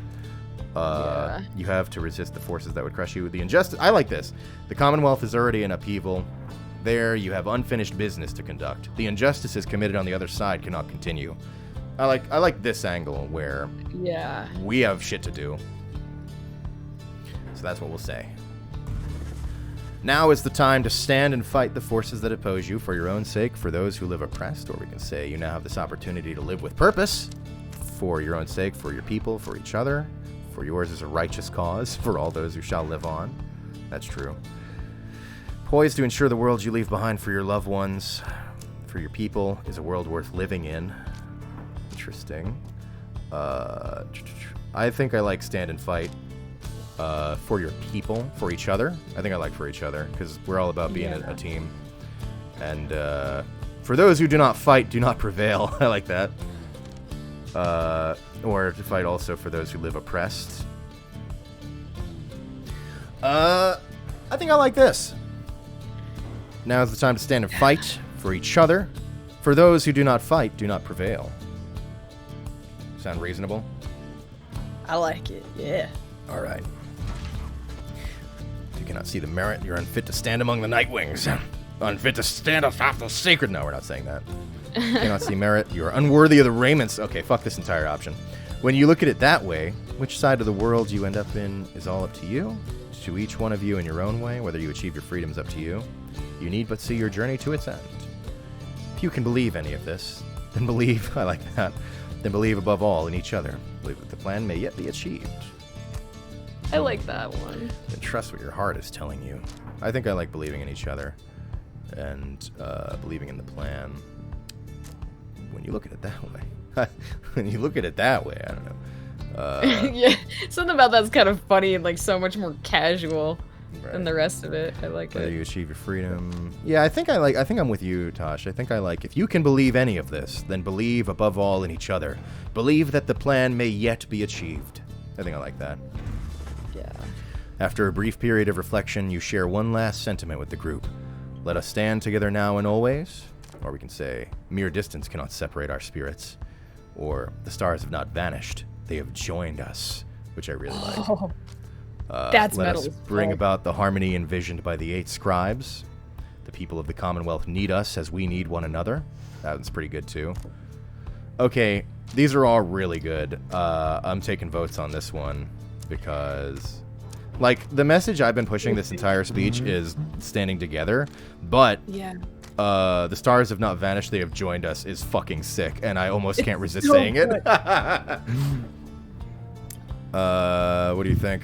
You have to resist the forces that would crush you. The injustice. I like this. The Commonwealth is already in upheaval. There, you have unfinished business to conduct. The injustices committed on the other side cannot continue. I like this angle where we have shit to do. So that's what we'll say. Now is the time to stand and fight the forces that oppose you for your own sake, for those who live oppressed, or we can say you now have this opportunity to live with purpose, for your own sake, for your people, for each other. For yours is a righteous cause, for all those who shall live on. That's true. Poised to ensure the world you leave behind for your loved ones, for your people, is a world worth living in. Interesting. I think I like stand and fight for your people, for each other. I think I like for each other, because we're all about being a team. And for those who do not fight, do not prevail. I like that. Or to fight also for those who live oppressed. I think I like this. Now is the time to stand and fight for each other. For those who do not fight, do not prevail. Sound reasonable? I like it, yeah. All right. If you cannot see the merit, you're unfit to stand among the Nightwings. Unfit to stand atop the sacred... No, we're not saying that. Cannot see merit, you are unworthy of the raiments. Okay, fuck this entire option. When you look at it that way, which side of the world you end up in is all up to you. To each one of you in your own way, whether you achieve your freedom is up to you. You need but see your journey to its end. If you can believe any of this, then believe, I like that, then believe above all in each other. Believe that the plan may yet be achieved. I like that one. Then trust what your heart is telling you. I think I like believing in each other and believing in the plan. When you look at it that way. When you look at it that way, I don't know. Yeah, something about that's kind of funny and like so much more casual than the rest of it. I like Whether it. you achieve your freedom. Yeah, I think I'm with you, Tasch. I think I like, if you can believe any of this, then believe above all in each other. Believe that the plan may yet be achieved. I think I like that. Yeah. After a brief period of reflection, you share one last sentiment with the group. Let us stand together now and always. Or we can say, mere distance cannot separate our spirits. Or, the stars have not vanished. They have joined us, which I really like. Oh, that's let metal. us bring about the harmony envisioned by the 8 scribes. The people of the Commonwealth need us as we need one another. That one's pretty good, too. Okay, these are all really good. I'm taking votes on this one because... Like, the message I've been pushing this entire speech is standing together, but... Yeah. The stars have not vanished, they have joined us is fucking sick, and I almost can't resist saying it. What do you think?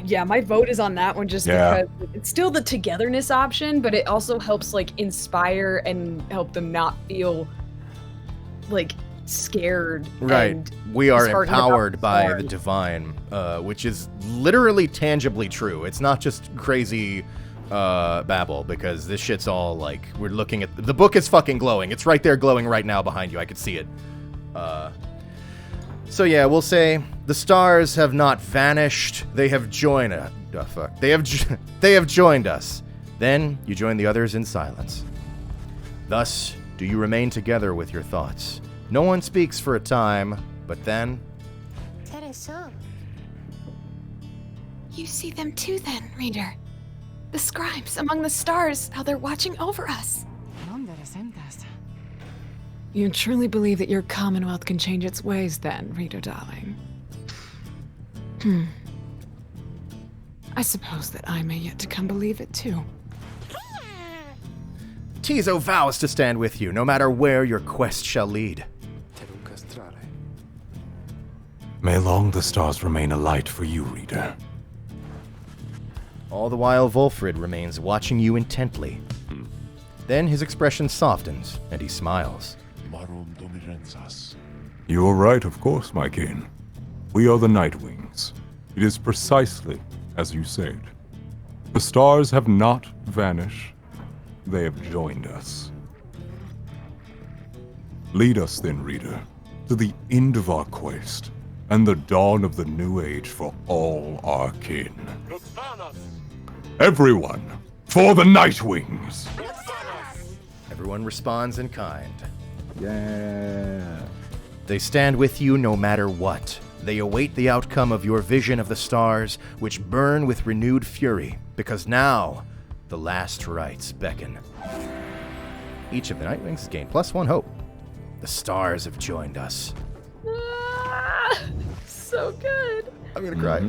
Yeah, my vote is on that one just because it's still the togetherness option, but it also helps like inspire and help them not feel like scared. Right. And We are disheartened empowered about by stars. the divine, which is literally tangibly true. It's not just crazy babble, because this shit's all like, we're looking at the book is fucking glowing. It's right there glowing right now behind you. I could see it. So yeah, we'll say the stars have not vanished. They have joined us. They have joined us Then you join the others in silence. Thus, do you remain together with your thoughts. No one speaks for a time, but then... You see them too then, Reader. The scribes among the stars, how they're watching over us. You truly believe that your commonwealth can change its ways then, Reader darling? I suppose that I may yet to come believe it too. Tizo vows to stand with you, no matter where your quest shall lead. May long the stars remain a light for you, Reader. All the while, Volfrid remains watching you intently. Then his expression softens, and he smiles. You are right, of course, my king. We are the Nightwings. It is precisely as you said. The stars have not vanished. They have joined us. Lead us then, Reader, to the end of our quest and the dawn of the new age for all our kin. Everyone, for the Nightwings! Everyone responds in kind. Yeah. They stand with you no matter what. They await the outcome of your vision of the stars, which burn with renewed fury, because now the last rites beckon. Each of the Nightwings has gained +1 hope. The stars have joined us. So good. I'm gonna cry.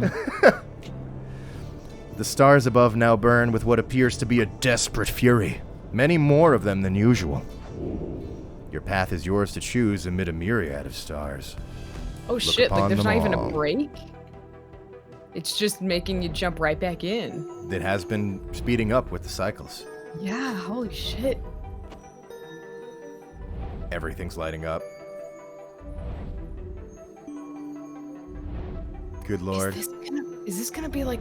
The stars above now burn with what appears to be a desperate fury. Many more of them than usual. Your path is yours to choose amid a myriad of stars. Oh shit, like there's not even a break? It's just making you jump right back in. It has been speeding up with the cycles. Yeah, holy shit. Everything's lighting up. Good lord. Is this gonna be like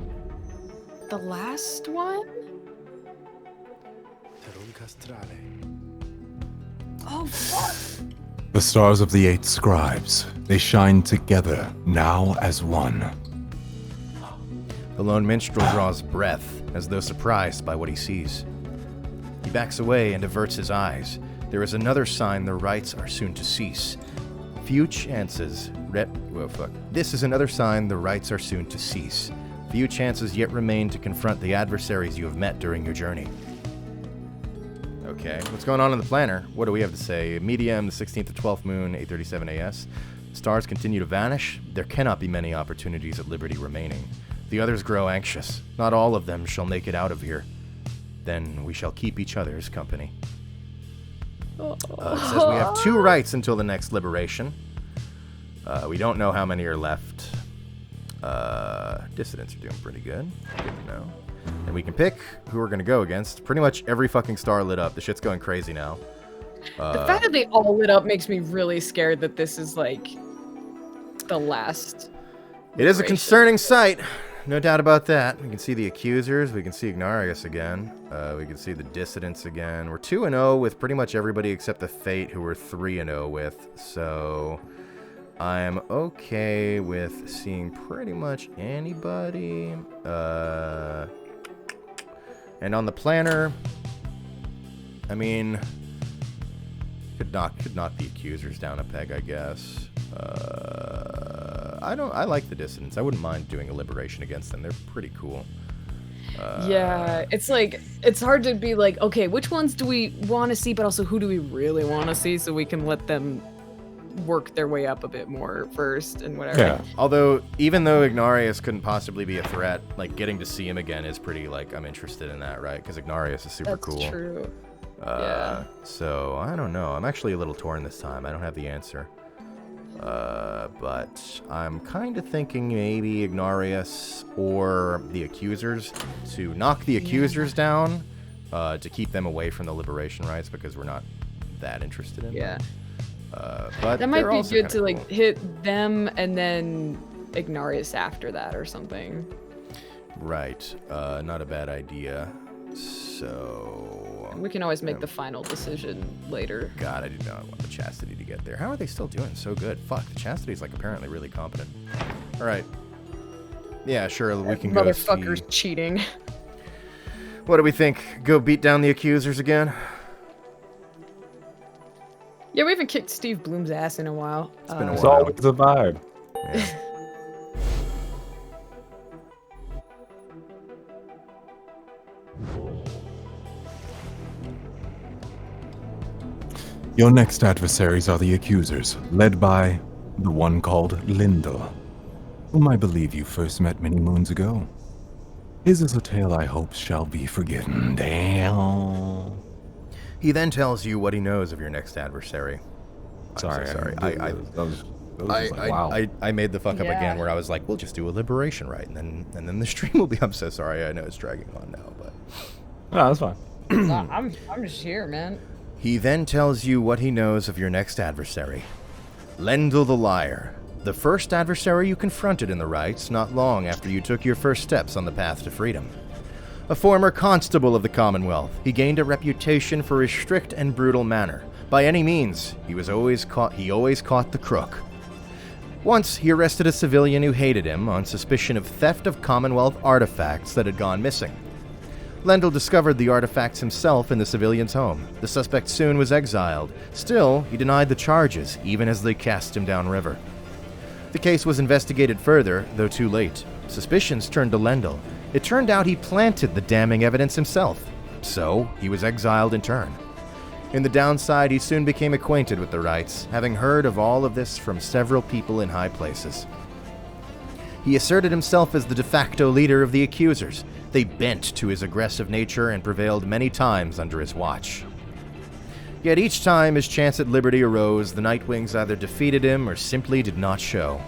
the last one? Oh fuck! The stars of the 8 scribes, they shine together now as one. The lone minstrel draws breath, as though surprised by what he sees. He backs away and averts his eyes. There is another sign the rites are soon to cease. Few chances... This is another sign the rites are soon to cease. Few chances yet remain to confront the adversaries you have met during your journey. Okay, what's going on in the planner? What do we have to say? Medium, the 16th to 12th moon, 8:37 AS. Stars continue to vanish. There cannot be many opportunities at liberty remaining. The others grow anxious. Not all of them shall make it out of here. Then we shall keep each other's company. It says we have 2 rights until the next liberation. We don't know how many are left. Dissidents are doing pretty good. Good to know. And we can pick who we're going to go against. Pretty much every fucking star lit up. The shit's going crazy now. The fact that they all lit up makes me really scared that this is like the last. It is a concerning sight. No doubt about that. We can see the accusers. We can see Ignarius again. We can see the dissidents again. We're 2-0 with pretty much everybody except the Fate, who we're 3-0 with. So I'm okay with seeing pretty much anybody. And on the planner, I mean, could knock the accusers down a peg, I guess. I like the dissidents. I wouldn't mind doing a liberation against them. They're pretty cool. Yeah, it's like, it's hard to be like, okay, which ones do we want to see, but also who do we really want to see, so we can let them work their way up a bit more first and whatever. Yeah. Although, even though Ignarius couldn't possibly be a threat, like getting to see him again is pretty, like, I'm interested in that, right? Because Ignarius is super cool. That's true. Yeah. So, I don't know. I'm actually a little torn this time. I don't have the answer. But I'm kind of thinking maybe Ignarius or the accusers, to knock the accusers down, to keep them away from the liberation rites, because we're not that interested in them. But that might be good to cool. like hit them and then Ignarius after that or something. Right. Not a bad idea. So we can always make the final decision later. God, I do not want the Chastity to get there. How are they still doing so good? Fuck, the Chastity's like apparently really competent. All right. Yeah, sure, we can go see. Motherfucker's cheating. What do we think? Go beat down the accusers again? Yeah, we haven't kicked Steve Bloom's ass in a while. It's been a while. It's always a vibe. Yeah. Your next adversaries are the accusers, led by the one called Lindor, whom I believe you first met many moons ago. His is a tale I hope shall be forgiven. Damn. He then tells you what he knows of your next adversary. Sorry. I made the fuck up again where I was like, we'll just do a liberation rite, and then the stream will be. I'm so sorry. I know it's dragging on now, but no, that's fine. I'm just here, man. He then tells you what he knows of your next adversary, Lendl the Liar, the first adversary you confronted in the rites not long after you took your first steps on the path to freedom. A former constable of the Commonwealth, he gained a reputation for his strict and brutal manner. By any means, he always caught the crook. Once, he arrested a civilian who hated him on suspicion of theft of Commonwealth artifacts that had gone missing. Lendl discovered the artifacts himself in the civilian's home. The suspect soon was exiled. Still, he denied the charges, even as they cast him downriver. The case was investigated further, though too late. Suspicions turned to Lendl. It turned out he planted the damning evidence himself. So, he was exiled in turn. In the downside, he soon became acquainted with the rites, having heard of all of this from several people in high places. He asserted himself as the de facto leader of the accusers. They bent to his aggressive nature and prevailed many times under his watch. Yet each time his chance at liberty arose, the Nightwings either defeated him or simply did not show.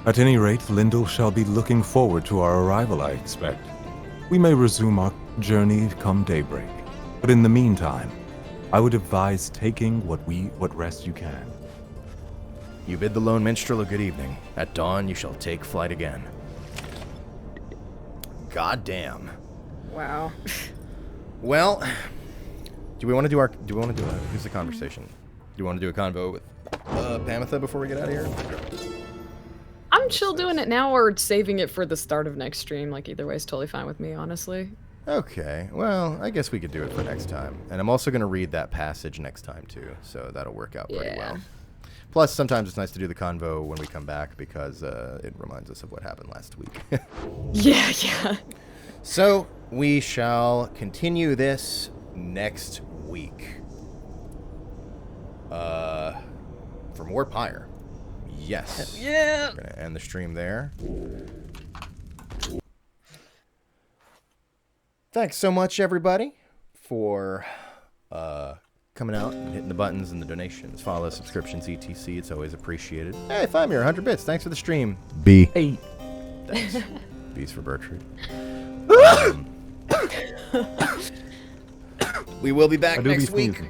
At any rate, Lindl shall be looking forward to our arrival, I expect. We may resume our journey come daybreak, but in the meantime, I would advise taking what rest you can. You bid the lone minstrel a good evening. At dawn, you shall take flight again. God damn. Wow. Well, do we want to do here's the conversation. Do you want to do a convo with Pamitha before we get out of here? I'm chill doing it now or saving it for the start of next stream. Like, either way is totally fine with me, honestly. Okay, well, I guess we could do it for next time. And I'm also going to read that passage next time, too, so that'll work out pretty well. Plus, sometimes it's nice to do the convo when we come back because it reminds us of what happened last week. Yeah. So, we shall continue this next week. For more Pyre. Yes. Yeah. We're going to end the stream there. Thanks so much, everybody, for coming out and hitting the buttons and the donations. Follow, subscriptions, etc. It's always appreciated. Hey, Famir, 100 bits. Thanks for the stream. B. Hey. Thanks. B's for Bertrude. We will be back next week,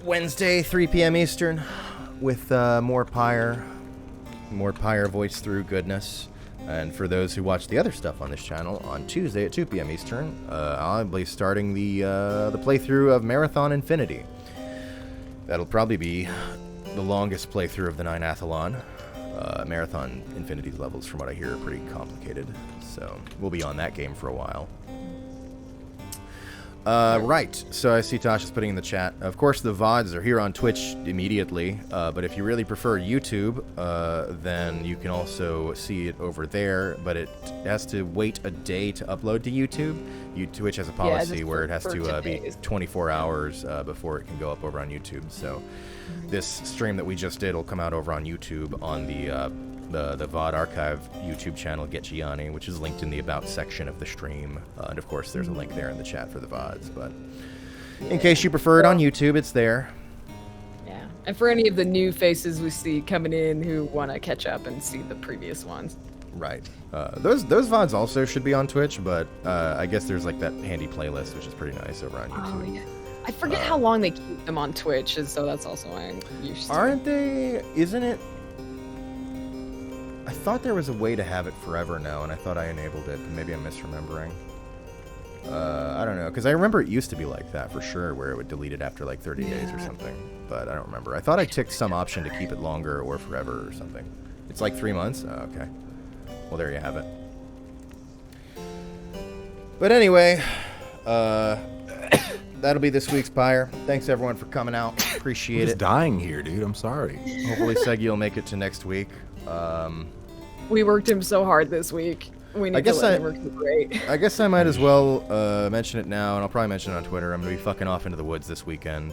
Wednesday, 3 p.m. Eastern, with more Pyre voice through goodness. And for those who watch the other stuff on this channel, on Tuesday at 2 p.m. Eastern, I'll be starting the playthrough of Marathon Infinity. That'll probably be the longest playthrough of the 9-athlon. Marathon Infinity's levels, from what I hear, are pretty complicated. So we'll be on that game for a while. Right, so I see Tasch is putting in the chat. Of course, the VODs are here on Twitch immediately, but if you really prefer YouTube, then you can also see it over there, but it has to wait a day to upload to YouTube. Twitch has a policy where it has to be 24 hours before it can go up over on YouTube. So this stream that we just did will come out over on YouTube on the VOD archive YouTube channel, Get Gianni, which is linked in the About section of the stream. And of course, there's a link there in the chat for the VODs. But in case you prefer it on YouTube, it's there. Yeah. And for any of the new faces we see coming in who want to catch up and see the previous ones. Right. Those VODs also should be on Twitch, but I guess there's like that handy playlist, which is pretty nice over on YouTube. Oh, yeah. I forget how long they keep them on Twitch, and so that's also why I'm used to. Aren't they? Isn't it? I thought there was a way to have it forever now, and I thought I enabled it, but maybe I'm misremembering. I don't know, because I remember it used to be like that for sure, where it would delete it after like 30 days or something, but I don't remember. I thought I ticked some option to keep it longer or forever or something. It's like 3 months? Oh, okay. Well, there you have it. But anyway, that'll be this week's Pyre. Thanks everyone for coming out. Appreciate it. Just dying here, dude. I'm sorry. Hopefully Seigi will make it to next week. We worked him so hard this week. We need to let him work great. I guess I might as well mention it now, and I'll probably mention it on Twitter. I'm going to be fucking off into the woods this weekend,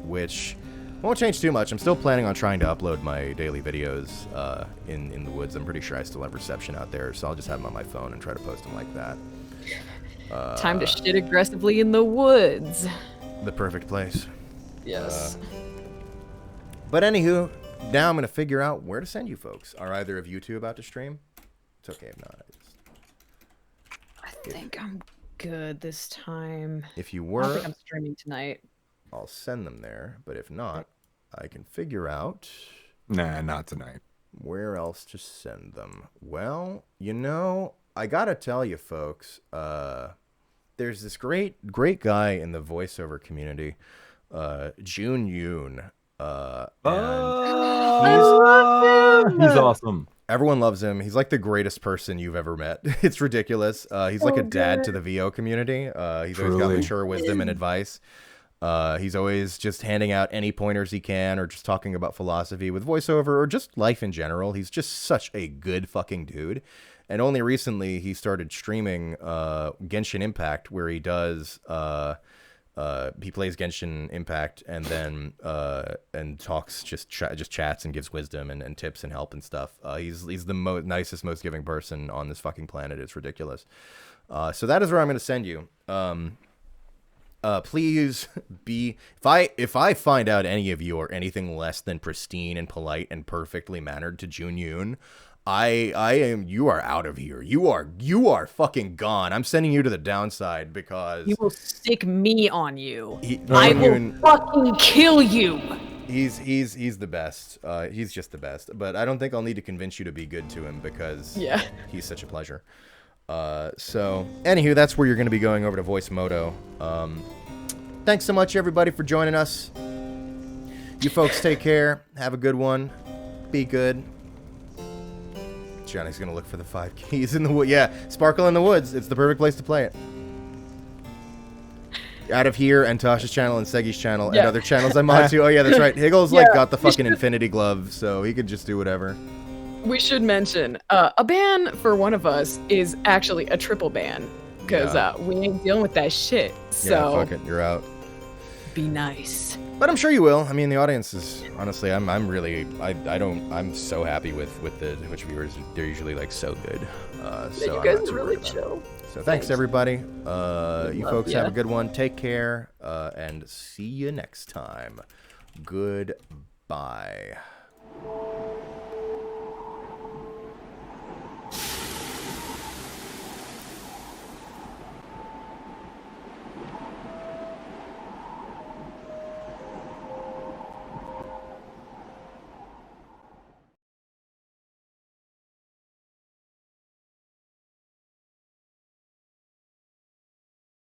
which won't change too much. I'm still planning on trying to upload my daily videos in the woods. I'm pretty sure I still have reception out there, so I'll just have them on my phone and try to post them like that. Time to shit aggressively in the woods. The perfect place. Yes. But anywho, now I'm going to figure out where to send you folks. Are either of you two about to stream? It's okay if not. I think I'm good this time. If you I were, don't think I'm streaming tonight. I'll send them there. But if not, I can figure out. Nah, not tonight. Where else to send them? Well, you know, I gotta tell you, folks. There's this great guy in the voiceover community, Jun Yoon. He's awesome. Everyone loves him. He's like the greatest person you've ever met. It's ridiculous. He's like a dad to the VO community. He's always got mature wisdom and advice. He's always just handing out any pointers he can, or just talking about philosophy with voiceover, or just life in general. He's just such a good fucking dude. And only recently he started streaming Genshin Impact, where he does he plays Genshin Impact and then and talks, just chats and gives wisdom and tips and help and stuff. He's the nicest, most giving person on this fucking planet. It's ridiculous. So that is where I'm going to send you. Please be, if I find out any of you are anything less than pristine and polite and perfectly mannered to Jun Yoon, you are out of here. You are fucking gone. I'm sending you to the downside because you will stick me on you. I will fucking kill you. He's the best. He's just the best. But I don't think I'll need to convince you to be good to him because he's such a pleasure. So anywho, that's where you're going to be going over to Voice Moto. Thanks so much everybody for joining us. You folks take care. Have a good one. Be good. Johnny's gonna look for the 5 keys in the wood. Yeah, Sparkle in the Woods. It's the perfect place to play it. Out of here and Tosh's channel and Seigi's channel and other channels I'm on too. Oh yeah, that's right. Higgles got the fucking Infinity Glove, so he could just do whatever. We should mention a ban for one of us is actually a triple ban because we ain't dealing with that shit. So yeah, fuck it, you're out. Be nice. But I'm sure you will. I mean, the audience is honestly, I'm so happy with the Twitch viewers. They're usually like so good. So you guys are really chill. So thanks everybody. You folks have a good one. Take care, and see you next time. Goodbye.